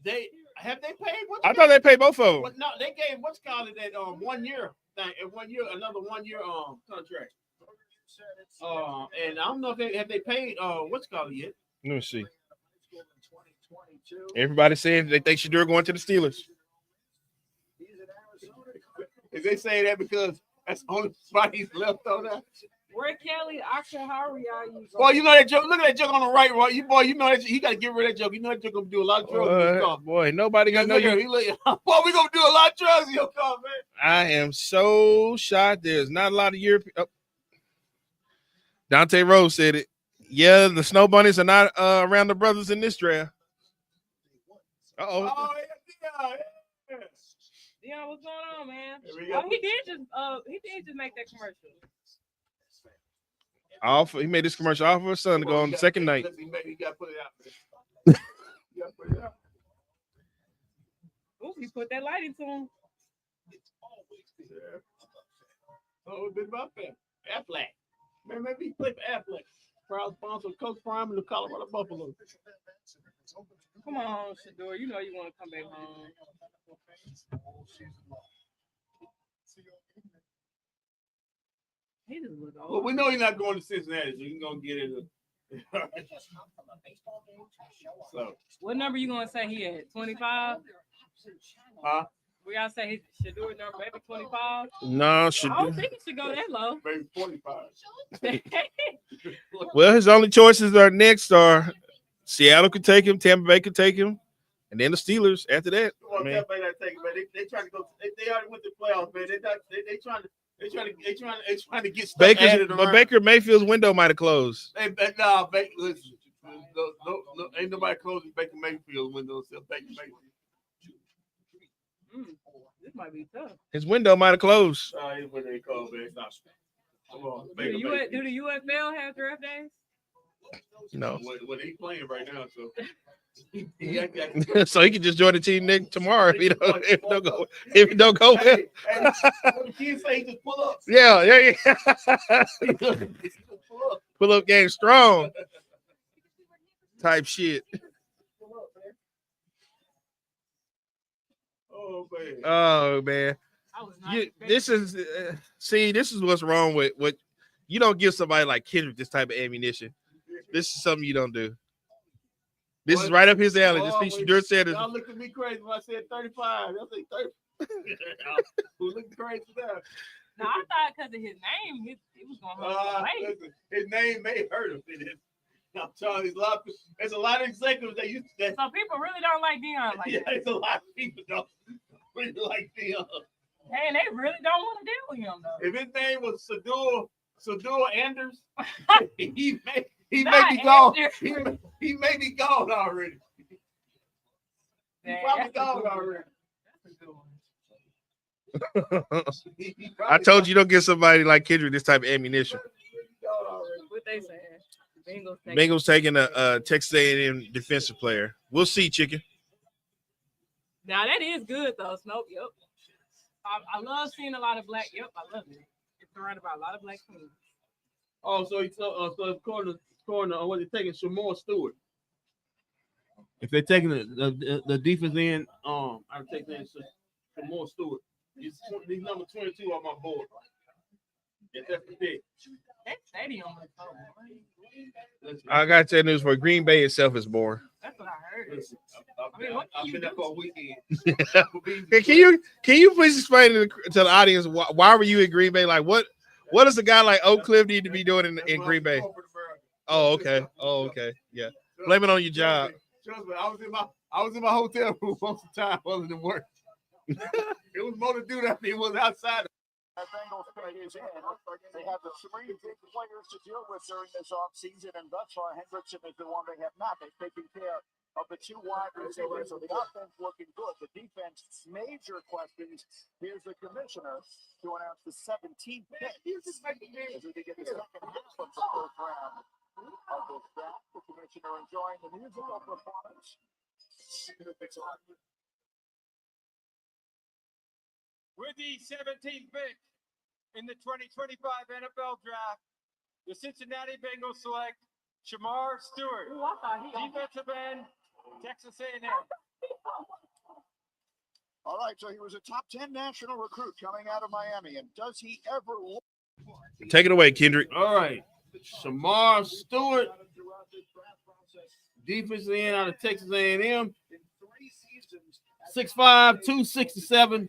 They paid. I thought they paid both of them. Well, no, they gave what's called it that 1 year thing, and 1 year another 1 year contract. And I don't know if they paid what's called it yet. Let me see. Everybody saying they think Shedeur going to the Steelers. Is they saying that because that's the only spot he's left on there? Where Kelly, Oxford, how are you? Boy, you know that joke. Look at that joke on the right, boy. You know that he got to get rid of that joke. You know that joke gonna do a lot of drugs in his car. Boy, nobody gonna know you. Boy, we gonna do a lot of drugs in your car, man. I am so shocked. There's not a lot of European. Oh. Dante Rose said it. Yeah, the Snow Bunnies are not around the brothers in this draft. Oh, yeah. Dion, what's going on, man? Oh, he did just make that commercial. He made this commercial off of his son to go on the second night. He got to put it out. You got to put it out. Ooh, he put that light into him. Yeah. Oh, it's been about that. Affleck. Man, maybe he played for Affleck. Proud sponsor of Coach Prime and the Colorado Buffalo. Come on, Shedeur. You know you want to come back home. He just look old. Well, we know you're not going to Cincinnati, so you're going to get it. So, what number you going to say he had? 25? Huh? We got to say he should do it number maybe 25? No, I don't think he should go that low. Maybe 45. Well, his only choices are next are Seattle could take him, Tampa Bay could take him, and then the Steelers after that. Well, Tampa Bay not taking him, man. They trying to go. They already went to the playoffs, man. They trying to get stuff added around. Baker Mayfield's window might have closed. Listen, no, ain't nobody closing Baker Mayfield's window except Baker Mayfield. This might be tough. His window might have closed. He's what they call, man. Stop. Come on, do the UFL have draft days? No. Well, he's playing right now, so. So he can just join the team tomorrow if he don't go well. The kids say he just pull up. Yeah. Pull up game strong. Type shit. Oh man. This is what's wrong with what you don't give somebody like Kendrick this type of ammunition. This is something you don't do. This is right up his alley. This piece Shedeur said is. Y'all looked at me crazy when I said 35. Y'all say 30. Who looked crazy now? No, I thought because of his name, it was going to hurt his weight. His name may hurt him. I'm telling you, there's a lot of executives that used to. So people really don't like Dion like that. There's a lot of people don't really like Dion. Hey, and they really don't want to deal with him though. If his name was Shedeur Anders, he may be gone. He may be gone already. He's probably gone already. I told you don't give somebody like Kendrick this type of ammunition. What they saying? Bengals taking a Texas A&M defensive player. We'll see, chicken. Now that is good though, Snoke. Yep. I love seeing a lot of black. Yep, I love it. It's surrounded by a lot of black queens. Oh, so according to what they're taking, Shamor Stewart. If they're taking the defense in, I'm taking Shamor Stewart. He's number 22 on my board. If that's the pick. That stadium is I got to tell you news for Green Bay itself is boring. That's what I heard. Listen, I've been there for a weekend. Can you please explain to the audience why were you in Green Bay? Like what does a guy like Oak Cliff need to be doing in Green Bay? Oh, okay. Yeah. Blame it on your job. Trust me, I was in my hotel room most of the time other than work. It was more to do that than it was outside. Bengals is in. They have the three big players to deal with during this offseason, and thus far, Hendrickson is the one they have not. They've taken care of the two wide receivers, so the offense looking good. The defense, major questions. Here's the commissioner to announce the 17th pick. As we get the second half of the first round of this draft, the commissioner enjoying the musical performance. With the 17th pick In the 2025 NFL Draft, the Cincinnati Bengals select Shamar Stewart, defensive end, Texas A&M. All right, so he was a top 10 national recruit coming out of Miami. And does he ever Take it away, Kendrick. All right. Shamar Stewart, defensive end out of Texas A&M. 6'5", 267.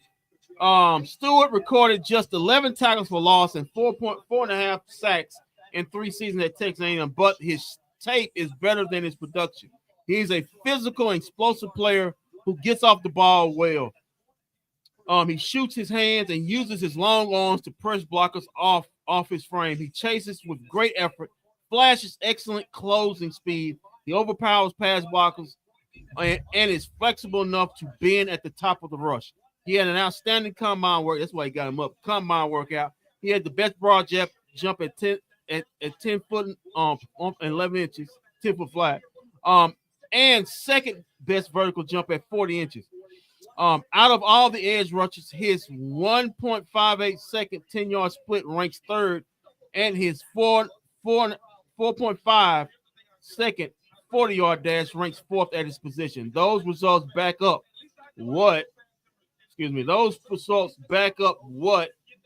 Stewart recorded just 11 tackles for loss and 4.5 sacks in 3 seasons at Texas A&M, but his tape is better than his production. He's a physical and explosive player who gets off the ball well. He shoots his hands and uses his long arms to press blockers off his frame. He chases with great effort, flashes excellent closing speed. He overpowers pass blockers and is flexible enough to bend at the top of the rush. He had an outstanding combine work. That's why he got him up. Combine workout. He had the best broad jump at 10 foot 11 inches, 10 foot flat. And second best vertical jump at 40 inches. Out of all the edge rushers, his 1.58 second 10-yard split ranks third, and his 4.5 second 40-yard dash ranks fourth at his position. Those results back up what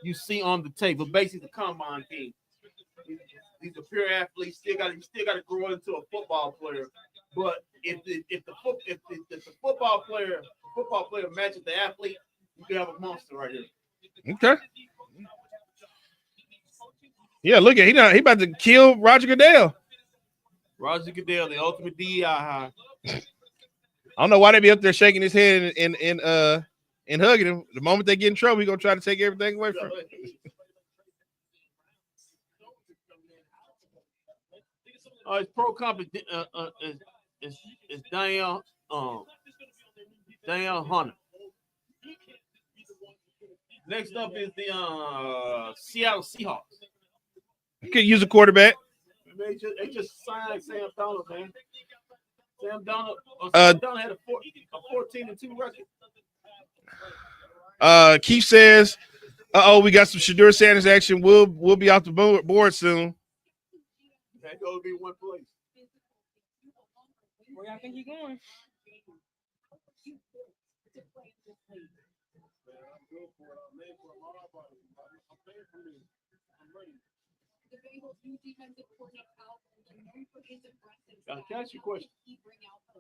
you see on the tape. But basically, the combine team. He's a pure athlete. Still got to grow into a football player. But if the football player matches the athlete, you can have a monster right here. Okay. Yeah, look at he about to kill Roger Goodell. Roger Goodell, the ultimate DEI high. I don't know why they be up there shaking his head and hugging him. The moment they get in trouble, he's gonna try to take everything away from him. His pro comp is Danielle Hunter. Next up is the Seattle Seahawks. You could use a quarterback. They just signed Sam Donald, man. Sam Donald had a 14-2 record. Keith says, we got some Shedeur Sanders action. We'll be off the board soon. That goes to be one place. Where y'all think he's going? Can I ask you a question?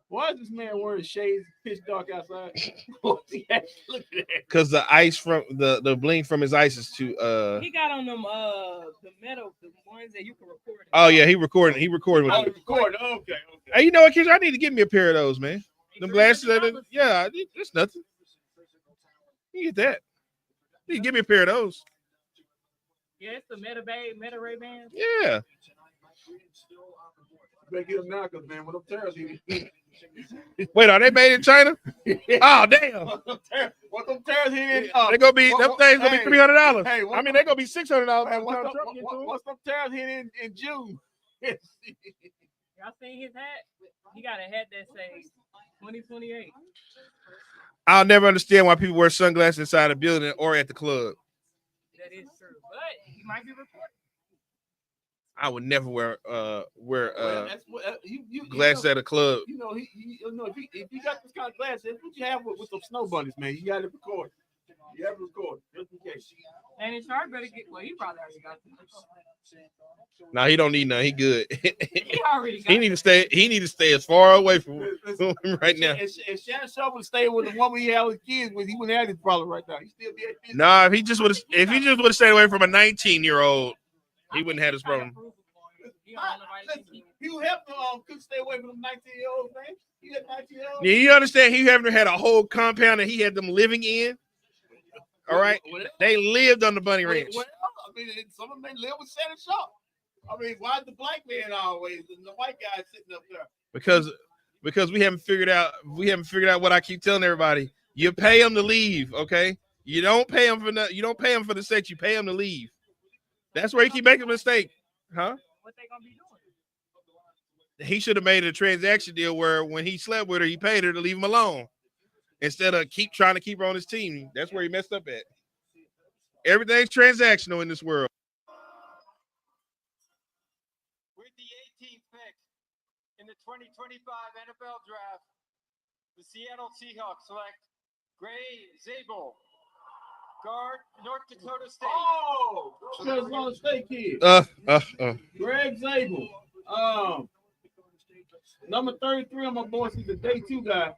Why is this man wearing shades pitch dark outside? Because the ice from the bling from his ice is too He got on them the metal, the ones that you can record. Oh yeah, he recording with them. Okay. Hey, you know what, kids? I need to get me a pair of those, man. Them glasses it's nothing. You get that. You give me a pair of those. Yeah, it's the Meta Ray Bans. Yeah. Better get them now, because man, when them tariffs hit. Wait, are they made in China? Oh damn! What them tariffs hit? They gonna be them things gonna be $300. Hey, I mean, they gonna be $600. What's them tariffs hit in June? Y'all seen his hat? He got a hat that says 2028. I'll never understand why people wear sunglasses inside a building or at the club. That is true, but he might be recording. I would never wear glasses at a club. You know, if you got this kind of glasses, that's what you have with some snow bunnies, man. You got to record. You have to record just in case. And it's hard better get. Well, he probably already got them. No, he don't need none. He good. He already got. He need to stay. He need to stay as far away from him right now. If Shannon Sharp would stay with the woman he had with kids with, he wouldn't have this problem right now. He still be at business. Nah, if he just would have stayed away from a 19-year-old, he wouldn't have this problem. Hugh Hefner could stay away from them 19-year-olds, man. He had 19-year-olds. Yeah, you understand? Hugh Hefner had a whole compound that he had them living in. All right, they lived on the Bunny Ranch. Well, I mean, some of them live with Shannon Sharp. I mean, why is the black man always and the white guy sitting up there? Because we haven't figured out what I keep telling everybody. You pay them to leave, okay? You don't pay them for the sex. You pay them to leave. That's where you keep making a mistake, huh? What they gonna be doing? He should have made a transaction deal where when he slept with her, he paid her to leave him alone instead of trying to keep her on his team. That's where he messed up at. Everything's transactional in this world. With the 18th pick in the 2025 NFL Draft, the Seattle Seahawks select Gray Zabel, guard, North Dakota State. Oh, Arizona State kid. Greg Zabel. Number 33 on my boys. He's a day 2 guy.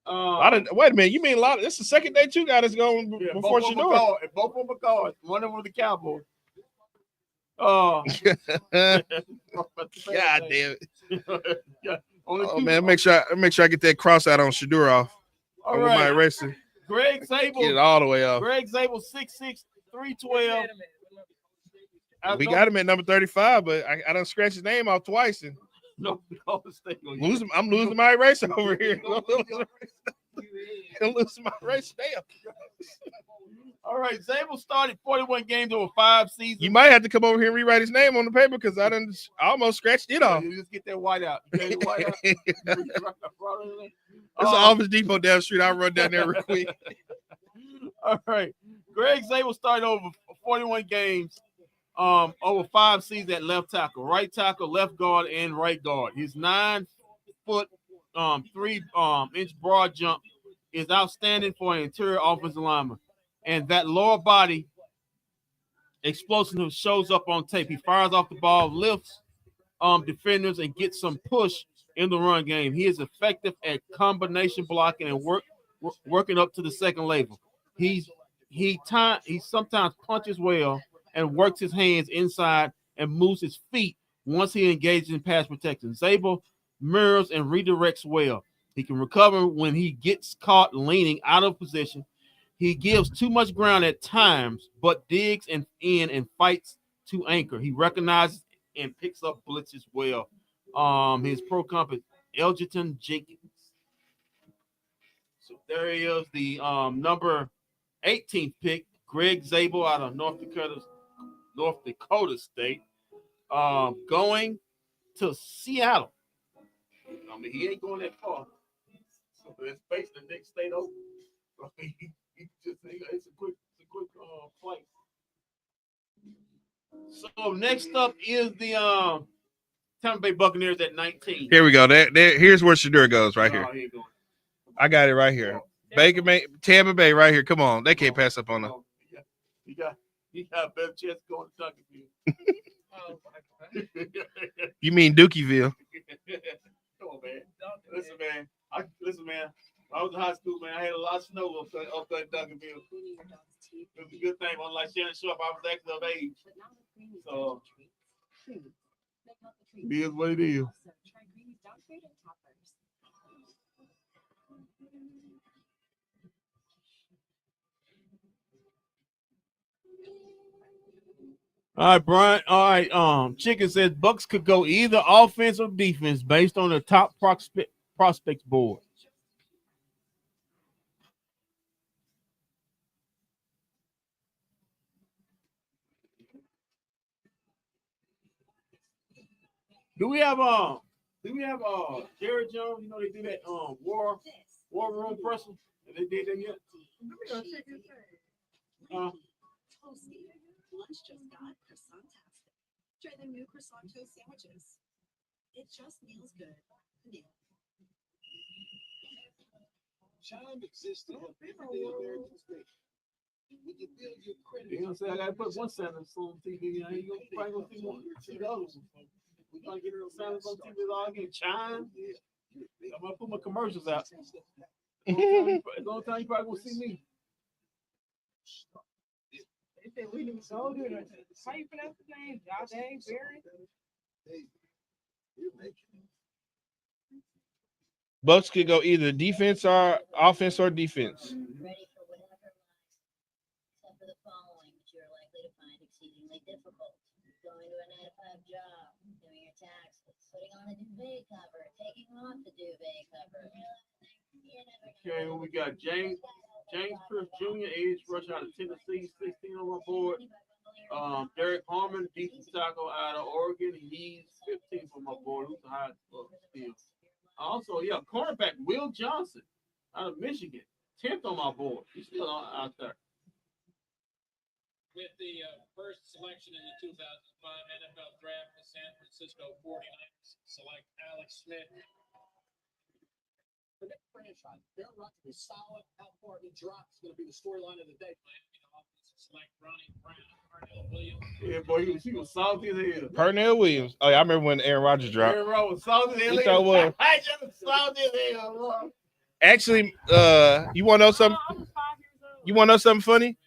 Wait a minute. You mean a lot? This is the second day 2 guy that's going before Shador. Both of them are guards. One of them was the Cowboys. God damn it. Yeah, man, make sure I get that cross out on Shador off. All with right. my eraser. Greg Zabel. Get it all the way off. Greg Zabel, 6'6", 312. We got him at number 35, but I done scratched his name off twice. And I'm losing my eraser over here. I'm losing my eraser. Damn. All right, Zabel started 41 games over 5 seasons. You might have to come over here and rewrite his name on the paper because I almost scratched it off. You just get that white out. You get the white out. There's an Office Depot down the street. I'll run down there real quick. All right. Greg Zabel started over 41 games over 5 seasons at left tackle, right tackle, left guard, and right guard. His 9-foot, 3-inch broad jump is outstanding for an interior offensive lineman. And that lower body explosiveness shows up on tape. He fires off the ball, lifts defenders, and gets some push in the run game. He is effective at combination blocking and working up to the second level. He sometimes punches well and works his hands inside and moves his feet once he engages in pass protection. Zabel mirrors and redirects well. He can recover when he gets caught leaning out of position. He gives too much ground at times, but digs in and fights to anchor. He recognizes and picks up blitzes well. His pro comp is Elgerton Jenkins. So there he is, the number 18th pick, Greg Zabel out of North Dakota State, going to Seattle. I mean, he ain't going that far. So it's based the next state over. It's a quick flight. So next up is the Tampa Bay Buccaneers at 19. Here we go. Here's where Shador goes right here. Here you go. I got it right here. Tampa Bay right here. Come on. They can't pass up on them. You got a better chance going to Duncanville. You mean Dookieville? Come on, man. Listen, man. I was in high school, man. I had a lot of snow up there in Duncanville. It was a good thing. Unlike Shannon Sharp, I was actually of age. So, it is what it is. All right, Brian. All right, Chicken says Bucks could go either offense or defense based on the top prospects board. Do we have Jerry Jones? You know they do that war room presser. Have they did that yet? Toasty. Lunch just got croissant-tastic. Try the new croissant toast sandwiches. It just feels good. New. Chime existed in everyday American space. When you build your credit, You know what I'm saying? I gotta put one sentence on TV. I ain't probably gonna see the other one. We gonna get those sentence on TV all again. Chime. I'm gonna put my commercials out. The only time you probably gonna see me. They said we need so good. How you pronounce his name? Josh Berry? Bucks could go either defense or offense or defense. Ready for whatever lies, except for the following that you're likely to find exceedingly difficult. Going to a 9-to-5 job, doing your taxes, putting on a duvet cover, taking off the duvet cover. Okay, well, we got James Pierce Jr., age rush out of Tennessee, 16 on my board. Derek Harmon, defensive tackle out of Oregon. He's 15 on my board. Who's the highest still? Also, cornerback Will Johnson out of Michigan, 10th on my board. He's still out there. With the first selection in the 2005 NFL Draft, the San Francisco 49ers select Alex Smith. The next franchise, Aaron Rodgers is solid. How far he drops is going to be the storyline of the day. Select Ronnie Brown, Arnell Williams. Yeah, boy, he was salty as hell. Pernell Williams. Oh, yeah, I remember when Aaron Rodgers dropped. Aaron Rodgers was salty as hell. He sure was. I just salty as hell, bro. Actually, you want to know something? You want to know something funny?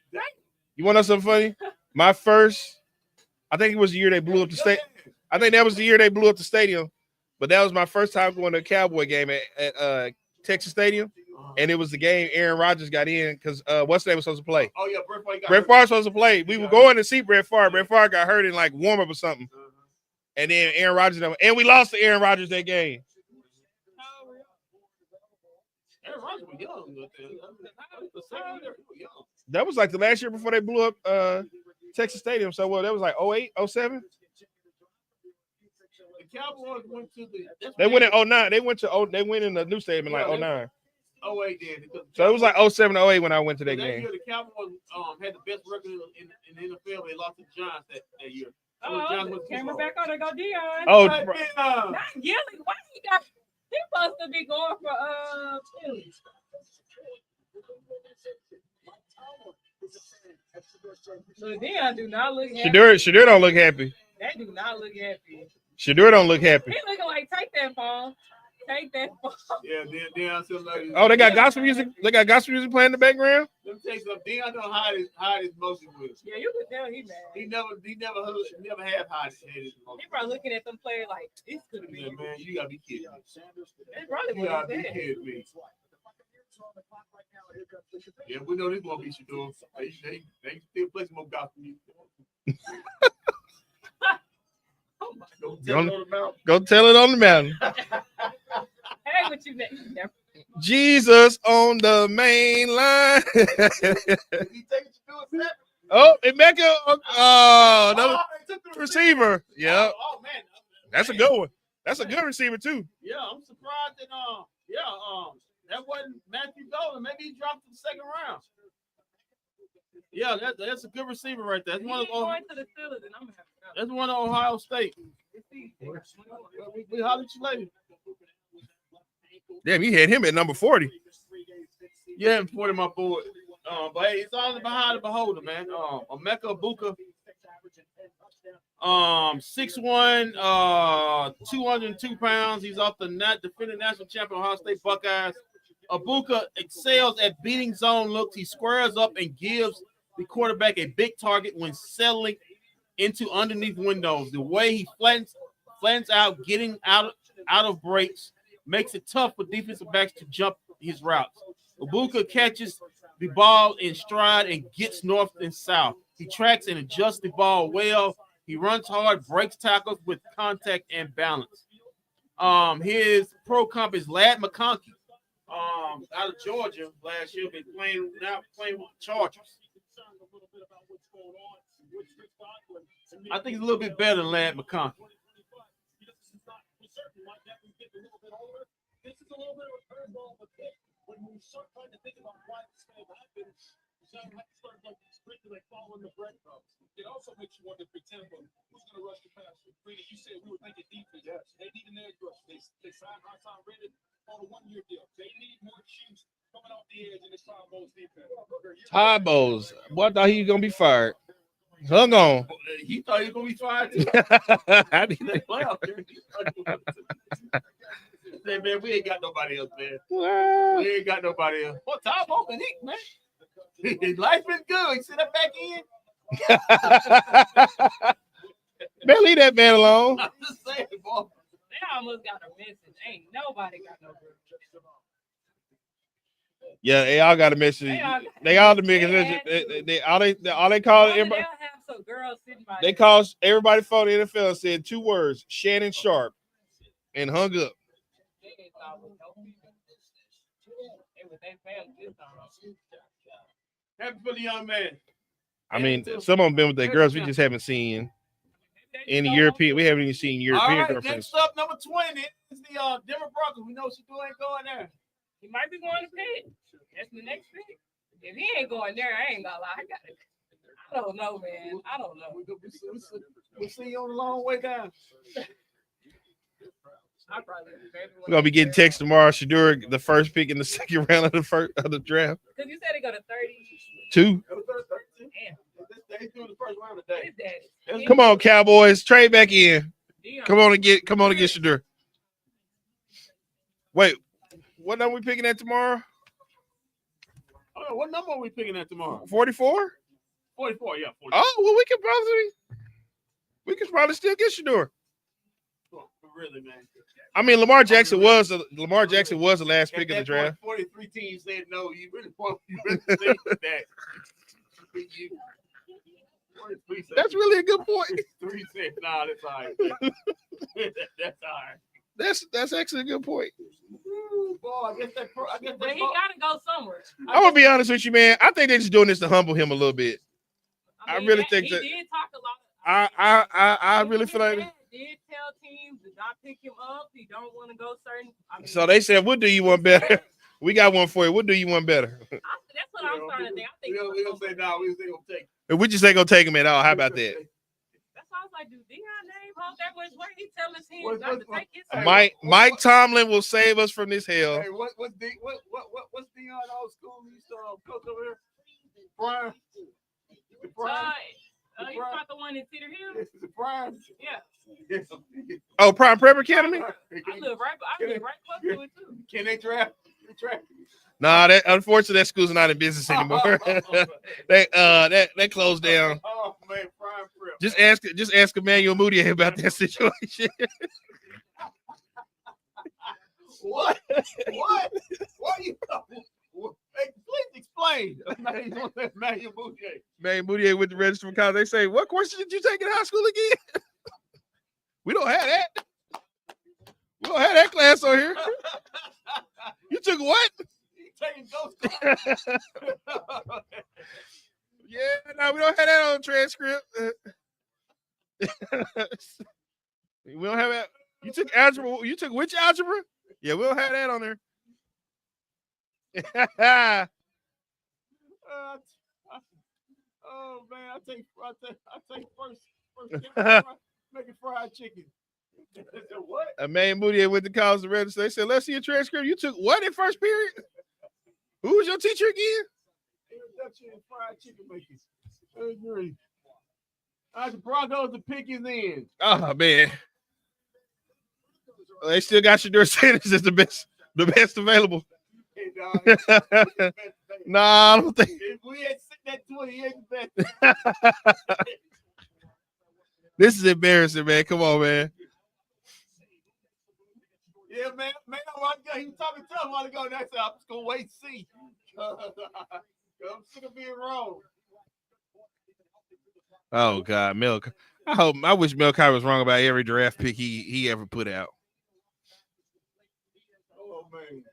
You want to know something funny? My first, I think it was the year they blew up the state. I think that was the year they blew up the stadium. But that was my first time going to a Cowboy game at Texas Stadium. And it was the game Aaron Rodgers got in because what's name was supposed to play? Oh, yeah, Brett Favre was supposed to play. We were going to see Brett Favre. Brett Favre got hurt in like warm up or something. And then Aaron Rodgers, and we lost to Aaron Rodgers that game. Aaron Rodgers was young. That was like the last year before they blew up Texas Stadium. So that was like 08, 07? The Cowboys went to the. They went in 09. They went in the new stadium in like 09. 08 then. So it was like 07, 08 when I went to that game. Year, the Cowboys had the best record in the NFL. They lost to the Giants that year. Camera back on. They go Dion. Oh, not Gilly. Why he got? He supposed to be going for Philly. So Dion do not look happy. Shadur don't look happy. That do not look happy. Shadur don't look happy. He looking like take that phone. Take that phone. Yeah, Dion still like. Oh, they got gospel music. They got gospel music playing in the background. Let me tell you something. Dion don't hide his emotions with. Yeah, you can tell he mad. He never have hide his emotions. He probably looking at them players like this could have been. Yeah, man, you gotta be kidding me. That's probably You what gotta he be said. kidding me. Yeah, we know this won't be Shadur. They still play some more gospel music. Go tell it on the mountain. Hey, what you next? Jesus on the main line. Oh, and Mecca. Oh, another receiver. Yeah. Oh man, that's a good one. That's a good receiver too. Yeah, I'm surprised that that wasn't Matthew Golden. Maybe he dropped in the second round. Yeah, that's a good receiver right there. That's one of That's one of Ohio State. We holler at you later. Damn, you had him at number 40. Yeah, I'm 40 my board. But hey, it's all behind the beholder, man. Emeka Ibuka. 6'1", 202 pounds. He's off the defending national champion Ohio State Buckeyes. Ibuka excels at beating zone looks. He squares up and gives the quarterback a big target when settling into underneath windows. The way he flattens out, getting out of breaks, makes it tough for defensive backs to jump his routes. Ibuka catches the ball in stride and gets north and south. He tracks and adjusts the ball well. He runs hard, breaks tackles with contact and balance. His pro comp is Ladd McConkey, out of Georgia last year, been playing with the Chargers. I think he's a little bit better than Ladd McConkey. This is a little bit of a curveball, but when you start trying to think about why this may have happened, you start like sprinting, like following the breadcrumbs. It also makes you wonder, for example, who's going to rush the passer? Brady, you said we were thinking defense. Yes. They need an edge rush. They signed Hassan Reddick on a 1-year deal. They need more shoots coming off the edge in this Todd Bowles defense. Todd Bowles. Boy, I thought he was gonna be fired. Hung on. He thought he was gonna be fired too. How do you think? Say, man, we ain't got nobody else, man. We ain't got nobody else. What Todd Bowles been hitting, man? His life been good. He sit up back in. Man, leave that man alone. I'm just saying, boy. They almost got a message. Ain't nobody got no good. Yeah, they all got a message. They all the message. They all they call everybody. Have some girls sitting by They called everybody for the NFL and said 2 words: Shannon Sharp, and hung up. Happy for the young man. I mean, some of them been with their girls. We just haven't seen any European. We haven't even seen European All right, girlfriends. next up, number 20 is the Denver Broncos. We know Shadur ain't going there. He might be going to pick. That's the next pick. If he ain't going there, I ain't gonna lie. I I don't know, man. I don't know. We'll see you on the long way down. We're gonna be getting text tomorrow. Shadur, the first pick in the second round of the draft. Because you said it go to 2. Damn. They threw the first round today. Come on, Cowboys, trade back in. Come on and get Shadur. Wait, what number we picking at tomorrow? Oh, what number are we picking at tomorrow? 44. 44, yeah. 44. Oh well, we could probably still get Shadur. Really, man. I mean, Lamar Jackson was the last pick of the draft. 43 teams said no. You really think that? That's really a good point. 3 said, nah, that's all right. That's all right. That's actually a good point. Ooh, boy, I guess But he gotta go somewhere. I'm gonna be honest with you, man. I think they're just doing this to humble him a little bit. I really think that. He did talk a lot. I really feel like. Did tell teams to not pick him up. He don't want to go certain. So they said, "We'll do you one better." We got one for you. We'll do you one better. That's what I'm starting to think. I think we don't say no. We just ain't gonna take. If we just ain't gonna take him at all. How about that? That's why I was like, do Deion name hold that much weight? He telling us teams not to take his. Mike Tomlin will save us from this hell. Hey, what's Deion old school? He used to coach over here. Brian. You got the one in Cedar Hill? Prime. Yeah. Oh, Prime Prep Academy? I live right close to it too. Can they draft? Nah, unfortunately that school's not in business anymore. They closed down. Oh man, Prime Prep. Just ask Emmanuel Moutier about that situation. What? What you? Hey, please explain. Emmanuel Moutier. Emmanuel Moutier with the register from college. They say, "What courses did you take in high school again?" We don't have that. We don't have that class on here. You took what? You taking ghost class. Yeah, no, we don't have that on transcript. We don't have that. You took algebra. You took which algebra? Yeah, we don't have that on there. Oh man, I take first making fried chicken. What? Emmanuel Moutier with the college to register. They said, "Let's see your transcript. You took what in first period? Who was your teacher again?" Introduction and fried chicken making. I agree. The Broncos to pick his end. Oh man, they still got Shadur Sanders as the best available. Nah, I don't think. If we had sent that 20, he ain't the best. This is embarrassing, man. Come on, man. Yeah, man. He was talking tough a while ago. And I said, I'm just gonna wait and see. I'm sick of being wrong. Oh God, Milk. I wish Melchi was wrong about every draft pick he ever put out. Oh man.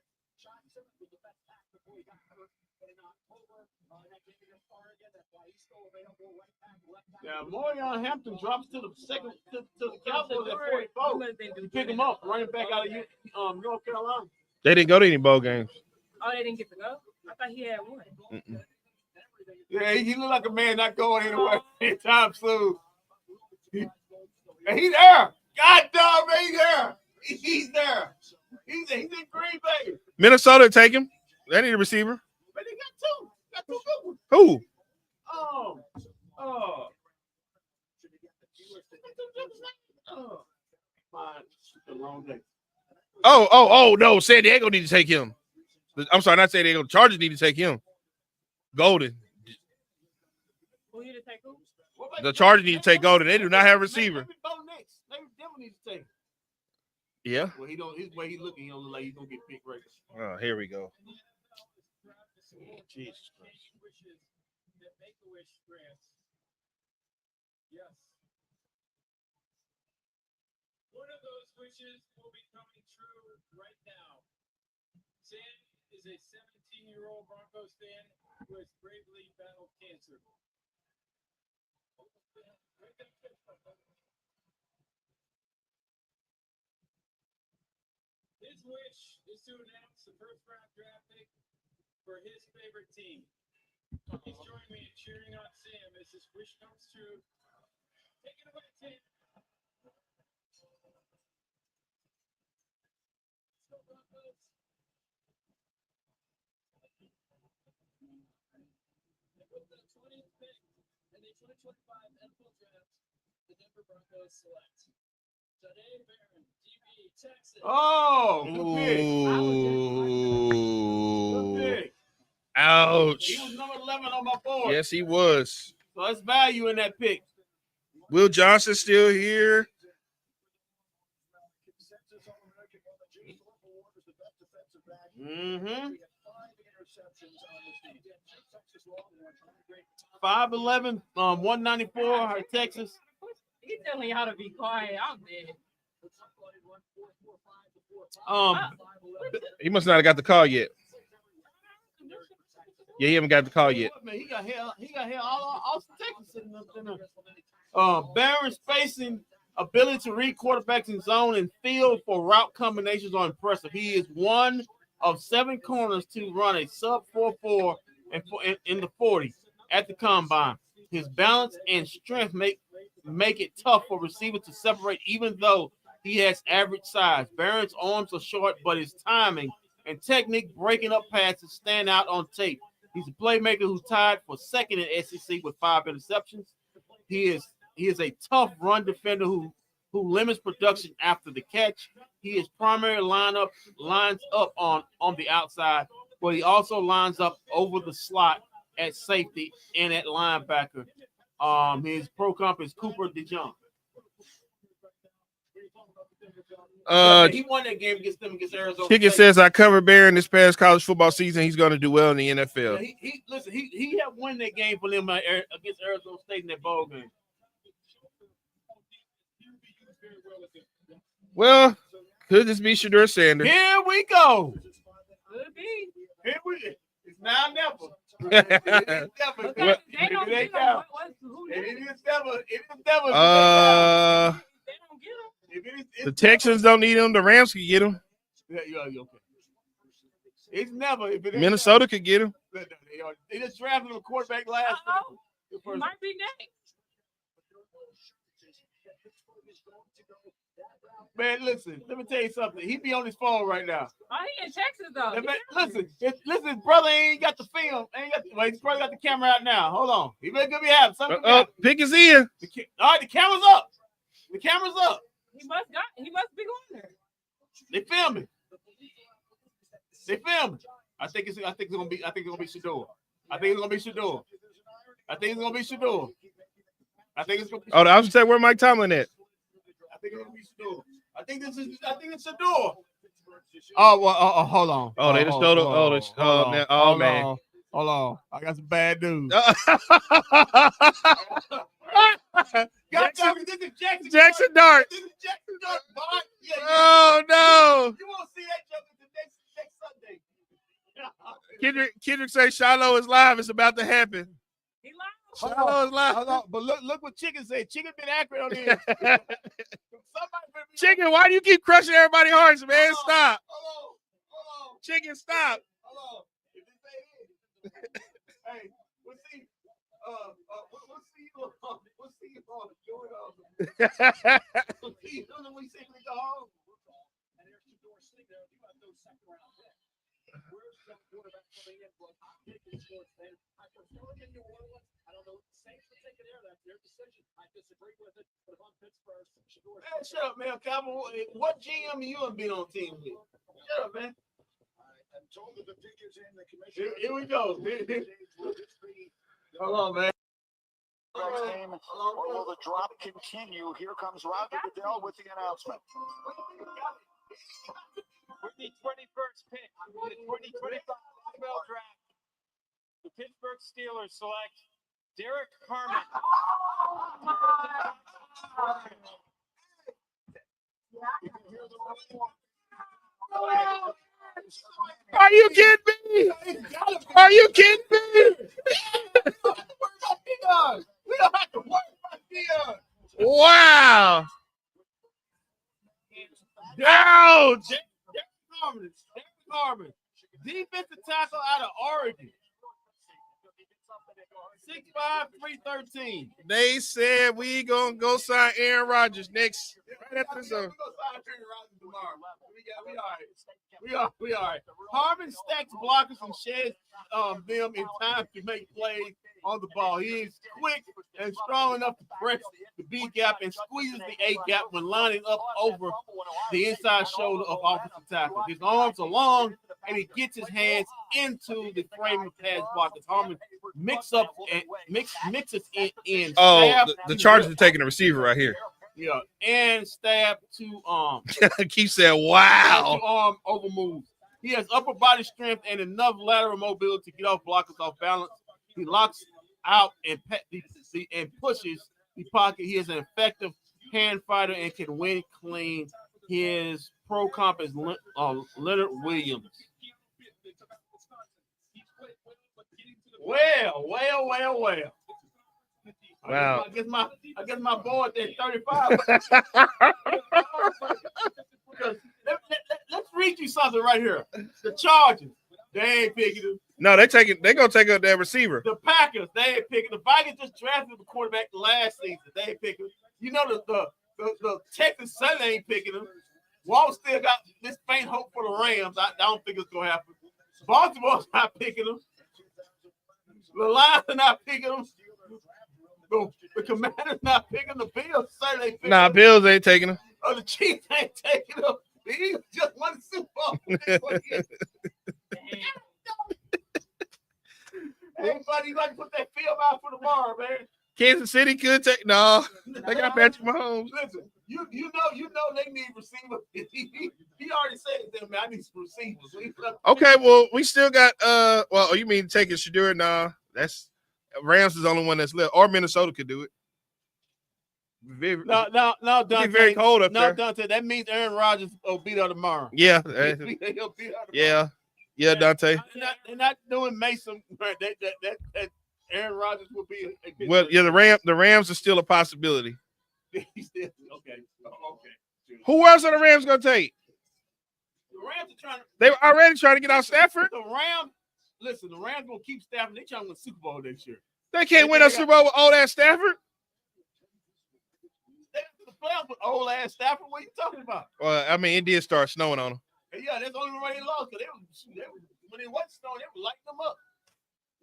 Yeah, Morion Hampton drops to the second to the Cowboys at 44. You pick him up, running back out of North Carolina. They didn't go to any bowl games. Oh, they didn't get to go? I thought he had one. Mm-mm. Yeah, he looked like a man not going anywhere anytime soon. And he's there. God damn, man, he's there. He's there. He's in Green Bay. Minnesota take him. They need a receiver. But they got two. Got two good ones. Who? The wrong day. Oh, no. San Diego need to take him. I'm sorry, not San Diego. Chargers need to take him. Golden. Who need to take who? The Chargers need to take Golden. They do not have a receiver. Maybe Bo next. Maybe Denver needs to take him. Yeah. Well, his way he's looking, he don't look like he's gonna get picked right. Oh, here we go. Jesus Christ. Yes. One of those wishes will be coming true right now. Sam is a 17-year-old Broncos fan who has bravely battled cancer. His wish is to announce the first-round draft pick for his favorite team, Please join me in cheering on Sam as his wish comes true. Take it away, Sam. With the 20th pick in the 2025 NFL Draft, the Denver Broncos select Jahdae Barron, DB, Texas. Oh, good pick. Ooh. Good pick. Ouch. He was number 11 on my board. Yes, he was. So that's value in that pick. Will Johnson still here? Mm-hmm. 5'11", 194, Texas. He's telling you how to be quiet. I'm dead. He must not have got the call yet. Yeah, he haven't got the call yet. Man, he got here all Texas sitting up in there. Barron's spacing, ability to read quarterbacks in zone and field for route combinations are impressive. He is one of 7 corners to run a sub 4.4 in the 40 at the combine. His balance and strength make it tough for receivers to separate, even though he has average size. Barron's arms are short, but his timing and technique breaking up passes stand out on tape. He's a playmaker who's tied for second in SEC with 5 interceptions. He is a tough run defender who limits production after the catch. He is primarily lines up on the outside, but he also lines up over the slot at safety and at linebacker. His pro comp is Cooper DeJong. He won that game against Arizona Chicken State. says I covered Barron this past college football season. He's going to do well in the NFL. Yeah, he had won that game for them against Arizona State in that bowl game. Well, could this be Shedeur Sanders? Here we go. Could be. It's now never. It is never. The Texans don't need him. The Rams could get him. Yeah, okay. It's never. Minnesota could get him. They just drafted a quarterback last. He might be next. Man, listen. Let me tell you something. He be on his phone right now. Oh, he in Texas though. Listen. His brother ain't got the film. He's probably got the camera out now. Hold on. He better be having something. Pick his ear. All right, the camera's up. The camera's up. He must be going there. They filming. I think it's gonna be Shedeur. I think it's gonna be Shedeur. Oh, I was gonna say where Mike Tomlin at? I think it's gonna be Shedeur. I think it's Shedeur. Oh, hold on. Oh, they just showed up. Oh, man. Hold on. I got some bad news. Jackson Dart. This is Jackson Dart. Yeah. Oh, no. You won't see that joke next Sunday. Kendrick say Shiloh is live. It's about to happen. He live. Shiloh is live. Hold on. But look what Chicken said. Chicken been accurate on this. Chicken, why do you keep crushing everybody's hearts, man? Stop. Hold on. Chicken, stop. Hold on. If this ain't it. Hey, we'll see. We'll see you on We'll see you when we say we go home. And there's the door sitting there. You have no second round pick. Where's the quarterback coming in for a pick in sports, man? I prefer it in New Orleans. I don't know what the Saints would take it there. That's their decision. I disagree with it. But if I'm Pittsburgh, Shedeur. Man, shut up, man. Cowboy. What GM you have been on team with? Shut up, man. I'm told that the pick is in the commission. Here we go. Hold on, man. Game, or will the drop continue? Here comes Roger Goodell with the announcement. With the 21st pick in the 2025 NFL Draft, the Pittsburgh Steelers select Derek Harmon. Are you kidding me? Are you kidding me? We don't have to worry about Dion. Wow. Ouch. Derek Harmon, defensive tackle out of Oregon. 6'5", 313. They said we gonna go sign Aaron Rodgers next. Right after this. We all right. Harvin stacks blockers and sheds them in time to make plays on the ball. He is quick and strong enough to press the B gap and squeezes the A gap when lining up over the inside shoulder of offensive tackle. His arms are long and he gets his hands into the frame of pass blockers. Harvin mixes in. Oh, the Chargers are taking a receiver right here. Yeah, and stab to Keep saying, wow. To arm over moves. He has upper body strength and enough lateral mobility to get off blockers off balance. He locks out and pushes the pocket. He is an effective hand fighter and can win clean. His pro comp is Leonard Williams. Well. Wow. I guess my boy at 35. Let's read you something right here. The Chargers, they ain't picking him. No, they gonna take up that receiver. The Packers, they ain't picking. The Vikings just drafted the quarterback last season. They ain't picking him. You know the Texans Sunday ain't picking him. Walt still got this faint hope for the Rams. I don't think it's gonna happen. Baltimore's not picking him. The Lions are not picking him. The Commanders not picking the Bills. Sunday picking Nah, him. Bills ain't taking him. Oh, the Chiefs ain't taking him. The Eagles just won the Super Bowl. Everybody, you like to put that film out for tomorrow, man. Kansas City could take. No, they got Patrick Mahomes. Listen, you know they need receivers. He already said it, man. I need some receivers. Okay, well, we still got. Well, you mean taking Shadur? Nah, that's Rams is the only one that's left, or Minnesota could do it. No, Dante. Very cold up there. No, Dante. That means Aaron Rodgers will be there tomorrow. Yeah, He'll be there tomorrow. yeah, Dante. They're not doing Mason. That Aaron Rodgers will be. Well, yeah, the Rams are still a possibility. Okay. Who else are the Rams gonna take? The Rams are trying to. They were already trying to get out Stafford. The Rams gonna keep Stafford. They trying to win the Super Bowl this year. They can't win a Super Bowl with old ass Stafford. The playoffs with old ass Stafford. What are you talking about? Well, I mean, it did start snowing on them. Yeah, that's the only way they lost. Because they when it wasn't snowing, they were lighting them up.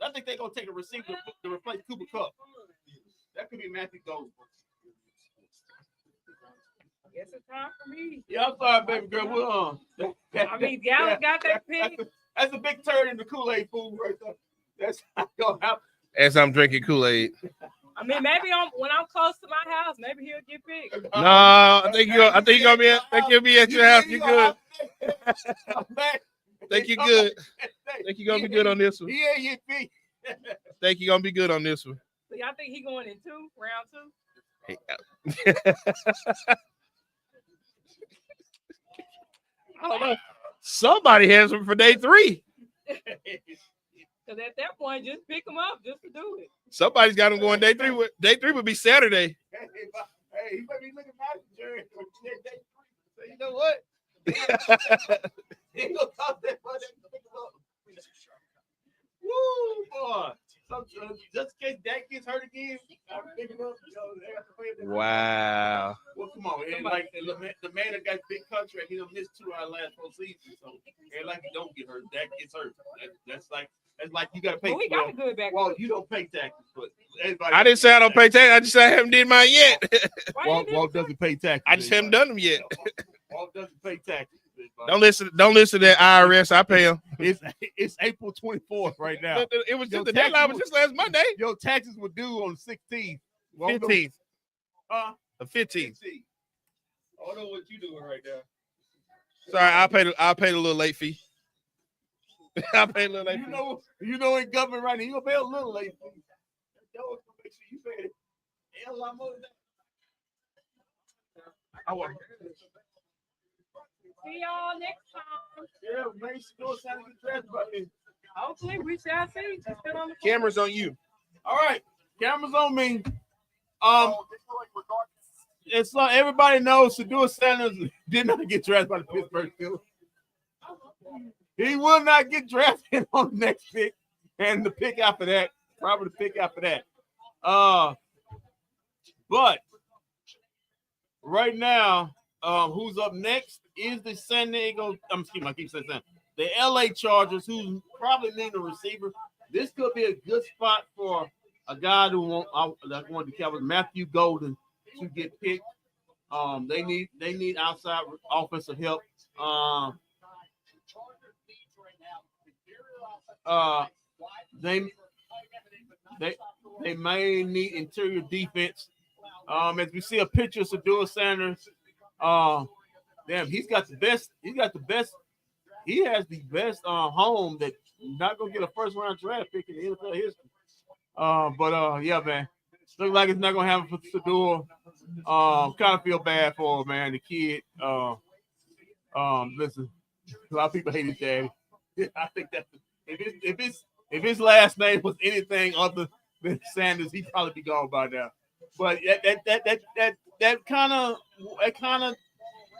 I think they're gonna take a receiver to replace Cooper Kupp. That could be Matthew Golden. I guess it's time for me. Yeah, I'm sorry, baby girl. I mean, Gallup got that pick. That's a big turn in the Kool-Aid food right there. That's not gonna happen. As I'm drinking Kool-Aid. I mean, maybe when I'm close to my house, maybe he'll get picked. No, I think you'll be at your house. You good? Think you good? Think you're gonna be good on this one? Yeah, you think? Think you're gonna be good on this one? So y'all think he going in round two? I don't know. Somebody has him for day 3. Because at that point, just pick him up just to do it. Somebody's got him going day 3. Day 3 would be Saturday. Hey, he might be looking at Jerry. So you know what? He gonna talk that much. Woo, boy. Just in case Dak gets hurt again, I'm picking up. They have to play that. Wow. Well, come on, man. Like the man that got big contract, he done missed 2 out of last 4 seasons. So, and like he don't get hurt, Dak gets hurt. That's like you got to pay. Well, we got a good back. Well, you don't pay taxes, but I didn't say I don't pay taxes. I just said I haven't did mine yet. Walt doesn't pay taxes. I just haven't done them yet. Walt doesn't pay taxes. Don't listen to that IRS. I pay them. It's April 24th right now. It was just the deadline was just last Monday. Your taxes were due on the 16th. 15th. The 15th. I don't know what you doing right now. Sorry, I'll pay the little late fee. I'll pay a little late fee. You know in government right now, you gonna pay a little late fee. Make sure you pay it. A lot more than that. See y'all next time. Yeah, make sure it's time to get dressed by then. Hopefully, we shall see. Just sit on the Camera's on you. All right, camera's on me. It's like everybody knows Shedeur Sanders did not get drafted by the Pittsburgh Steelers. He will not get drafted on the next pick and the pick after that. Probably the pick after that. But right now, who's up next is the San Diego. Excuse me, I keep saying that. The LA Chargers, who probably need a receiver. This could be a good spot for a guy who want the Cowboys, Matthew Golden, to get picked. They need outside offensive help. They may need interior defense. As we see a picture of Sadua Sanders, damn, he's got the best. He has the best home that not gonna get a first round draft pick in the NFL history. Yeah, man, looks like it's not gonna happen for Sadua. Kind of feel bad for him, man. The kid. Listen, a lot of people hate his daddy. I think that if his last name was anything other than Sanders, he'd probably be gone by now. But that kind of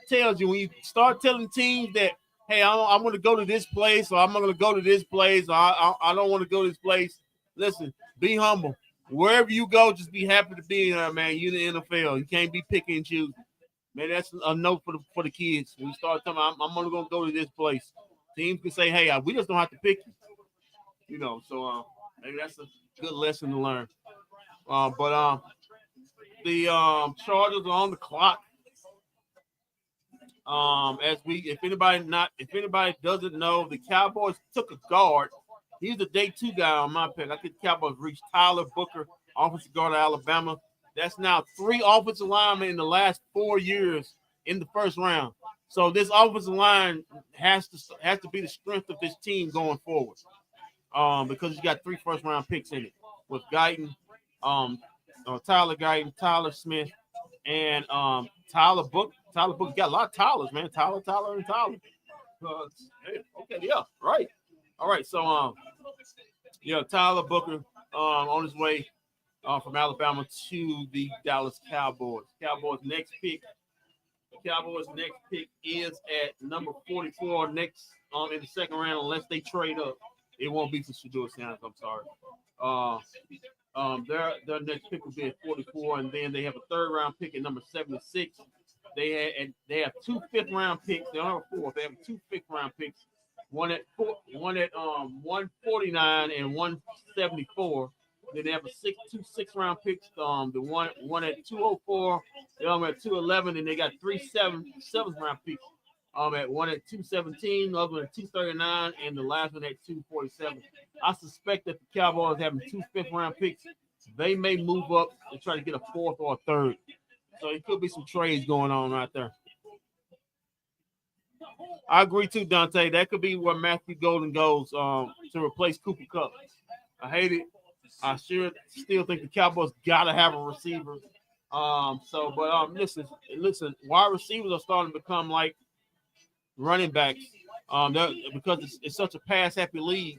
tells you when you start telling teams that, hey, I'm going to go to this place, or I'm going to go to this place, or I don't want to go to this place. Listen, be humble. Wherever you go, just be happy to be there, man. You're in the NFL. You can't be picking and choosing. Man, that's a note for the kids. When you start talking, I'm only going to go to this place. Teams can say, hey, we just don't have to pick you. You know, so maybe that's a good lesson to learn. The Chargers are on the clock. If anybody doesn't know, the Cowboys took a guard. He's the day 2 guy on my pick. I think the Cowboys reached Tyler Booker, offensive guard of Alabama. That's now 3 offensive linemen in the last 4 years in the first round. So this offensive line has to be the strength of this team going forward. Because you got 3 first round picks in it with Guyton, Tyler Guyton, Tyler Smith, and Tyler Book. Tyler Book got a lot of Tylers, man. Tyler, and Tyler. Okay, yeah, right. All right, so Tyler Booker on his way from Alabama to the Dallas Cowboys. Cowboys next pick is at number 44 next in the second round, unless they trade up. It won't be for Shedeur Sanders. I'm sorry. Their next pick will be at 44, and then they have a third round pick at number 76. They have 2 fifth-round picks. They don't have a 4th. They have 2 fifth-round picks. One at 149 and 174. Then they have two sixth-round picks. The one at 204, the other at 211, and they got 3 seventh-round picks. One at 217, the other one at 239, and the last one at 247. I suspect that the Cowboys having 2 fifth-round picks, they may move up and try to get a 4th or a 3rd. So it could be some trades going on right there. I agree too, Dante. That could be where Matthew Golden goes to replace Cooper Kupp. I hate it. I still think the Cowboys gotta have a receiver. Listen, wide receivers are starting to become like running backs. Because it's such a pass-happy league.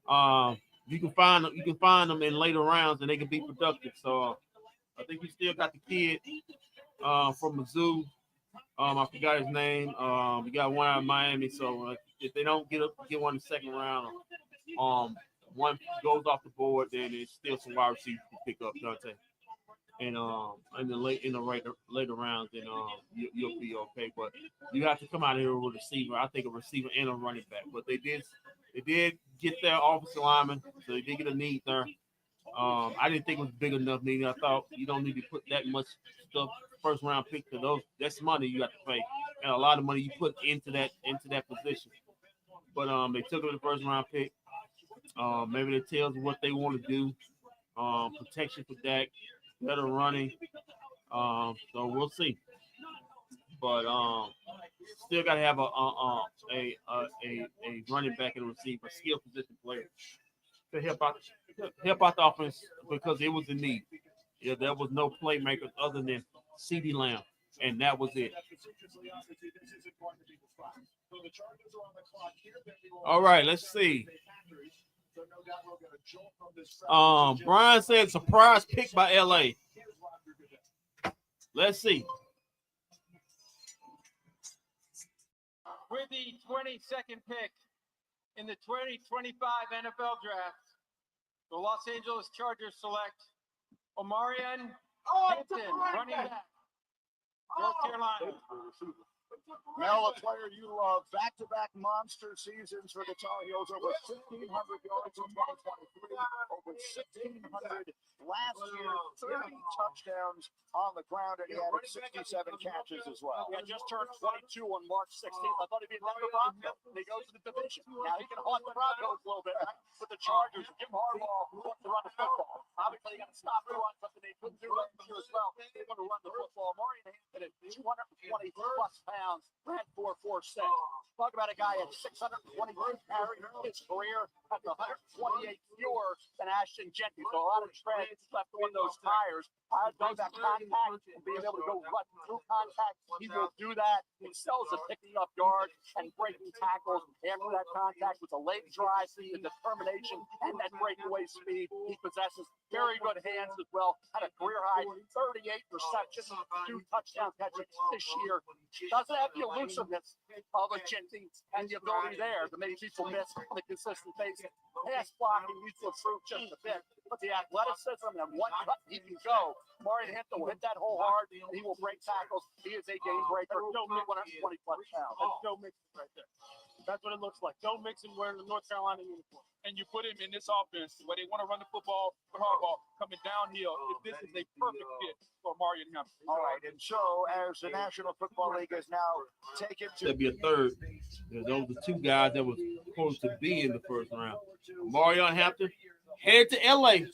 You can find them in later rounds and they can be productive. So I think you still got the kid from Mizzou. I forgot his name. We got one out of Miami. So if they don't get one in the second round, one goes off the board, then it's still some wide receivers to pick up, Dante. And in the later rounds, then you'll be okay. But you have to come out here with a receiver. I think a receiver and a running back. But they did get their offensive lineman, so they did get a need there. I didn't think it was big enough need. I thought you don't need to put that much stuff first round pick to those. That's money you have to pay, and a lot of money you put into that position. But they took it the first round pick. Maybe that tells what they want to do. Protection for Dak, better running. So we'll see. But still got to have a running back and a receiver, skill position player to help out the offense because it was a need. Yeah, there was no playmakers other than CeeDee Lamb, and that was it. All right, let's see. Brian said surprise pick by LA. Let's see. With the 22nd pick in the 2025 NFL Draft, The Los Angeles Chargers select Omarion Hampton, running back, North Carolina. Mel, a player you love, back-to-back monster seasons for the Tar Heels, over 1,500 yards in 2023, over 1,600 last year, 30 touchdowns on the ground, and he added 67 catches as well. He had just turned 22 on March 16th. I thought he'd be a Denver Bronco. They go to the division. Now he can haunt the Broncos a little bit, right? With the Chargers, Jim Harbaugh wants to run the football. Obviously, you got to stop the run, something they couldn't do last year as well. They're going to run the football. Marion Hampton at 220-plus pounds, ran 4.46. Talk about a guy at 623 carries his career, has 128 fewer than Ashton Jenkins. So a lot of tread left on those tires. I know that contact and being able to go run through contact, he will do that. He sells at picking up yards and breaking tackles after that contact with the leg drive, the determination, and that breakaway speed he possesses. Very good hands as well. Had a career high 38 receptions, 2 touchdown catches this year. Doesn't have the elusiveness of a Jenkins and the ability there to make people miss on a consistent basis. Pass blocking needs to improve just a bit, but the athleticism and one cut he can go. Marion Hampton will hit that hole hard, and he will break tackles. He is a game breaker. No 120 plus pounds. That's Joe Mixon right there. That's what it looks like. Joe Mixon wearing the North Carolina uniform. And you put him in this offense where they want to run the football for Harbaugh coming downhill. If this is a perfect fit for Marion Hampton. All right, and so as the National Football League has now taken to That'd be a third. Those are 2 guys that was supposed to be in the first round. Marion Hampton headed to LA.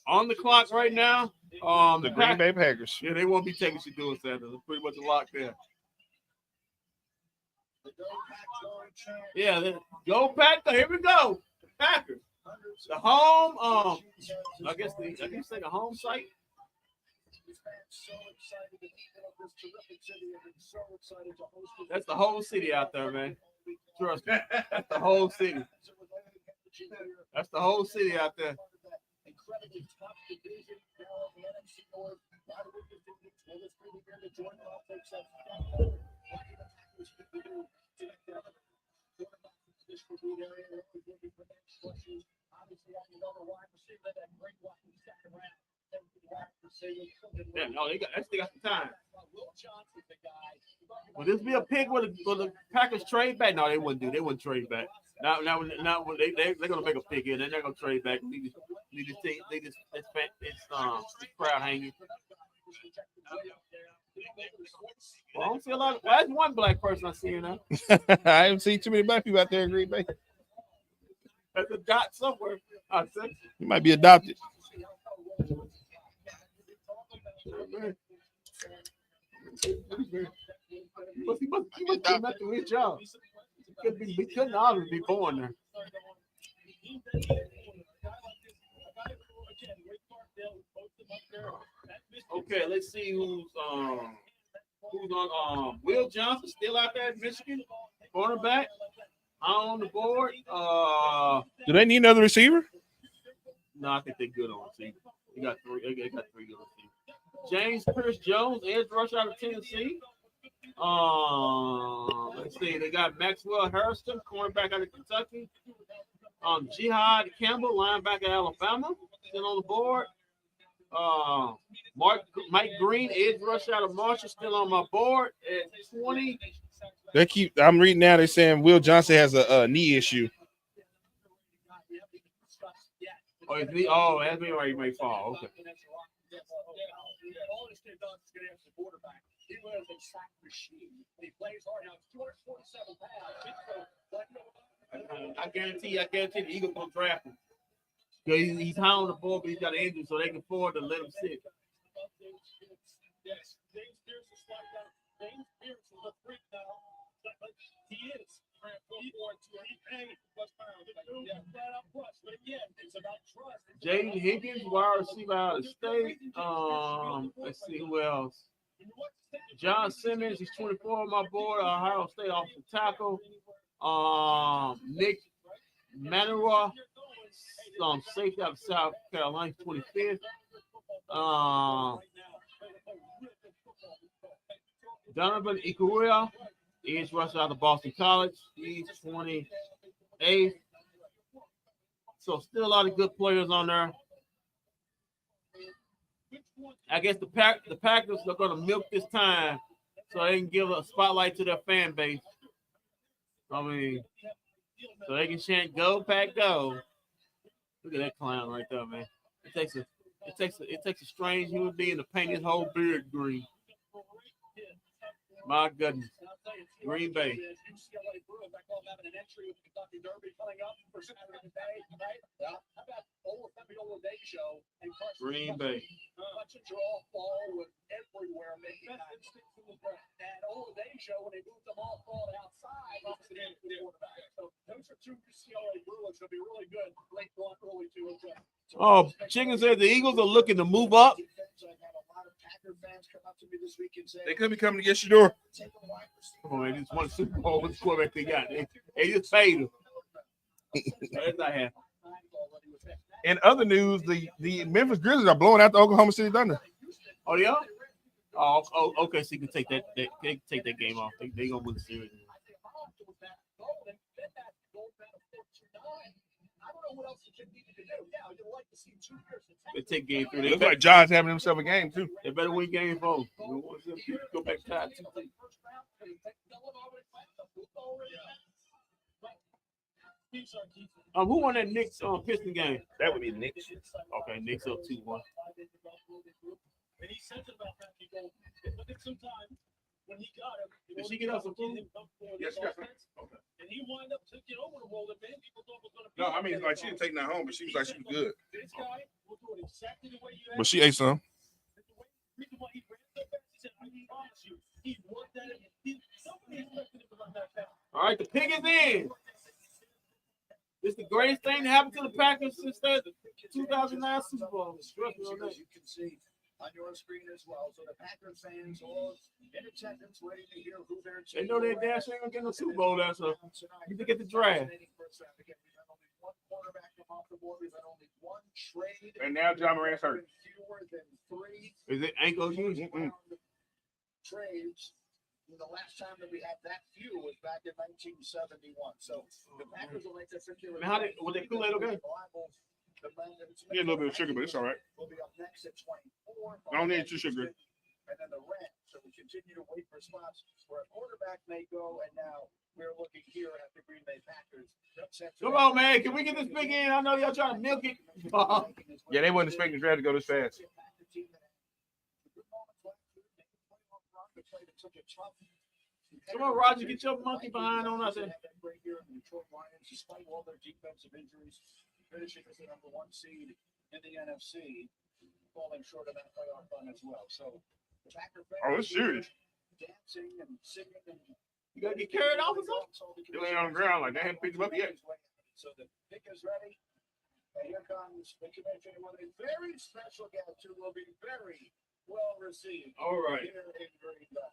On the clock right now. The Green Bay Packers. Yeah, they won't be taking Shedeur Sanders. It's pretty much a lock there. Yeah, go Packers. Here we go. Packers. The home, I guess like a home site. That's the whole city out there, man. Trust me. That's the whole city. That's the whole city out there. incredibly tough division now in the NFC North. Now the Wiggins didn't will this be the year that Jordan Love takes that step forward. What do the Packers need to do to make that quarterback position to be there and looking for next questions? Obviously, I can go to wide receiver that great one in the second round. Yeah, no, they got some time. Will this be a pick where the Packers trade back? No, they wouldn't do. They wouldn't trade back. Now they're gonna make a pick here. They're not gonna trade back. It's crowd hanging. Well, I don't see a lot. Well, that's one black person I see here now. I haven't seen too many black people out there in Green Bay. That's a dot somewhere. You might be adopted. He must come back to his job. He couldn't always be born there. Okay, let's see who's on. Will Johnson still out there in Michigan, cornerback, on the board. Do they need another receiver? No, I think they're good on receiver. They got three good receivers. James Pierce Jones, edge rusher out of Tennessee. Let's see. They got Maxwell Harrison, cornerback out of Kentucky. Jihad Campbell, linebacker Alabama, still on the board. Mike Green, edge rusher out of Marshall, still on my board at 20. I'm reading now. They're saying Will Johnson has a knee issue. Oh, that's me where he may fall. Okay. All this kid does is get after the quarterback. He was a sack machine. He plays hard. Now, 247 pounds. I guarantee the Eagles gonna draft him. He's high on the board, but he's got an injury, so they can afford to let him sit. Yes, James Pierce is like that. James Pierce is a freak now. He is. Jaden Higgins, wide receiver out of state. Let's see who else. John Simmons, he's 24 on my board. Ohio State offensive tackle. Nick Manua, safety out of South Carolina, 25th. Donovan Ikuria, edge rusher out of Boston College. He's 28th. So still a lot of good players on there. I guess the Packers are going to milk this time so they can give a spotlight to their fan base. I mean, so they can chant "Go Pack Go." Look at that clown right there, man. It takes a strange human being to paint his whole beard green. My goodness. Green Bay. Green Bay. Questions are all fall with everywhere making that Day show when they moved them all fall outside. So those are two UCLA Bruins that'll be really good late one, early two. Oh, Chicken says the Eagles are looking to move up. They could be coming to get your door. Oh, man, just won Super Bowl. What quarterback they got? They just paid him. That's not happening. In other news, the Memphis Grizzlies are blowing out the Oklahoma City Thunder. Oh, yeah? Oh, okay. So you can take that game off. They gonna win the series. They take game 3. It looks like John's having himself a game too. They better win game 4. Go back to that. Who won that Knicks Piston game? That would be the Knicks. Okay, Knicks up 2-1. And he says about that, he goes, look at some time when he got him. Did she get us some food? Yes, she got some. Okay. And he wound up taking over the role that many people thought was going to be. No, I mean, like, she didn't take that home, but she was like, she was good. This guy will do it exactly the way you But she ate some. The reason why he ran so fast, he said, I promise you, he worked at it. Somebody expected him to run that fast. All right, the pick is in. It's the greatest thing to happen to the Packers since the 2009 Super Bowl. You can see on your screen as well. So the Packers fans all in attendance, ready to hear who they're. They know that dash ain't gonna get no Super Bowl. That's a you can get the draft. And now John Moran's hurt. Is it ankle use? Trades. The last time that we had that few was back in 1971. So the Packers will make that circular. How did they Kool-Aid okay? Yeah, a little bit of sugar, but it's all right. We'll be up next at 24. I don't need too sugar. And then the red. So we continue to wait for spots where a quarterback may go. And now we're looking here at the Green Bay Packers. Come on, man. Can we get this big in? I know y'all trying to milk it. Yeah, they wasn't expecting the draft to go this fast. Come on, Roger, get your monkey behind on us. Despite all their defensive injuries, finishing as the number 1 seed in the NFC, falling short of that playoff run as well. So, the Packer fans it's serious. Dancing and singing and you gotta get carried off or something? They laying on the ground like they haven't picked him up yet. So the pick is ready. And here comes the connection with a very special guest who will be very well received. All right. Here in Green Bay.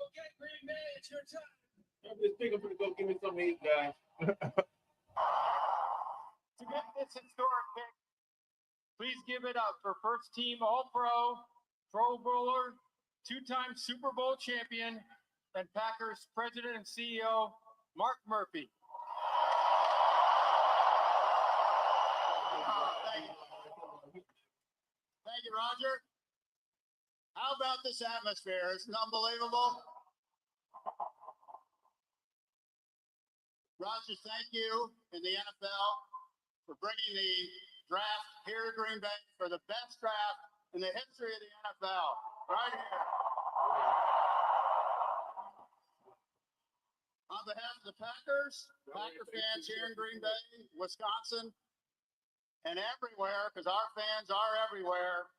Okay, Green Bay, it's your time. I'm just thinking to go give me some of these guys. To get this historic pick, please give it up for first team All-Pro, Pro Bowler, 2-time Super Bowl champion, and Packers president and CEO, Mark Murphy. Thank you, Roger. How about this atmosphere? Isn't it unbelievable? Roger, thank you and the NFL for bringing the draft here to Green Bay for the best draft in the history of the NFL. Right here. On behalf of the Packers, Packer fans here in Green Bay, Wisconsin, and everywhere, because our fans are everywhere,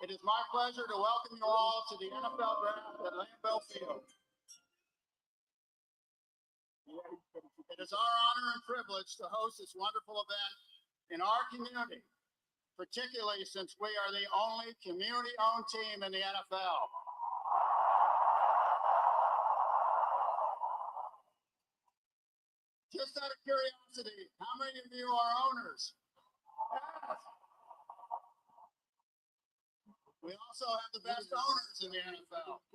it is my pleasure to welcome you all to the NFL draft at Lambeau Field. It is our honor and privilege to host this wonderful event in our community, particularly since we are the only community-owned team in the NFL. Just out of curiosity, how many of you are owners? Yes. We also have the best owners in the NFL.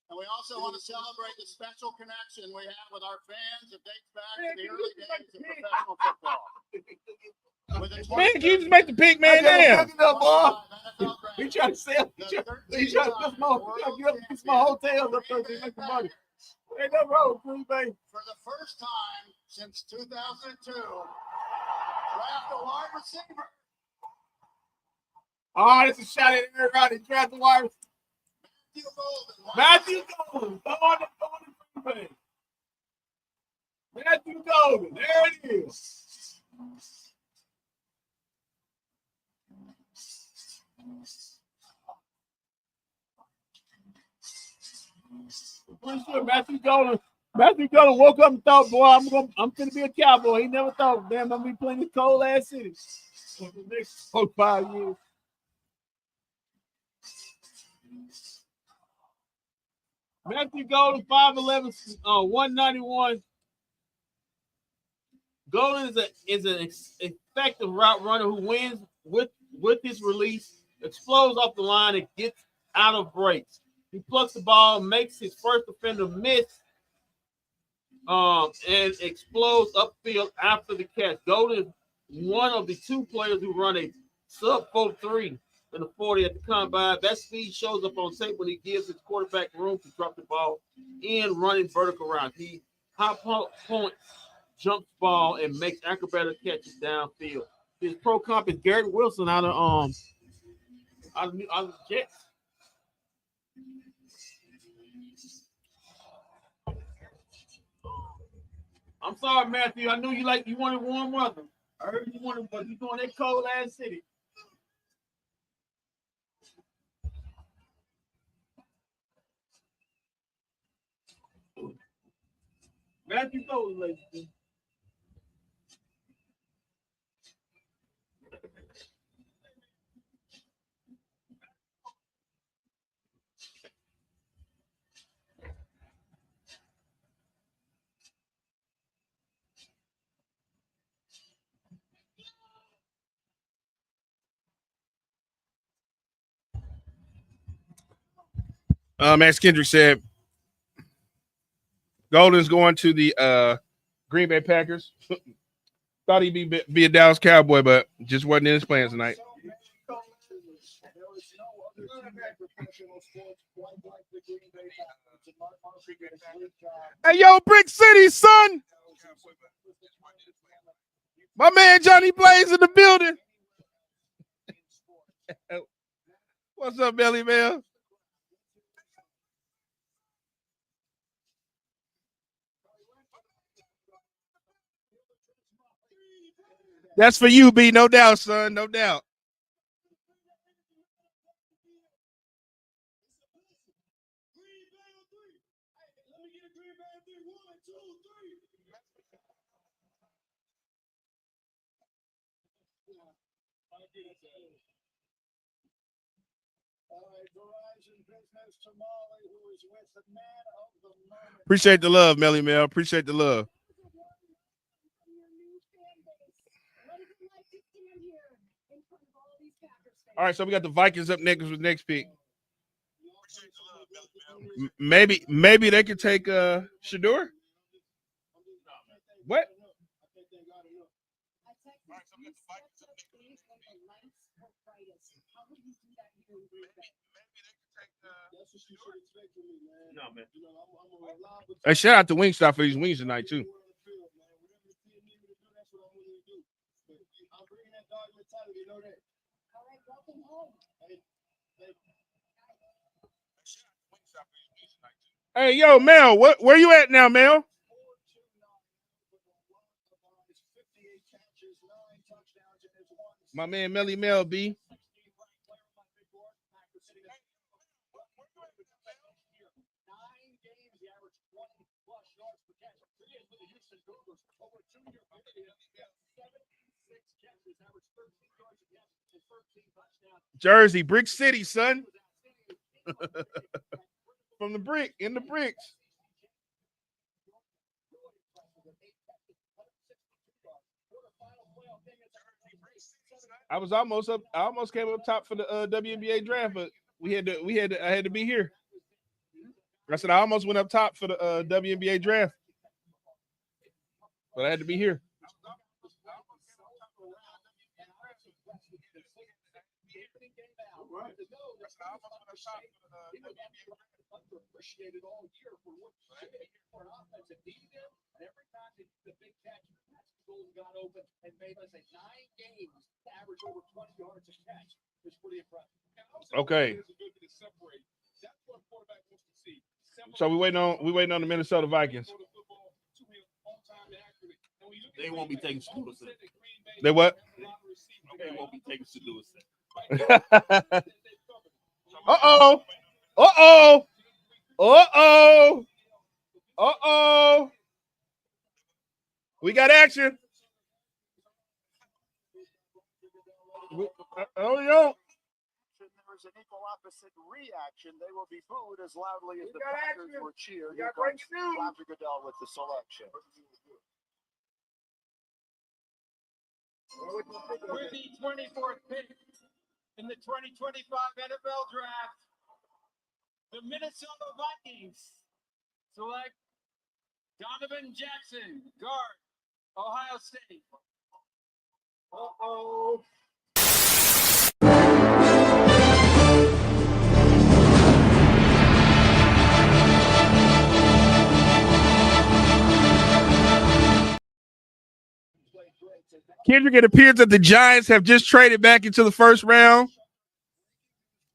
And we also want to celebrate the special connection we have with our fans that dates back to the early days of professional football. With the Man, can you just make the pick, man? Damn. He trying to sell. He trying to get my hotels up there to make the money. Ain't no road, Green Bay. For the first time since 2002, draft a wide receiver. Oh, this is a shot at everybody. Draft the wide receiver. Matthew Golden. Come on the Green Bay. Matthew Golden. There it is. Pretty sure Matthew Golden woke up and thought, boy, I'm gonna be a cowboy. He never thought, damn, I'm gonna be playing this cold ass city for the next 4 5 years. Matthew Golden, 5'11", 191. Golden is an effective route runner who wins with his release, explodes off the line, and gets out of breaks. He plucks the ball, makes his first defender miss, and explodes upfield after the catch. Golden is one of the 2 players who run a sub 4.3 in the 40 at the combine. That speed shows up on tape when he gives his quarterback room to drop the ball in running vertical routes. He high points, jumps ball, and makes acrobatic catches downfield. His pro comp is Garrett Wilson out of the Jets. I'm sorry, Matthew. I knew you wanted warm weather. I heard you wanted, but you going that cold ass city. Matthew Golden, ladies and gentlemen. Max Kendrick said Golden's going to the Green Bay Packers. Thought he'd be a Dallas Cowboy, but just wasn't in his plans tonight. Hey, yo, Brick City, son. My man Johnny Blaze in the building. What's up, Belly Bell? That's for you, B. No doubt, son. No doubt. Appreciate the love, Melly Mel. Appreciate the love. All right, so we got the Vikings up next with next pick. Maybe they could take Shador. What? No, man. Hey, shout out to Wingstop for these wings tonight too. Hey, yo, Mel, where you at now, Mel? My man Melly Mel B. Jersey, Brick City, son. From the brick, in the bricks. I was almost up. I almost came up top for the WNBA draft, but I had to be here. I said I almost went up top for the WNBA draft, but I had to be here. Appreciated all year for what you did for an offensive defense. And every time the big catch, goals got open and made us 9 games to average over 20 yards a catch. It's pretty impressive. Okay. So we waiting on the Minnesota Vikings. They won't be taking Steelers. They what? They won't be taking Steelers. Uh-oh. Uh-oh. Uh-oh. Uh-oh. We got action. Oh, yo. There is an equal opposite reaction. They will be booed as loudly as the Packers were cheered. Here comes Roger Goodell with the selection. With the 24th pick in the 2025 NFL Draft, the Minnesota Vikings select Donovan Jackson, guard, Ohio State. Uh-oh. Kendrick, it appears that the Giants have just traded back into the first round,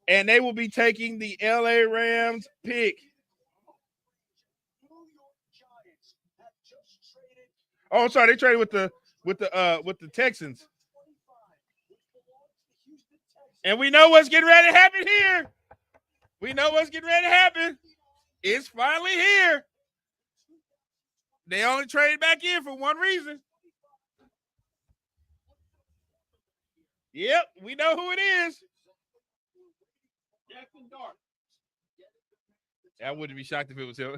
and they will be taking the LA Rams pick. Oh, sorry, they traded with the Texans. And we know what's getting ready to happen here. We know what's getting ready to happen. It's finally here. They only traded back in for one reason. Yep, we know who it is. I wouldn't be shocked if it was him.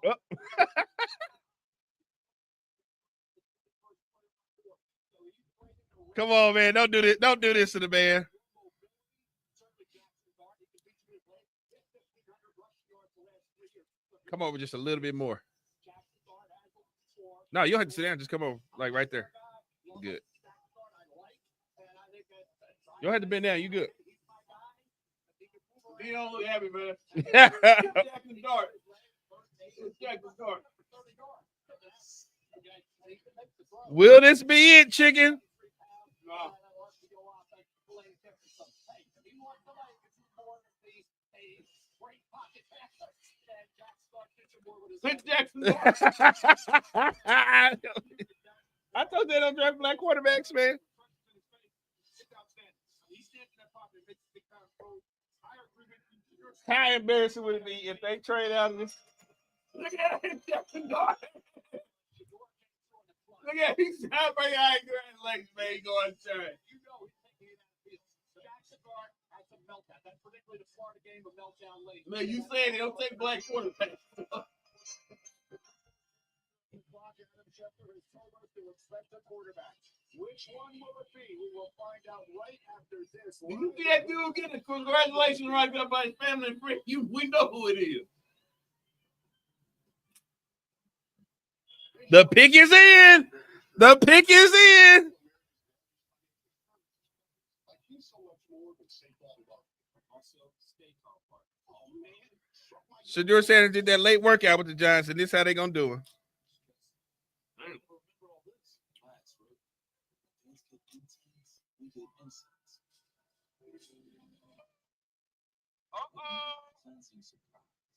Oh. Come on, man. Don't do this. Don't do this to the man. Come over just a little bit more. No, you don't have to sit down. Just come over, like right there. Good. You don't have to bend down. You good. He don't look happy, man. Will this be it, chicken? No. I thought they don't draft black quarterbacks, man. How embarrassing would it be if they trade out of this? Look at him, Jackson Dart. Look at him. He's not very high legs, man. He going to turn. That's particularly the Florida game of meltdown late. Man, you saying they don't take black quarterbacks. Which one will it be? We will find out right after this. Did you see that dude getting a congratulations right up by his family and friends? We know who it is. The pick is in. The pick is in. Shedeur Sanders did that late workout with the Giants, and this is how they gonna do it.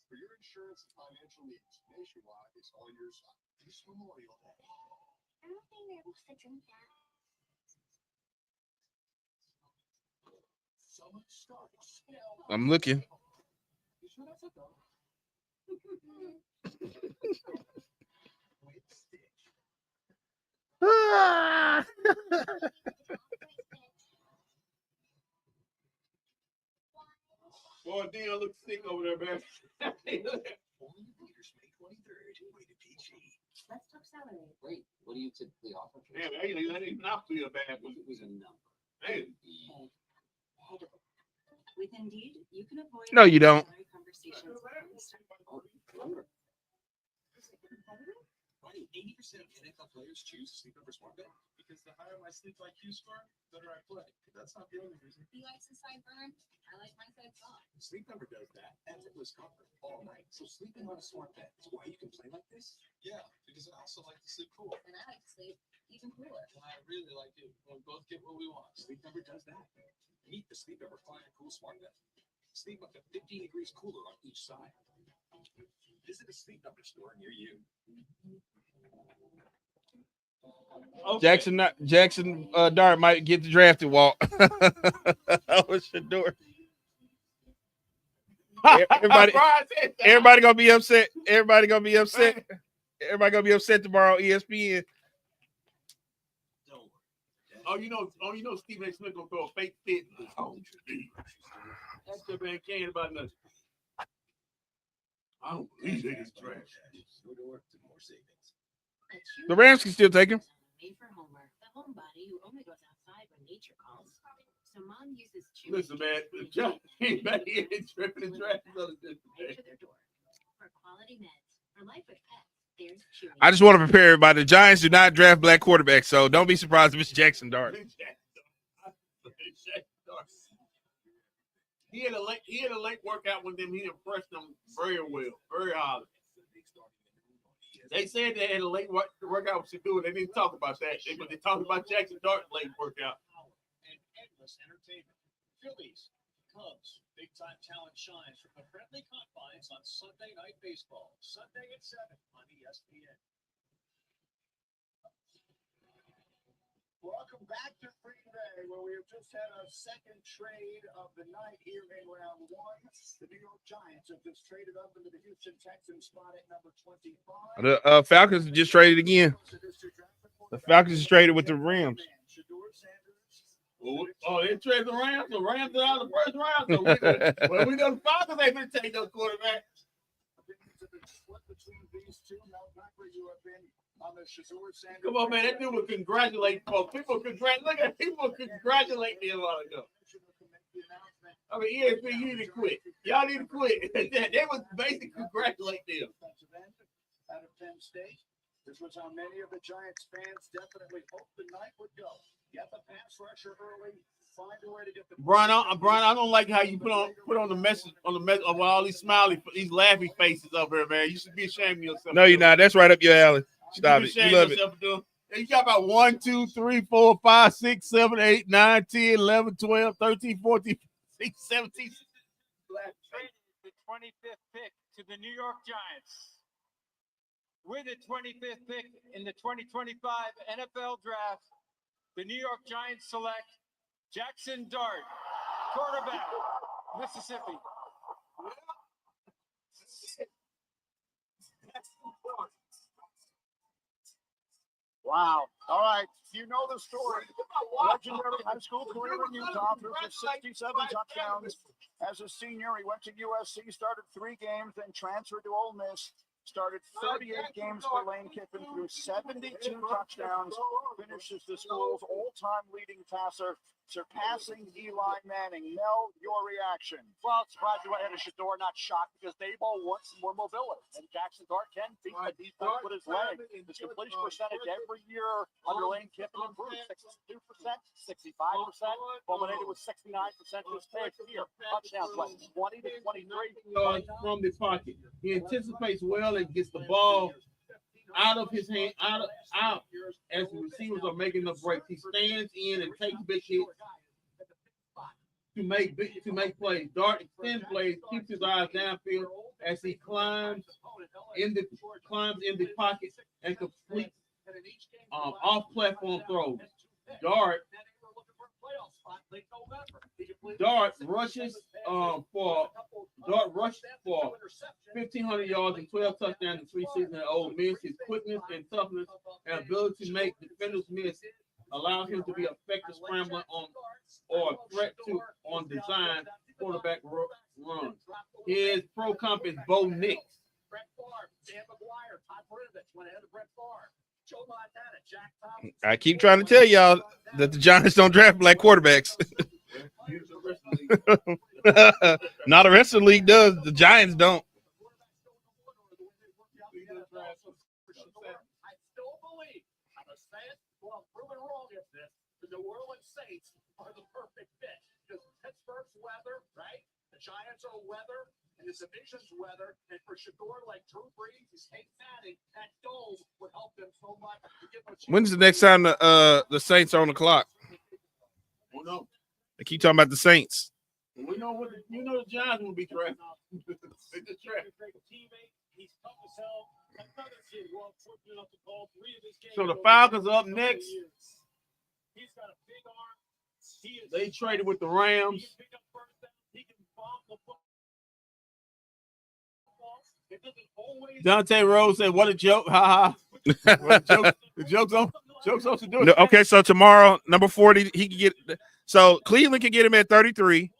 For your insurance and financial needs, Nationwide is on your side. This Memorial Day. I don't think they're supposed to drink that. I'm looking. Boy, Dion looks sick over there, man. Let's talk salary. Great. What do you typically offer? Damn, that ain't not feel bad. It was a number. Hey. With Indeed, you can avoid No, you don't. salary conversations. Why do 80% of NFL players choose Sleep Number Smart Bed? Because the higher my sleep IQ score, the better I play. That's not the only reason. He likes his side burn. I like my side soft. Sleep Number does that. Effortless comfort all night. So sleeping on a smart bed is why you can play like this? Yeah, because I also like to sleep cool. And I like to sleep even cooler. And I really like it when we both get what we want. Sleep Number does that. Meet the Sleep Number Fine and Cool Smart Bed. Sleep up to 15 degrees cooler on each side. Visit a Sleep Number store near you. Okay. Jackson Dart might get the drafted walk. Oh, Shador. Everybody gonna be upset. Everybody gonna be upset. Everybody gonna be upset tomorrow. ESPN. You know, Stephen A. Smith gonna throw a fake fit. That shit ain't caring about nothing. I don't believe they just trash. The Rams can still take him. Made for Homer, the homebody who only goes outside when nature calls. So mom uses chew. Listen, man, John came back here and tripping and trashing other things today. To their door. For quality meds, for life with pets, there's Chewy. I just want to prepare everybody. The Giants do not draft black quarterbacks, so don't be surprised if it's Jackson Dart. He had a late workout with them. He impressed them very well, very highly. They said they had a late workout with Shador. They didn't talk about that, but they talked about Jackson Dart's late workout. And endless entertainment. Phillies, Cubs, big time talent shines from the friendly confines on Sunday Night Baseball. Sunday at 7 on ESPN. Welcome back to Green Bay, where we have just had our second trade of the night here in round one. The New York Giants have just traded up into the Houston Texans spot at number 25. The Falcons just traded again. The Falcons just traded with the Rams. Oh, they traded the Rams. The Rams are out of the first round. So we know the Falcons ain't going to take those quarterbacks. Come on, man. That dude would congratulate folks. Look at people congratulate me a while ago. I mean, ESPN, you need to quit. Y'all need to quit. They would basically congratulate them. Out of Penn State. This was how many of the Giants fans definitely hoped the night would go. Get the pass rusher early. Find a way to get the Brian, I don't like how you put on the message of all these laughing faces over here, man. You should be ashamed of yourself. No, you're not. That's right up your alley. Stop it. You love it. You got about 1, 2, 3, 4, 5, 6, 7, 8, 9, 10, 11, 12, 13, 14, 16, 17. The 25th pick to the New York Giants. With the 25th pick in the 2025 NFL Draft, the New York Giants select Jackson Dart, quarterback, Mississippi. Wow. All right. You know the story. Legendary high school career in Utah, threw for 67 touchdowns. As a senior, he went to USC, started 3 games, then transferred to Ole Miss. Started 38 games for Lane Kiffin, threw 72 touchdowns, finishes the school's all-time leading passer, surpassing Eli Manning. Mel, your reaction? Well, it's surprised you went ahead of Shador, not shocked, because Daboll wants some more mobility. And Jackson Dart can beat the defense with his leg. His completion percentage every year under Lane Kiffin improved 62%, 65%, culminated with 69% this past year. Touchdowns, what, 20 to 23? From the pocket. He anticipates well and gets the ball out of his hand, out as the receivers are making the break. He stands in and takes big hits to make plays. Dart extend plays, keeps his eyes downfield as he climbs in the pocket and completes off-platform throws. Dart rushes for 1,500 yards and 12 touchdowns in 3 seasons at Ole Miss. His quickness and toughness and ability to make defenders miss allows him to be an effective scrambler or a threat on design quarterback runs. His pro comp is Bo Nix. I keep trying to tell y'all that the Giants don't draft black quarterbacks. Not the rest of the league does. The Giants don't. I still believe I'm a Saints. Well, I'm proven wrong if this. The New Orleans Saints are the perfect fit because Pittsburgh's weather, right? The Giants are weather, and the division's weather. And for Shador, like Drew Brees, he's Kate Manning, that dome would help them so much. When's the next time the Saints are on the clock? Who knows? They keep talking about the Saints. We know what the Giants will be drafted. They just drafted. He's tough as hell. So the Falcons are up next. He's got a big arm. They traded with the Rams. Dante Rose said, "What a joke! Ha ha! The joke's on Shador." No, okay, so tomorrow, number 40, he can get. So Cleveland can get him at 33.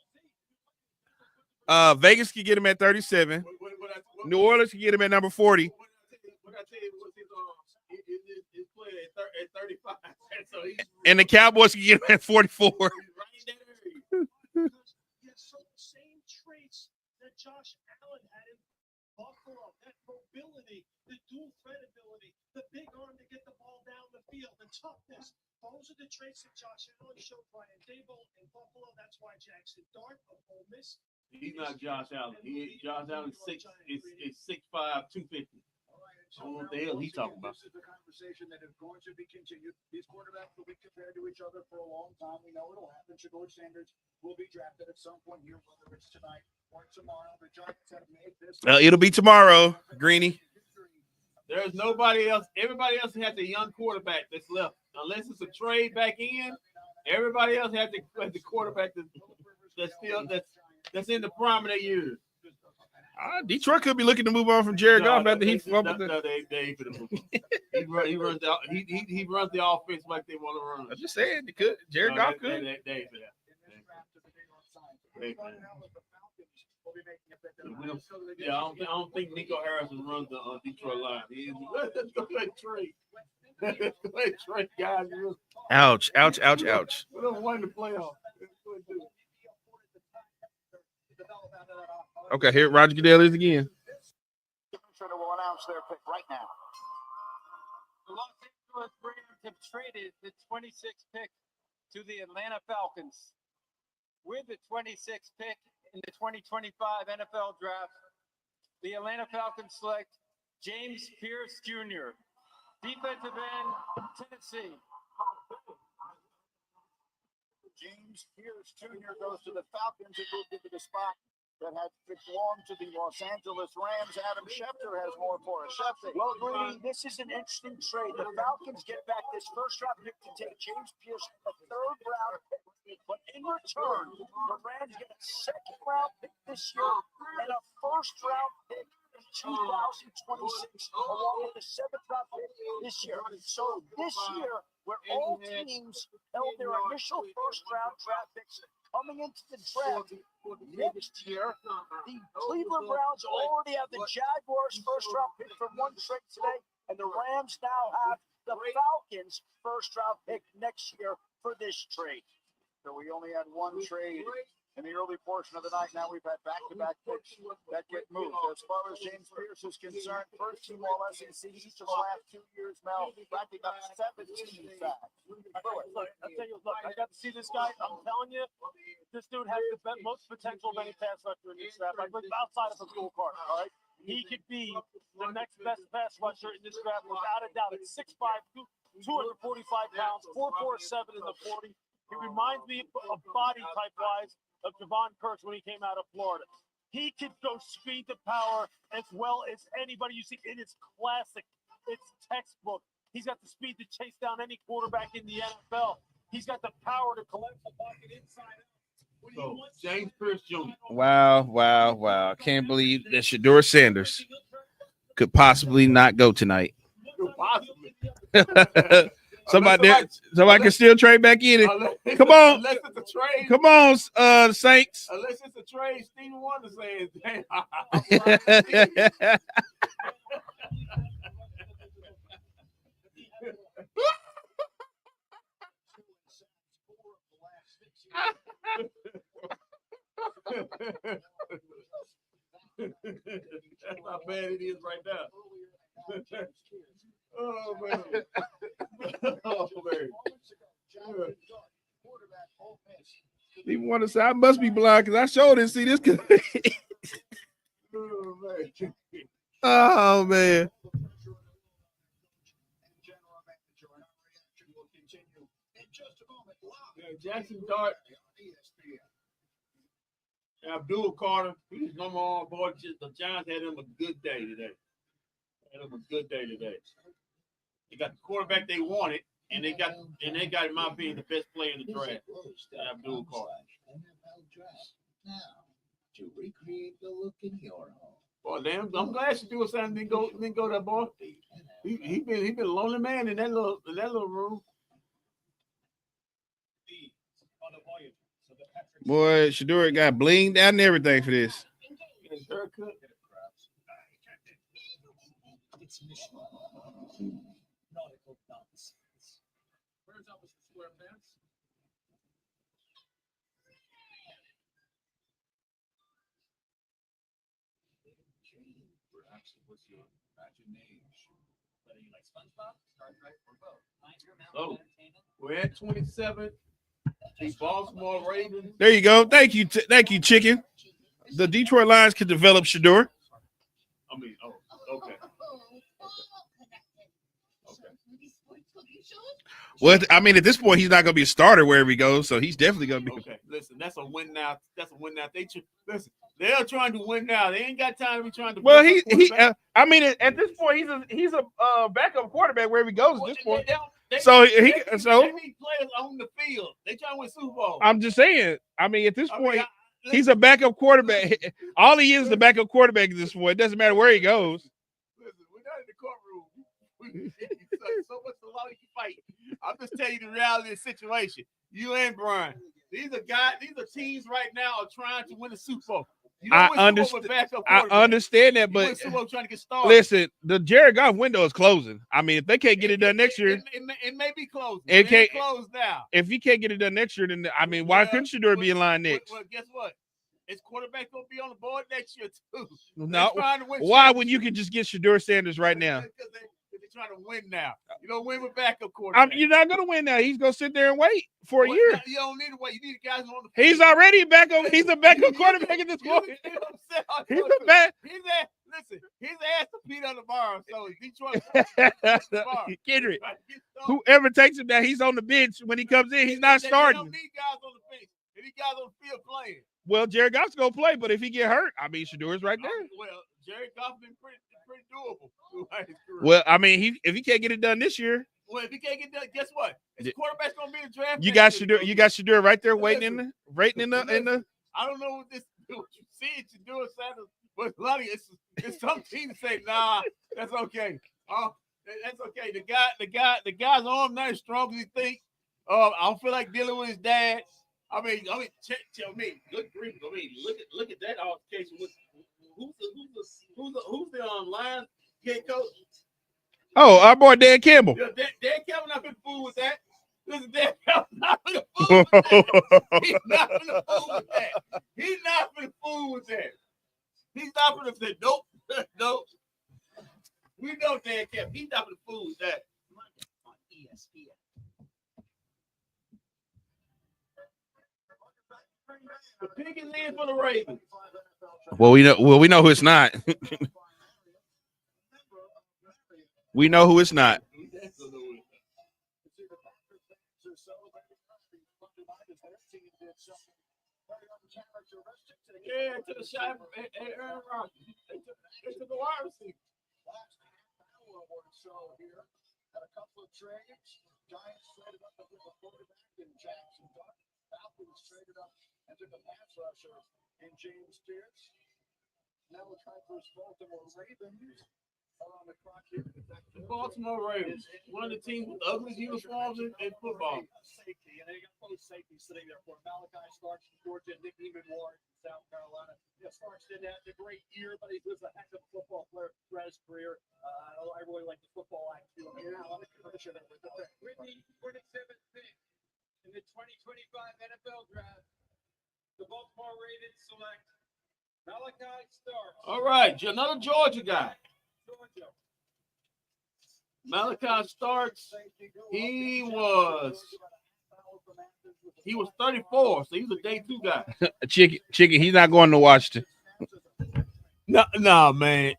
Vegas can get him at 37. New Orleans can get him at number 40. And the Cowboys can get him at 44. Same traits that Josh Allen had in Buffalo, that mobility, the dual threat ability, the big arm to get the ball down the field, the toughness. Those are the traits that Josh Allen showed Brian Dable in Buffalo. That's why Jackson Dart of Ole Miss. He's not Josh Allen. Josh Allen is 6'5", 250. I don't know what the hell he's talking about. This is a conversation that is going to be continued. These quarterbacks will be compared to each other for a long time. We know it'll happen. Shador Sanders will be drafted at some point here, whether it's tonight or tomorrow. The Giants have made this. It'll be tomorrow, Greeny. There's nobody else. Everybody else has a young quarterback that's left. Unless it's a trade back in, everybody else has the quarterback that's in the prime of their years. Detroit could be looking to move on from Jared Goff after he fumbled. They ain't gonna move. He runs the offense like they want to run. I just said they could. Jared Goff could. They ain't for that. Yeah, I don't think Nico Harrison runs the Detroit line. Let's go ahead trade. Let's go ahead trade guys. Ouch! Ouch! Ouch! Ouch! We don't win the playoff. Okay, here Roger Goodell is again. The commissioner will announce their pick right now. The Los Angeles Rams have traded the 26th pick to the Atlanta Falcons. With the 26th pick in the 2025 NFL Draft, the Atlanta Falcons select James Pierce Jr., defensive end, Tennessee. James Pierce Jr. goes to the Falcons and moved into the spot that had belonged to the Los Angeles Rams. Adam Schefter has more for us. Schefter. Well, Greeny, this is an interesting trade. The Falcons get back this first-round pick to take James Pierce, a third-round pick. But in return, the Rams get a second-round pick this year and a first-round pick in 2026, along with a seventh-round pick this year. So this year, where all teams held their initial first-round draft picks coming into the draft, next year, the Cleveland Browns already have the Jaguars' first-round pick from one trade today, and the Rams now have the Falcons' first-round pick next year for this trade. So we only had one trade in the early portion of the night. Now we've had back-to-back picks that get moved. As far as James Pierce is concerned, first team All-SEC each of the last 2 years, Mel, racking up 17 sacks. Look, I tell you, look, I got to see this guy. I'm telling you, this dude has the most potential of any pass rusher in this draft. Like outside of a school card, all right? He could be the next best pass rusher in this draft without a doubt. It's 6'5", 245 pounds, 4.47 in the 40. He reminds me of body type-wise of Javon Curse when he came out of Florida. He could go speed to power as well as anybody you see. It is classic. It's textbook. He's got the speed to chase down any quarterback in the NFL. He's got the power to collect the pocket inside out. So, James Pierce Jr. Wow. Can't believe that Shador Sanders could possibly not go tonight. Possibly. Somebody can still trade back in it. Come on. Unless it's a trade. Come on, Saints. Unless it's a trade, Stevie Wonder says, damn. That's how bad it is right now. Oh man. Oh man. He want to say I must be blind because I sure didn't see this. Oh man. Oh man. Yeah, Jackson Dart and Abdul Carter, he's number one boy. The Giants had him a good day today. They got the quarterback they wanted, and they got, in my opinion, the best player in the draft, Abdul Carter. To recreate the look in your home. Boy, damn, I'm glad you do something. Didn't go that boy. He been a lonely man in that little room. Boy, Shador got blinged out and everything for this. His haircut. It's nautical nonsense. Where's Officer SquarePants? Perhaps it was your imagination. Whether you like SpongeBob, Star Trek, or both. Find your amount So of entertainment. we're at 27. The Baltimore Ravens. There you go. Thank you, Chicken. The Detroit Lions could develop Shador. I mean, okay. Well, I mean, at this point, he's not going to be a starter wherever he goes, so he's definitely going to be. Okay, listen, that's a win now. Listen, they're trying to win now. They ain't got time to be trying to. Well, I mean, at this point, he's a backup quarterback wherever he goes. At this point, They he need players on the field. They trying to win Super Bowl. I'm just saying. I mean, at this point, he's a backup quarterback. All he is the backup quarterback at this point. It doesn't matter where he goes. Listen, we're not in the courtroom. So much the law you can fight. I'm just telling you the reality of the situation. You and Brian. These are teams right now are trying to win the Super Bowl. You don't win Super Bowl with backup quarterback. I understand that, You win but Super Bowl trying to get started. listen, the Jared Goff window is closing. I mean, if they can't get it done next year, it may be closing. It It ain't can't- closed now. if he can't get it done next year, then I mean, why couldn't Shador be in line next? Well, guess what? His quarterback gonna be on the board next year too. No, They're trying to win why when you can just get Shador Sanders right now? Because they're trying to win now. You don't win with backup quarterback. You're not going to win now. He's going to sit there and wait for a year. You don't need to wait. You need guys on the field. He's already backup. He's a backup quarterback at this point. He's a back. Listen, his ass to Pete on the bar. So Detroit. Kendrick, whoever takes him down, he's on the bench when he comes in. He's not starting. They don't need guys on the bench. They need guys on the field playing. Well, Jared Goff's going to play, but if he get hurt, I mean, Shador's right there. Well, Jared Goff been pretty doable. Well, I mean, if he can't get it done this year. Well, if he can't get done, guess what? His quarterback's gonna be in the draft. You got Shador. You got Shador right there waiting in the. I don't know what you see it you do it, Sanders, but a lot of it's some teams say, nah, that's okay. That's okay. The guy's arm not as strong as he think. I don't feel like dealing with his dad. I mean, tell me, good grief. I mean, look at that altercation with who's the line head coach? Oh, our boy Dan Campbell. Yeah, Dan Campbell not been fooled with that. Listen, Dan Campbell not been fooled with that. He's not been fooled with that. He's not been fooled with that. He's not been say nope, nope. We know Dan Campbell. He's not been fooled with that. On ESPN. The pick is in for the Ravens. Well, we know who it's not. We know who it's not. Yeah, to the shot at Aaron Rodgers. They took a wide receiver. Last hour or so here, had a couple of trades. Giants traded up with a quarterback in Jackson Dart. Falcons traded up and took a pass rusher in James Pierce. Now we're trying for Baltimore Ravens. On the clock here. The Baltimore Ravens, one of the teams with the ugliest uniforms in football. Safety, and they got both safeties sitting there for Malachi Starks from Georgia and Nick Ward from South Carolina. Yeah, Starks didn't have a great year, but he was a heck of a football player throughout his career. I really like the football IQ. I mean, now I'm pretty sure that was the pick. With the 47th pick in the 2025 NFL Draft, The Baltimore Ravens select Malachi Starks. All right, another Georgia guy. Georgia. Malachi Starks, he was 34, so he's a day 2 guy. Chicken, he's not going to Washington. No, man.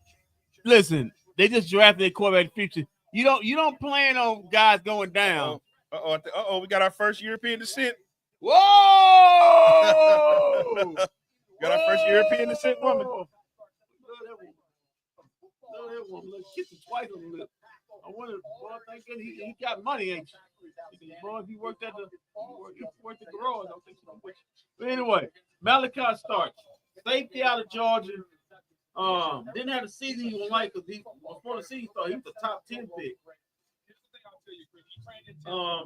Listen, they just drafted a quarterback future. You don't plan on guys going down. We got our first European descent. Whoa! Got our first European descent woman. Kiss him twice on the lip. I wonder, boy, thank goodness he got money, ain't you? Boy, if he worked at the garage, I don't think so. But anyway, Malachi Starks, safety out of Georgia. Didn't have a season he was like because before the season started, he was the top 10 pick.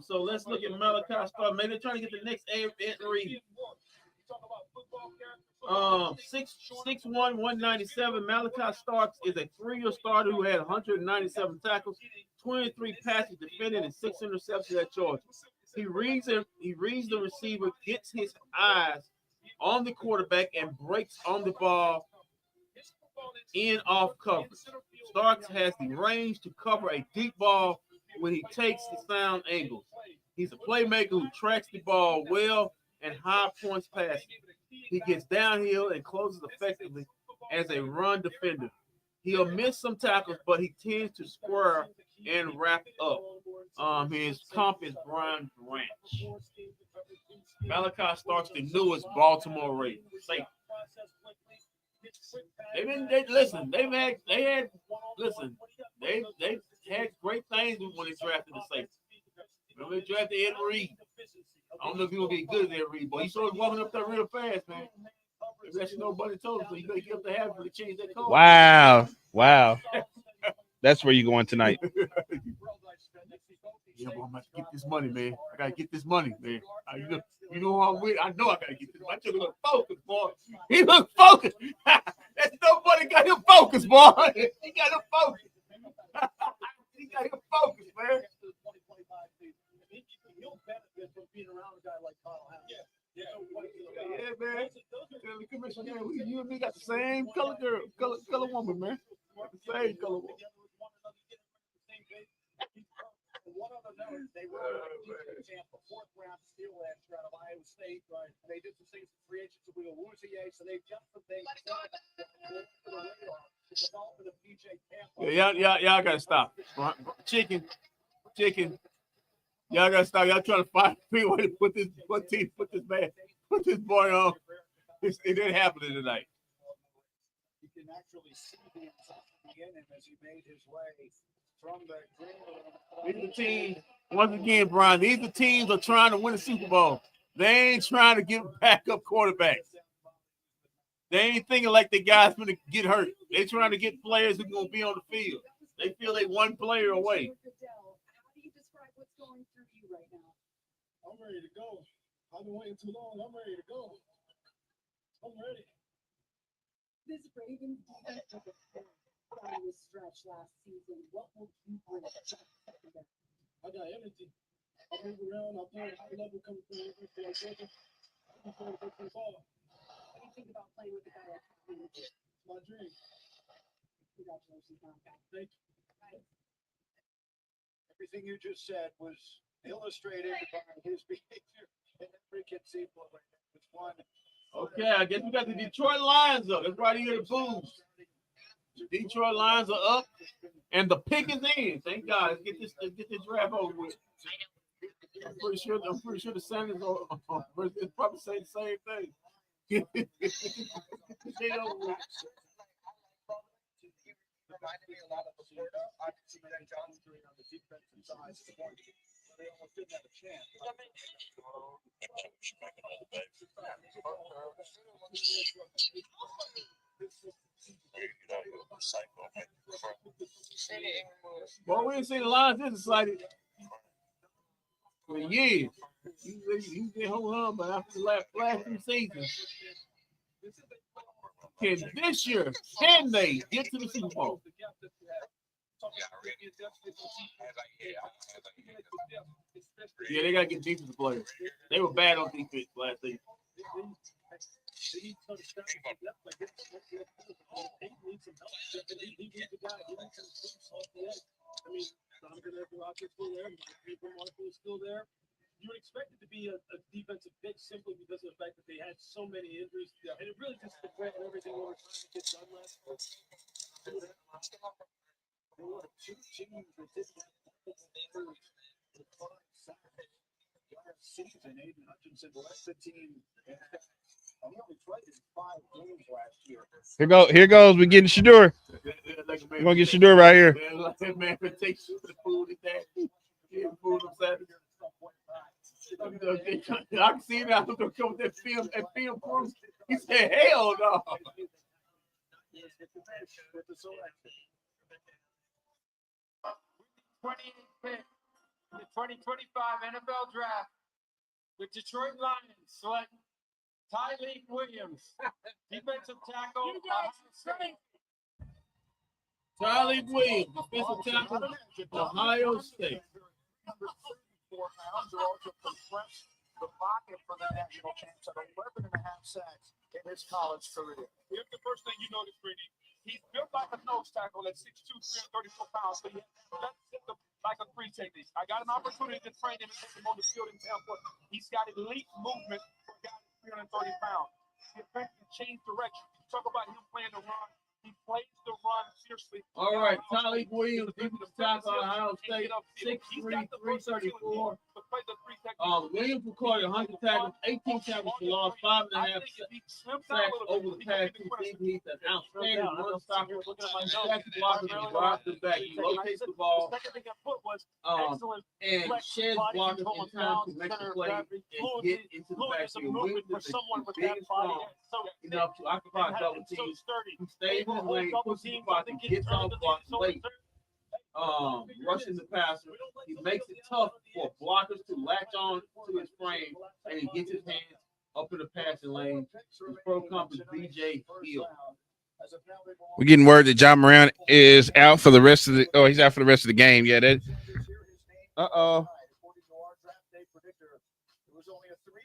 So let's look at Malachi Starks. Maybe they're trying to get the next Ed Reed. 6'1", 197. Malachi Starks is a 3-year starter who had 197 tackles, 23 passes defended, and 6 interceptions at Georgia. He reads the receiver, gets his eyes on the quarterback, and breaks on the ball in off coverage. Starks has the range to cover a deep ball when he takes the sound angles. He's a playmaker who tracks the ball well and high points passing. He gets downhill and closes effectively as a run defender. He'll miss some tackles, but he tends to square and wrap up. His comp is Brian Branch. Malachi Starks, the newest Baltimore Ravens. They've had great things when they drafted the safety. Remember they drafted Ed Reed. I don't know if he's gonna be good at Ed Reed, but he started walking up there real fast, man. That's nobody told him, so you better get up the habit to change that code. Wow. That's where you're going tonight. Yeah, but I'm about to get this money, man. I gotta get this money, man. You know how I'm with. I know I gotta get this money. I look focused, boy. He look focused. That's nobody got him focused, boy. He got him focused. He got him focused, man. He'll benefit from being around a guy like Kyle Allen. Yeah, man. The commissioner, you and me got the same color woman, man. Got the same color woman. One other note, they were Tampa, 4th round steal last year out of Iowa State. Right. They did some things with free agents with Awuzie, so they jumped some things. Y'all gotta stop. Chicken. Y'all gotta stop. Y'all trying to find a way to put this boy on. It didn't happen tonight. You can actually see the intensity in him as he made his way from the green. These are teams, once again, Brian, these are teams are trying to win a Super Bowl. They ain't trying to get backup quarterbacks. They ain't thinking like the guy's going to get hurt. They trying to get players who are going to be on the field. They feel they one player away. I'm ready to go. I've been waiting too long. I'm ready to go. I'm ready. This Ravens defense took a fabulous stretch last season. What will you bring? I got energy. I move around. I play at a high level coming from the University of Georgia. I'm trying to go for the ball. What do you think about playing with a guy like that? It's my dream. Congratulations, man. Thank you. Everything you just said was illustrated by his behavior in every conceivable way. It was one. Okay, I guess we got the Detroit Lions up. That's right here, the Blues. The Detroit Lions are up, and the pick is in. Thank God. Let's get this draft over with. I'm pretty sure the Sanders are probably say the same thing. Get over with. Reminded me a lot of Florida. Obviously, Ben Johnson doing on the defensive side. They almost didn't have a chance. Well, we ain't seen the Lions this excited for years. He's been holding on, but after the last few seasons, can they get to the Super Bowl? Yeah, they gotta get defensive players. They were bad on defense last season. They need some stuff. Like he needs some help. He needs a guy. He needs some boots off the edge. I mean, Donovan Everlock is still there. Paper Marshall is still there. You would expect it to be a defensive pick simply because of the fact that they had so many injuries. Yeah. And it really just ran everything over time to get done last year. They were two teams that didn't have season. Aiden Hutchinson led the team. And he only played in 5 games last year. Here goes. We're getting Shador. We're gonna get Shador right here. Like that man can take the food and that. He food himself. I can see now to come with that film proof. He said, hell no. 28th pick, the 2025 NFL Draft, the Detroit Lions select Tyreek Williams, defensive tackle. Tyreek Williams, defensive tackle, Ohio State. 34 pounds, who also compressed the pocket for the national champs at 11.5 sacks in his college career. Here's the first thing you notice, Brady. He's built like a nose tackle at 6'2", 334 pounds, but he has like a free technique. I got an opportunity to train him and take him on the field in Tampa. He's got elite movement for a guy that's 330 pounds. He effectively changed direction. You talk about him playing the run. He plays the run fiercely. All right, Tyreek Williams, defensive tackle, Ohio State, 6'3", 334. Williams recorded 100 tackles, 18 tackles for loss, 5.5 sacks over the past 2 seasons. He's an outstanding run stopper. Back blocker, he drives the back, he locates the ball, and sheds blockers in time to make the play and get into the backfield. Williams is big and strong enough to occupy double teams. He stays in his lane, pushes the block, and gets off blocks late. Rushing the passer. He makes it tough for blockers to latch on to his frame, and he gets his hands up in the passing lane. His pro comp is BJ Hill. We're getting word that John Moran is out for the rest of the. Oh, he's out for the rest of the game. Yeah, that. Uh-oh. According to our draft day predictor, there was only a 3%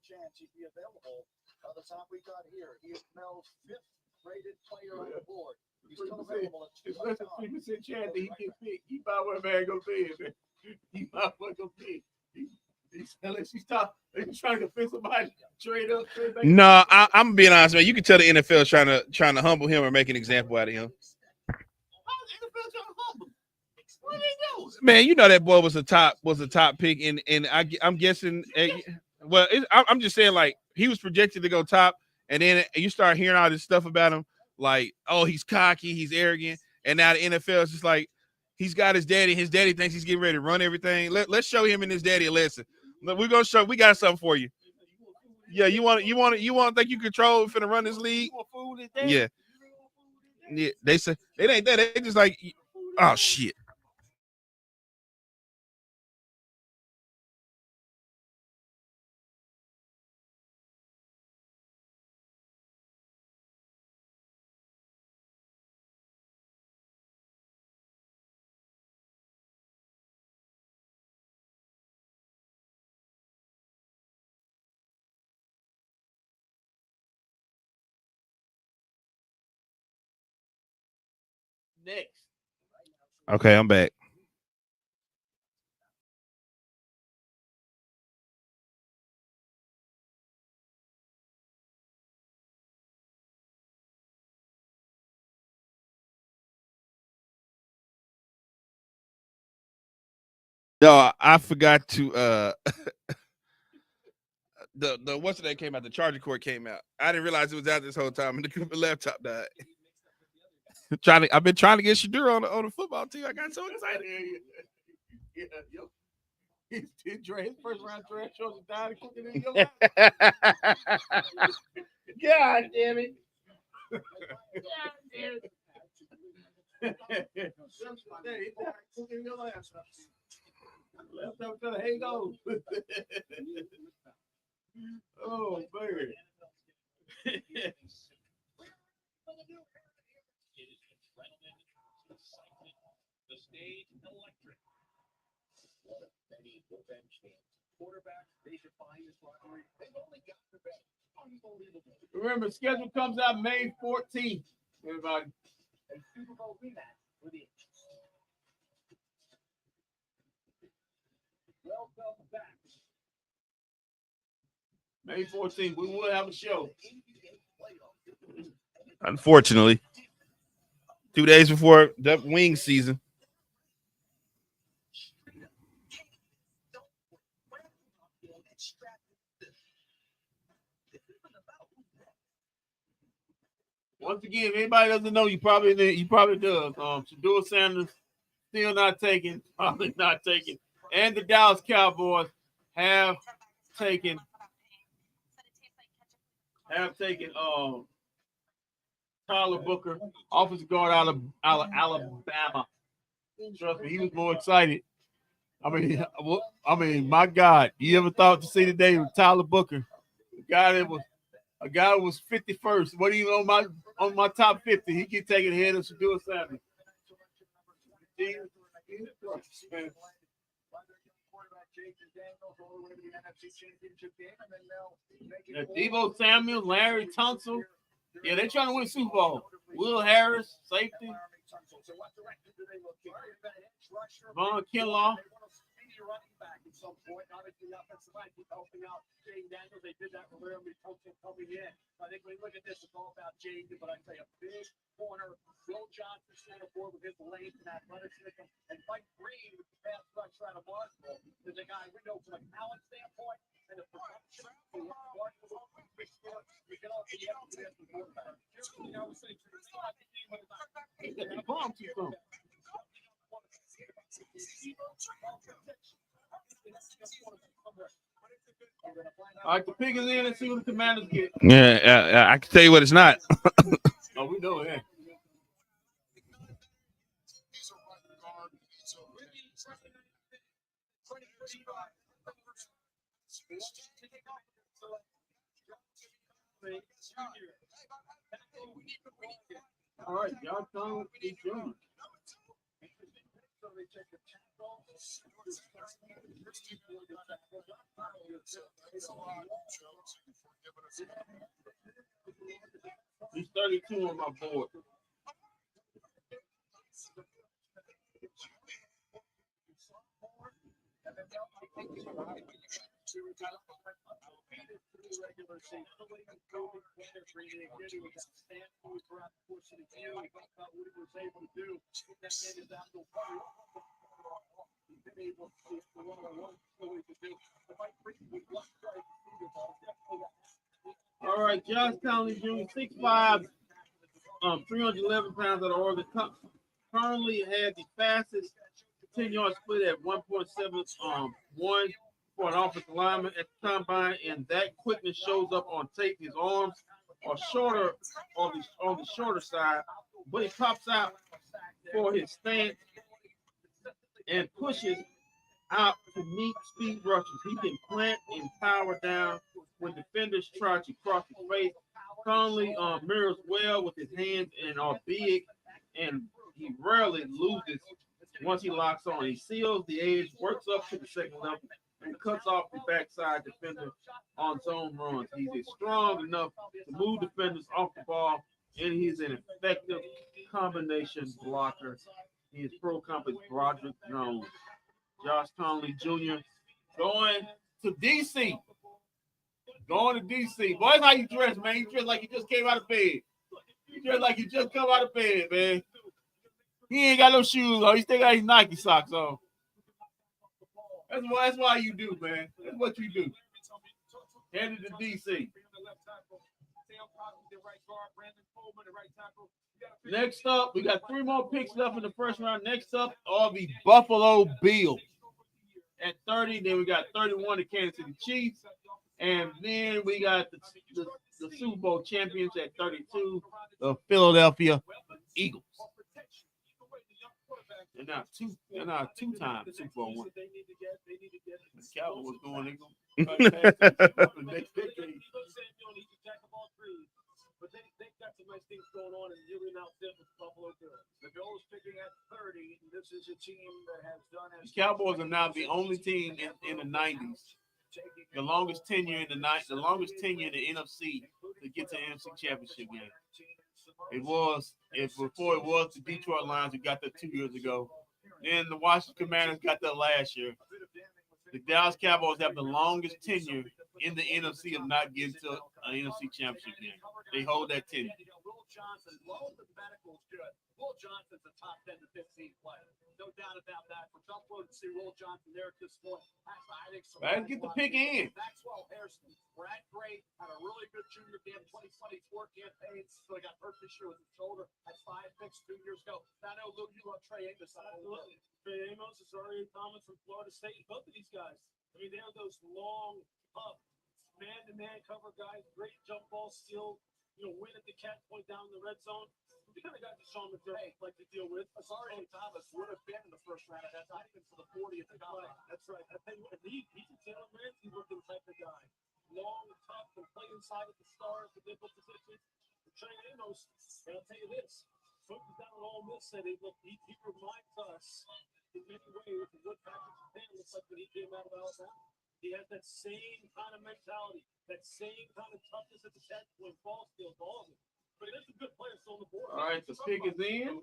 chance he'd be available by the time we got here. He is Mel's 5th rated player on the board. He's still available at 2. It's less than 3% chance that he get picked. He might well man go big, man. He might well go big. Unless he's trying to convince somebody to trade up. No, I'm being honest, man. You can tell the NFL is trying to humble him or make an example out of him. What they do? Man, you know that boy was a top pick, and I'm guessing. Well, I'm just saying, like, he was projected to go top, and then you start hearing all this stuff about him, like, oh, he's cocky, he's arrogant, and now the NFL is just like, he's got his daddy. His daddy thinks he's getting ready to run everything. Let's show him and his daddy a lesson. We're gonna show. We got something for you. Yeah, you want to think you control finna run this league? Yeah. Yeah. They say it ain't that. They just like, oh shit. Next. Okay, I'm back. No, I forgot to the what's that came out, the charger cord came out. I didn't realize it was out this whole time and the laptop died. I've been trying to get Shadur on the football team. I got so excited. Yeah. His first round draft shows it died quicker than your life. God damn it. Left up to the hang on. Oh, man. The stage electric. Many will bench fans. Quarterbacks, they define this rivalry. They've only got the best. Remember, schedule comes out May 14th. Everybody. A Super Bowl rematch for the welcome back. May 14th. We will have a show. Unfortunately, 2 days before the wing season. Once again, if anybody doesn't know, you probably does. Shador Sanders still not taken, probably not taken, and the Dallas Cowboys have taken Tyler Booker, offensive guard out of Alabama. Trust me, he was more excited. I mean, my God, you ever thought to see the day with Tyler Booker, a guy that was 51st, wasn't even on my top 50. He keep taking ahead of Shador Sanders. Deebo Samuel, Larry Tunsil. Yeah, they're trying to win Super Bowl. Will Harris, safety. Von Kinlaw. Running back at some point. Obviously, the offensive line keep helping out Jane Daniels. They did that for Laramie Tunsil coming in. I think when you look at this, it's all about Jane, but I'd say a big corner. Will Johnson stand aboard with his length and athleticism. And Mike Green with the pass rush out of Marshall is a guy we know from a talent standpoint and a production. You can also be able to get the quarterback. You know, All right, the pick is in and see what the Commanders get. Yeah, I can tell you what it's not. Oh, we know that. All right, y'all come each other. He's 32 on my board. All right, Josh Conley Jr., 6'5", 311 pounds out of Oregon. Currently had the fastest 10-yard split at 1.71 for an offensive lineman at the combine, and that quickness shows up on tape. His arms are shorter on the shorter side, but he pops out for his stance and pushes out to meet speed rushes. He can plant and power down when defenders try to cross his face. Conley mirrors well with his hands and are big, and he rarely loses once he locks on. He seals the edge, works up to the second level, and cuts off the backside defender on zone runs. He's strong enough to move defenders off the ball, and he's an effective combination blocker. His pro comp is Broderick Jones. Josh Conley Jr. going to D.C. Going to D.C. Boy, that's how you dress, man. You dress like you just came out of bed. You dress like you just come out of bed, man. He ain't got no shoes on. He still got his Nike socks on. That's why you do, man. That's what you do. Headed to D.C. Next up, we got 3 more picks left in the first round. Next up are the Buffalo Bills at 30. Then we got 31, the Kansas City Chiefs. And then we got the Super Bowl champions at 32, the Philadelphia Eagles. They're not two-time Super Bowl winners. The Cowboys going Eagles. But they've got some nice things going on, and you announced it with Buffalo Bills. The Bills picking at 30. This is a team that has done as the Cowboys are now the only team in the 90s the longest tenure in the NFC to get to the NFC Championship game. Before it was the Detroit Lions who got that 2 years ago. Then the Washington Commanders got that last year. The Dallas Cowboys have the longest tenure in the NFC of not getting to an NFC Championship game. They hold that tenure. Will Johnson, low the medical's good. Will Johnson's a top 10 to 15 player. No doubt about that. For some folks to see Will Johnson there at this point. I think so. Let's get the pick in. Maxwell Harrison, Brad Gray had a really good junior game, 2024 campaign. So he got hurt this year with his shoulder. Had 5 picks 2 years ago. I know, Luke, you love Trey Amos. Absolutely. Trey Amos is already Thomas from Florida State. Both of these guys. I mean, they're those long, tough, man-to-man cover guys. Great jump ball skill. Win at the catch point down in the red zone. The kind of guys that Sean McDermott like to deal with. Azari Thomas would have been in the first round of that, not even for the 40th. That's right. I think he's a Taylor Ramsey looking type of guy. Long, tough, and play inside of the stars, the different positions. Trey Amos, and I'll tell you this. Folks down at Ole Miss said, look, he reminds us in many ways of what Patrick Japan looks like when he came out of Alabama. He has that same kind of mentality, that same kind of toughness at the catch point, ball skills, all of it. But there's some good players still on the board. All right, the pick is in.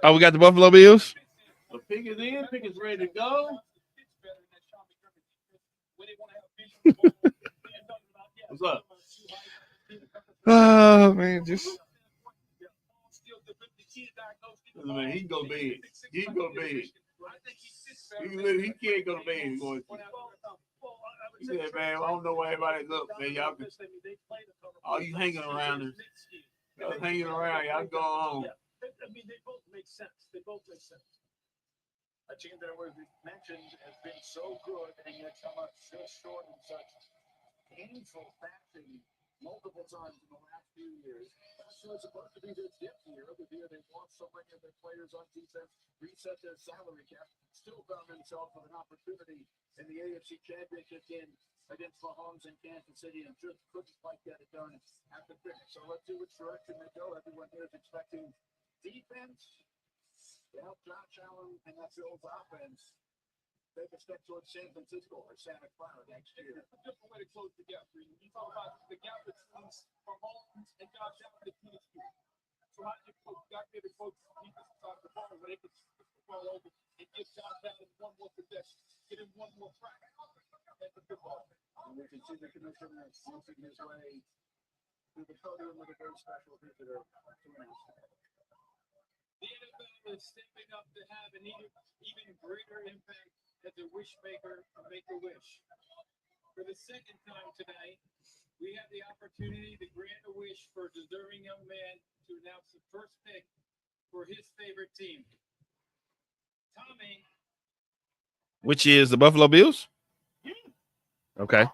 Oh, we got the Buffalo Bills. The pick is in. Pick is ready to go. What's up? Oh man, just. Man, he can go to bed. He can go to bed. He can't go to bed. He said, man, I don't know why everybody's up, man. Y'all can, all you hanging around is hanging around. Y'all go on. I mean, they both make sense. They both make sense. A team that was mentioned has been so good and yet come up just short in such painful fashion multiple times in the last few years. That's what's supposed to be their dip year. The year they lost so many of their players on defense, reset their salary cap, still found themselves with an opportunity in the AFC Championship game against Mahomes in Kansas City and just couldn't quite get it done at the finish. So let's see which direction they go. Everyone here is expecting defense to help Josh Allen and that Bills offense take a step towards San Francisco or Santa Clara next year. It's a different way to close the gap. You talk about the gap between Mahomes and Josh Allen and the So how do you close? You got to be able to close the defense side of the ball where they can switch the ball over and give Josh Allen one more possession, get him one more track. That's a good ball. And we can see the commissioner moving his way to the podium with a very special visitor to announce. The NFL is stepping up to have an even greater impact as a wish maker or make a wish. For the second time today, we have the opportunity to grant a wish for a deserving young man to announce the first pick for his favorite team. Tommy. Which is the Buffalo Bills? Okay.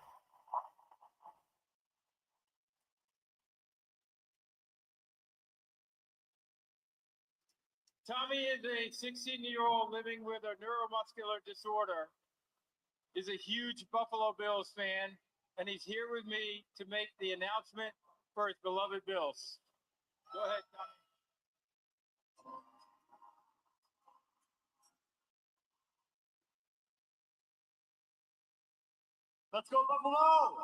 Tommy is a 16-year-old living with a neuromuscular disorder. Is a huge Buffalo Bills fan, and he's here with me to make the announcement for his beloved Bills. Go ahead, Tommy. Let's go, Buffalo!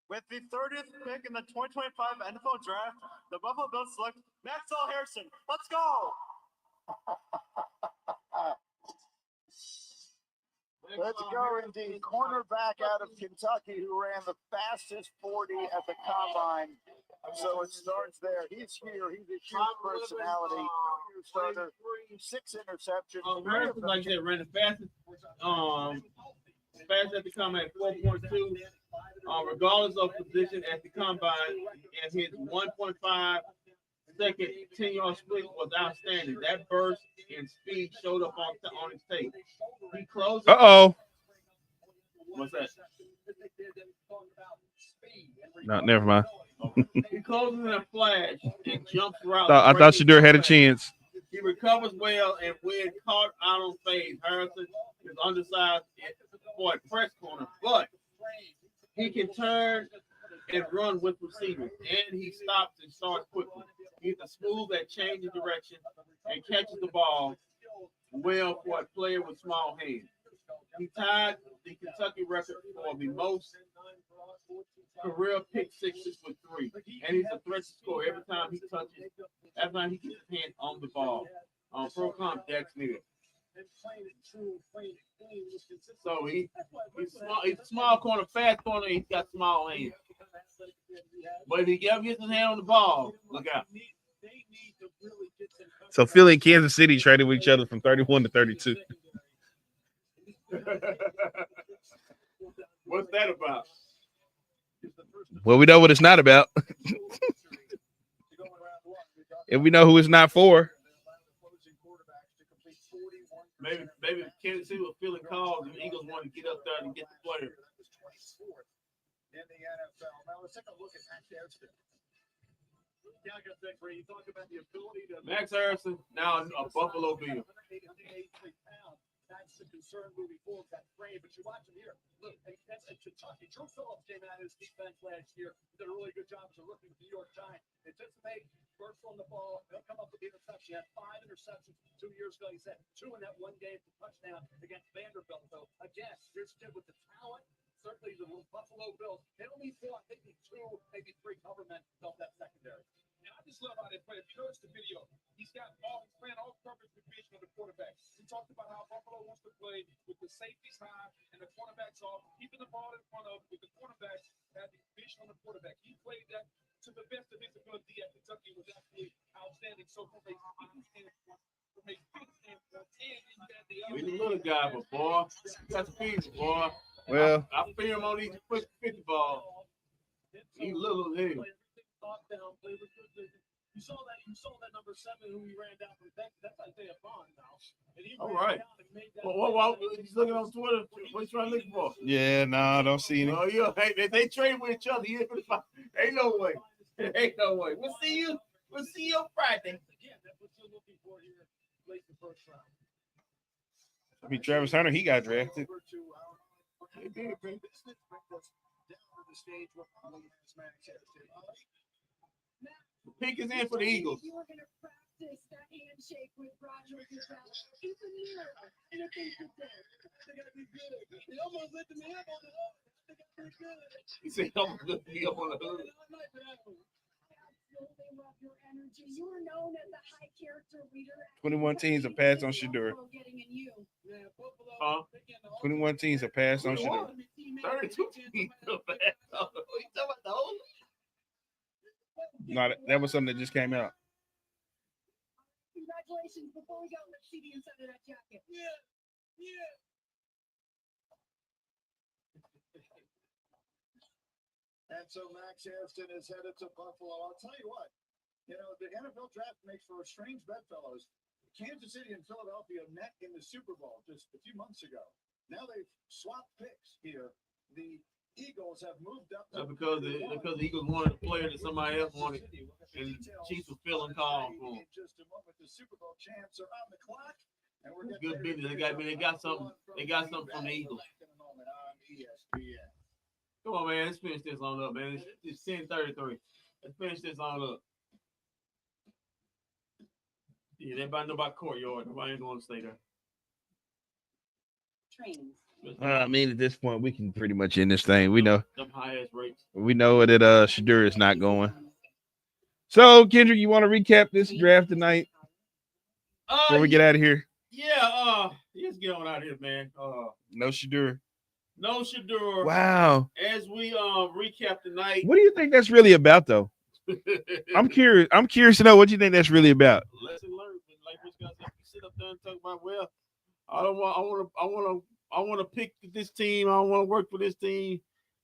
With the 30th pick in the 2025 NFL Draft, the Buffalo Bills select Maxwell Harrison. Let's go! Let's go indeed. Cornerback out of Kentucky who ran the fastest 40 at the combine. So it starts there. He's here. He's a huge personality. 2-year starter, 6 interceptions. Harrison, like I said, ran the fastest. Fast at the combine at 4.2. Regardless of position at the combine, and his 1.5 second 10-yard split was outstanding. That burst and speed showed up on his tape. He closed. Uh-oh. What's that? No, never mind. He closes in a flash and jumps route. I thought Shadur had a chance. He recovers well and when caught out on phase. Harrison is undersized for a press corner, but he can turn and run with receivers, and he stops and starts quickly. He's a smooth at changing direction and catches the ball well for a player with small hands. He tied the Kentucky record for the most career pick sixes with 3, and he's a threat to score every time he touches. Every time he gets his hand on the ball. Pro comp Dex nigga. So he's small. He's a small corner, fast corner. He's got small hands. But if he ever gets his hand on the ball, look out. So Philly and Kansas City traded with each other from 31 to 32. What's that about? Well, we know what it's not about. And we know who it's not for. Maybe Kansas City was feeling calls and the Eagles wanted to get up there and get the player. In the NFL. Now let's take a look at Max Harrison. Yeah, I got that great. You talk about the ability to Max Harrison, now a Buffalo Bill. That's the concern moving forward, that frame. But you watch him here. Look, that's Kentucky. Drew Phillips came out of his defense last year. Did a really good job as a rookie with the New York Giants. Anticipate first on the ball. They'll come up with the interception. He had 5 interceptions 2 years ago. He said 2 in that one game for touchdown against Vanderbilt. So again, here's a kid with the talent. Certainly the Buffalo Bills. They only fought maybe 2, maybe 3 covermen off that secondary. And I just love how they play. If you notice the video, he's playing all purpose division of the quarterback. He talked about how Buffalo wants to play with the safeties high and the cornerbacks off, keeping the ball in front of with the cornerbacks had the vision on the quarterback. He played that to the best of his ability at Kentucky. Was absolutely outstanding. So from a He's a little guy, but boy, you got to feed him, boy. Well, I feel him on these 50 ball. He's little as hell. You saw that number 7 who he ran down from that's Isaiah Bond now. And he All right. He's looking on Twitter. What you trying to look for? yeah, no, don't see any. Oh, yeah. Hey, they trade with each other. Ain't no way. Ain't no way. We'll see you. We'll see you on Friday. I mean, Travis Hunter, he got drafted. Pick is in for the Eagles. You were going to practice that handshake with Roger Goodell in the mirror. And if they could they got to be good. They almost let them have on the hood. They got to be good. He said, I'm going to be up on the hood. Absolutely love your energy. You were known as a high character leader. 21 teams have passed on Shedeur. 21 teams have passed on Shedeur. 32 teams have passed on. What are you talking about, the whole? No, that was something that just came out. Congratulations. Before we go, let's see the inside of that jacket. Yeah. And so Max Harrison is headed to Buffalo. I'll tell you what, the NFL draft makes for a strange bedfellows. Kansas City and Philadelphia met in the Super Bowl just a few months ago. Now they've swapped picks here. The Eagles have moved up. Because the Eagles wanted a player that somebody else wanted, and the Chiefs were feeling called for him. Just a moment, the Super Bowl champs are on the clock, and we're Good business. They got something. They got something from the Eagles. Come on, man. Let's finish this on up, man. It's 10:33. Let's finish this on up. Yeah, everybody know about Courtyard. Nobody ain't going to stay there. Trains. I mean, at this point, we can pretty much end this thing. We know. Them high ass rates. We know that Shedeur is not going. So, Kendrick, you want to recap this draft tonight before we get out of here? Yeah. Let's get on out of here, man. No Shedeur. No Shedeur. Wow. As we recap tonight. What do you think that's really about, though? I'm curious. I'm curious to know what you think that's really about. Lesson learned. Like Rich guys have to sit up there and talk about, well, I want to pick this team. I want to work for this team.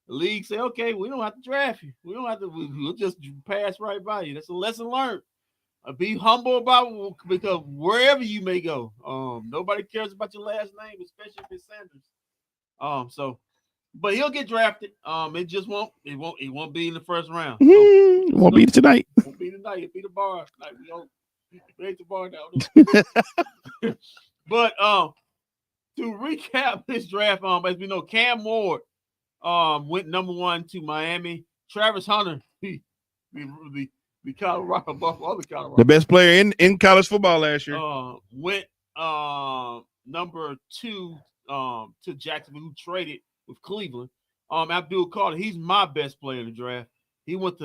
The league say, okay, we don't have to draft you. We don't have to. We'll just pass right by you. That's a lesson learned. Be humble about it because wherever you may go, nobody cares about your last name, especially if it's Sanders. But he'll get drafted. It just won't. It won't be in the first round. So, it won't be tonight. Won't be tonight. It'll be the bar. Like we ain't the bar now. But to recap this draft, as we know, Cam Ward went number 1 to Miami. Travis Hunter, the Colorado Buffalo, Colorado. The best player in college football last year. Went number 2 to Jacksonville, who traded with Cleveland. Abdul Carter, he's my best player in the draft. He went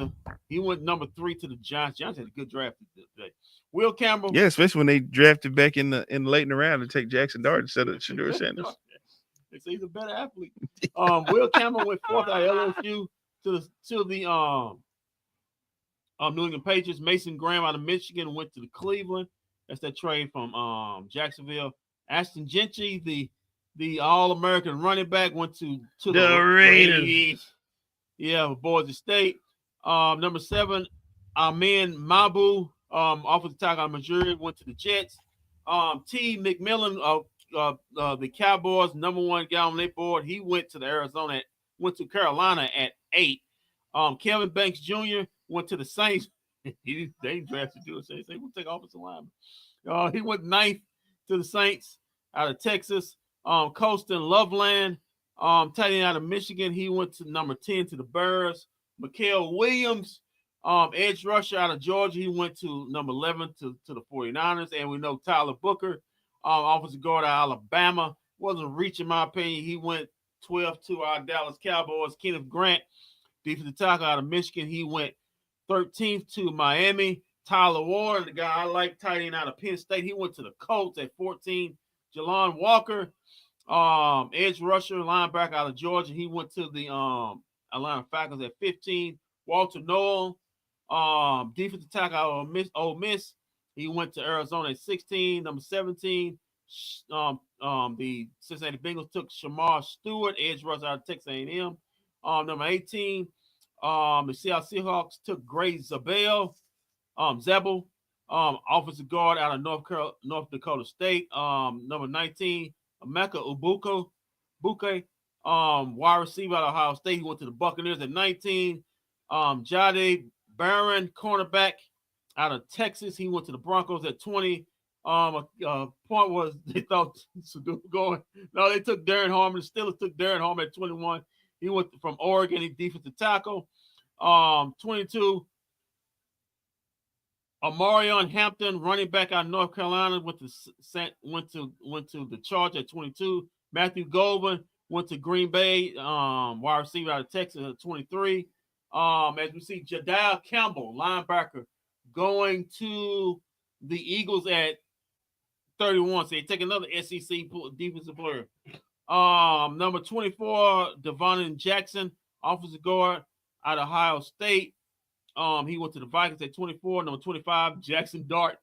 number 3 to the Giants. Giants had a good draft today. Will Campbell. Yeah, especially when they drafted back in the late in the round to take Jackson Dart instead of Shedeur Sanders. They say he's a better athlete. Will Campbell went 4th out of LSU to the New England Patriots. Mason Graham out of Michigan went to the Cleveland. That's that trade from Jacksonville. Ashton Gentry, the All-American running back, went to the Raiders. Yeah, Boise State. Number 7, Amen Mabu, offensive tackle out of Missouri, went to the Jets. T. McMillan, the Cowboys, number 1 guy on their board, he went to Carolina at 8. Kelvin Banks Jr. went to the Saints. They drafted to the Saints. They will take offensive lineman. He went 9th to the Saints out of Texas. Colston Loveland, tight end out of Michigan, he went to number 10 to the Bears. Mikael Williams, edge rusher out of Georgia, he went to number 11 to the 49ers. And we know Tyler Booker, offensive guard out of Alabama, wasn't reaching, in my opinion. He went 12th to our Dallas Cowboys. Kenneth Grant, defensive tackle out of Michigan, he went 13th to Miami. Tyler Ward, the guy I like, tight end out of Penn State, he went to the Colts at 14. Jalon Walker, edge rusher, linebacker out of Georgia, he went to the Atlanta Falcons at 15. Walter Noel, defensive tackle out of Ole Miss, he went to Arizona at 16. Number 17, the Cincinnati Bengals took Shamar Stewart, edge rusher out of Texas A&M. Number 18, the Seattle Seahawks took Gray Zabel, offensive guard out of North Dakota State. Number 19, Emeka Buke, wide receiver out of Ohio State. He went to the Buccaneers at 19. Jade Barron, cornerback out of Texas. He went to the Broncos at 20. Point was they thought going. No, they took Darren Harmon. The Steelers took Darren Harmon at 21. He went from Oregon. He defensive tackle. 22. Amarion Hampton, running back out of North Carolina, went to the Charge at 22. Matthew Goldman went to Green Bay, wide receiver out of Texas at 23. As we see, Jadiel Campbell, linebacker, going to the Eagles at 31. So they take another SEC defensive player. Number 24, Devon Jackson, offensive guard out of Ohio State. He went to the Vikings at 24. Number 25, Jackson Dart.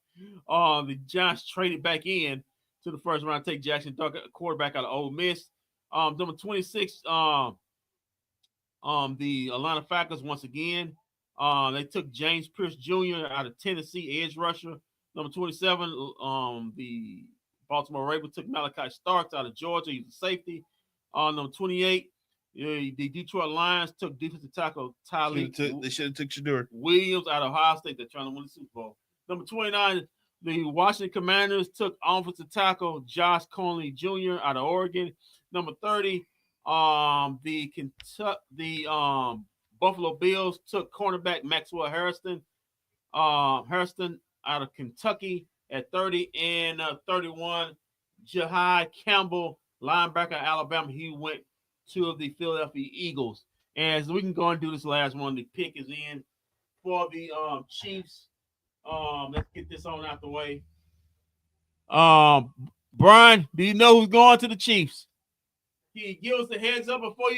The Giants traded back in to the first round to take Jackson Dart, quarterback out of Ole Miss. Number 26, the Atlanta Falcons once again. They took James Pierce Jr. out of Tennessee, edge rusher. Number 27, the Baltimore Ravens took Malachi Starks out of Georgia. He's a safety. Number 28, the Detroit Lions took defensive tackle They should have took Shedeur Williams out of Ohio State. They're trying to win the Super Bowl. Number 29, the Washington Commanders took offensive tackle Josh Conley Jr. out of Oregon. Number 30, the Buffalo Bills took cornerback Maxwell Harrison out of Kentucky at 30. And 31, Jahai Campbell, linebacker Alabama. He went to the Philadelphia Eagles. And so we can go and do this last one. The pick is in for the Chiefs. Let's get this on out the way. Brian, do you know who's going to the Chiefs? Can you give us the heads up before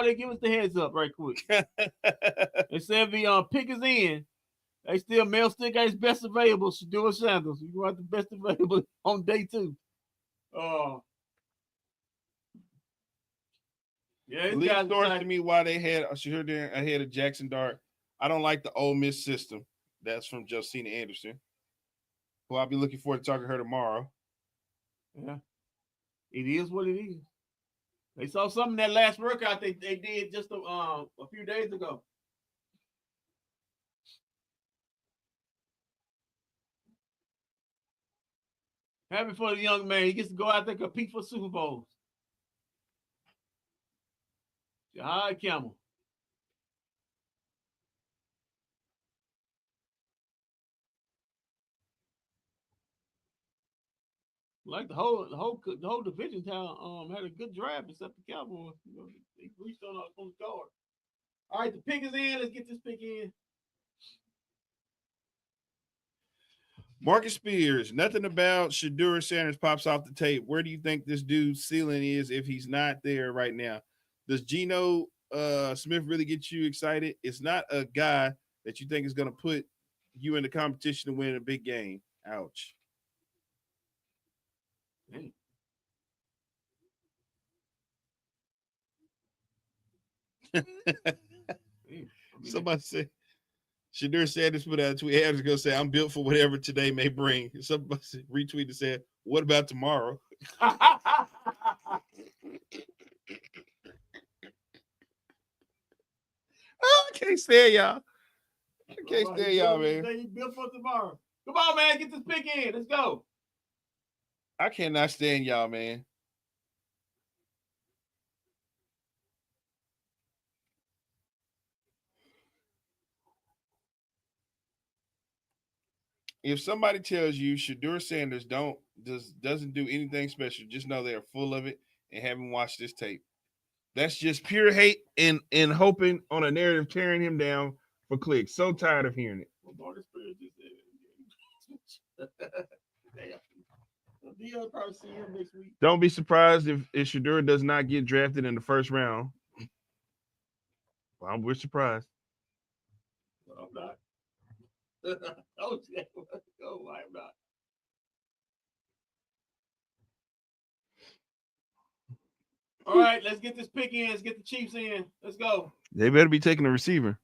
they give us the heads up right quick? They said the pick is in. They still got his best available. Shedeur Sanders. You got the best available on day 2. Yeah, At least source to me why they had Shedeur there ahead of Jackson Dart. I don't like the Ole Miss system. That's from Josina Anderson, who I'll be looking forward to talking to her tomorrow. Yeah, it is what it is. They saw something that last workout they did just a few days ago. Happy for the young man. He gets to go out there and compete for Super Bowls. Jahai Campbell. Like the whole division town had a good draft except the Cowboys. You know, they reached on the guard. All right, the pick is in. Let's get this pick in. Marcus Spears, nothing about Shedeur Sanders pops off the tape. Where do you think this dude's ceiling is if he's not there right now? Does Geno Smith really get you excited? It's not a guy that you think is going to put you in the competition to win a big game. Ouch. Somebody said, Shedeur Sanders put out a tweet. I was going to say, I'm built for whatever today may bring. Somebody retweeted and said, what about tomorrow? I can't stand y'all. I can't stand y'all, man. He built for tomorrow. Come on, man. Get this pick in. Let's go. I cannot stand y'all, man. If somebody tells you Shedeur Sanders doesn't do anything special, just know they are full of it and haven't watched this tape. That's just pure hate and hoping on a narrative tearing him down for clicks. So tired of hearing it. Don't be surprised if Shedeur does not get drafted in the first round. Well, we're surprised. I'm not. I'm not. All right, let's get this pick in. Let's get the Chiefs in. Let's go. They better be taking a receiver.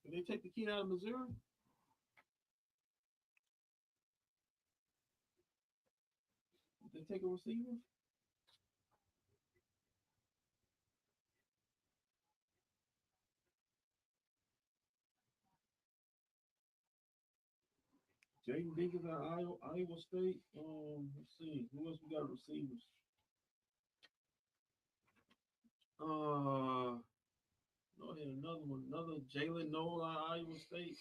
Did they take the key out of Missouri? Did they take a receiver? Jaden Dinkins out of Iowa State. Let's see. Who else we got receivers? No, another one. Another Jalen Noel out of Iowa State.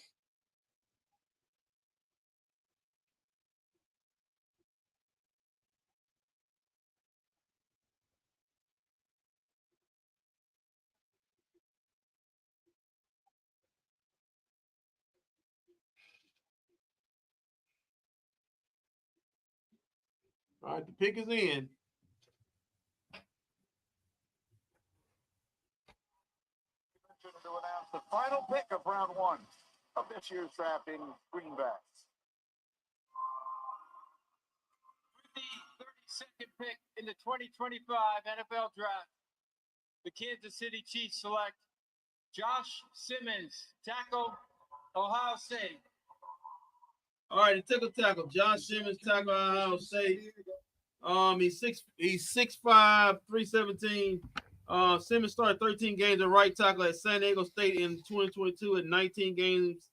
All right, the pick is in. To announce the final pick of round one of this year's draft in Greenbacks. With the 32nd pick in the 2025 NFL Draft, the Kansas City Chiefs select Josh Simmons, tackle, Ohio State. All right, the tackle. Josh Simmons, tackle, Ohio State. He's 6'5", 317. Simmons started 13 games at right tackle at San Diego State in 2022 and 19 games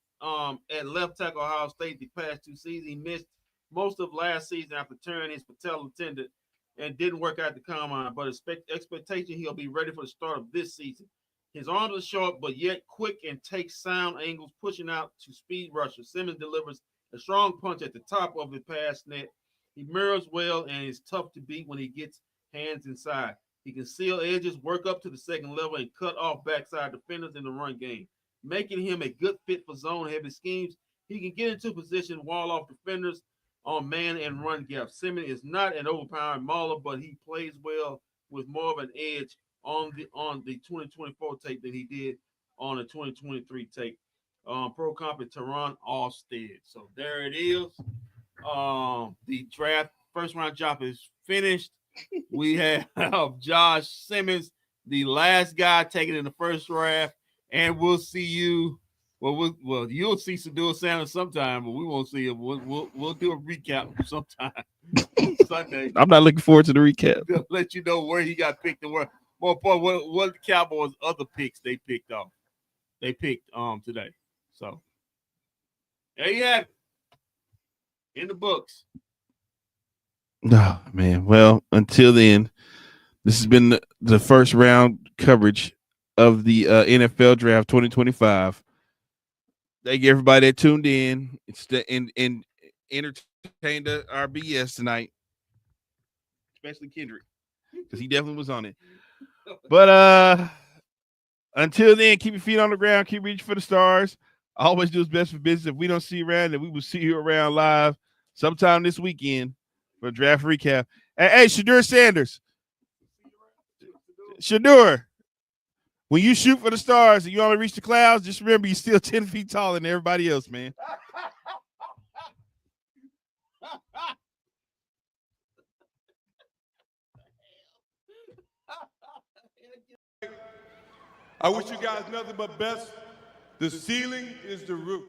at left tackle Ohio State the past 2 seasons. He missed most of last season after tearing his patella tendon and didn't work out the combine, but expectation he'll be ready for the start of this season. His arms are short, but yet quick and takes sound angles, pushing out to speed rushers. Simmons delivers a strong punch at the top of the pass net. He mirrors well and is tough to beat when he gets hands inside. He can seal edges, work up to the second level, and cut off backside defenders in the run game, making him a good fit for zone-heavy schemes. He can get into position, wall off defenders on man and run gaps. Simmons is not an overpowering mauler, but he plays well with more of an edge on the 2024 tape than he did on the 2023 tape. Pro comp at Teron Allstead. So there it is. The draft first round job is finished. We have Josh Simmons, the last guy taken in the first draft, and we'll see you. Well, you'll see Shedeur Sanders sometime, but we won't see him. We'll do a recap sometime Sunday. I'm not looking forward to the recap. They'll let you know where he got picked and where. More important, what the Cowboys' other picks they picked off. They picked today. So there you have it. In the books. Oh, man. Well, until then, this has been the first round coverage of the NFL Draft 2025. Thank you, everybody that tuned in. It's the entertainment entertained our BS tonight, especially Kendrick, because he definitely was on it. But until then, keep your feet on the ground, keep reaching for the stars. Always do his best for business. If we don't see you around, then we will see you around live sometime this weekend for a draft recap. Hey, Shadur Sanders. Shadur, when you shoot for the stars and you only reach the clouds, just remember you're still 10 feet taller than everybody else, man. I wish you guys nothing but best. The ceiling is the roof.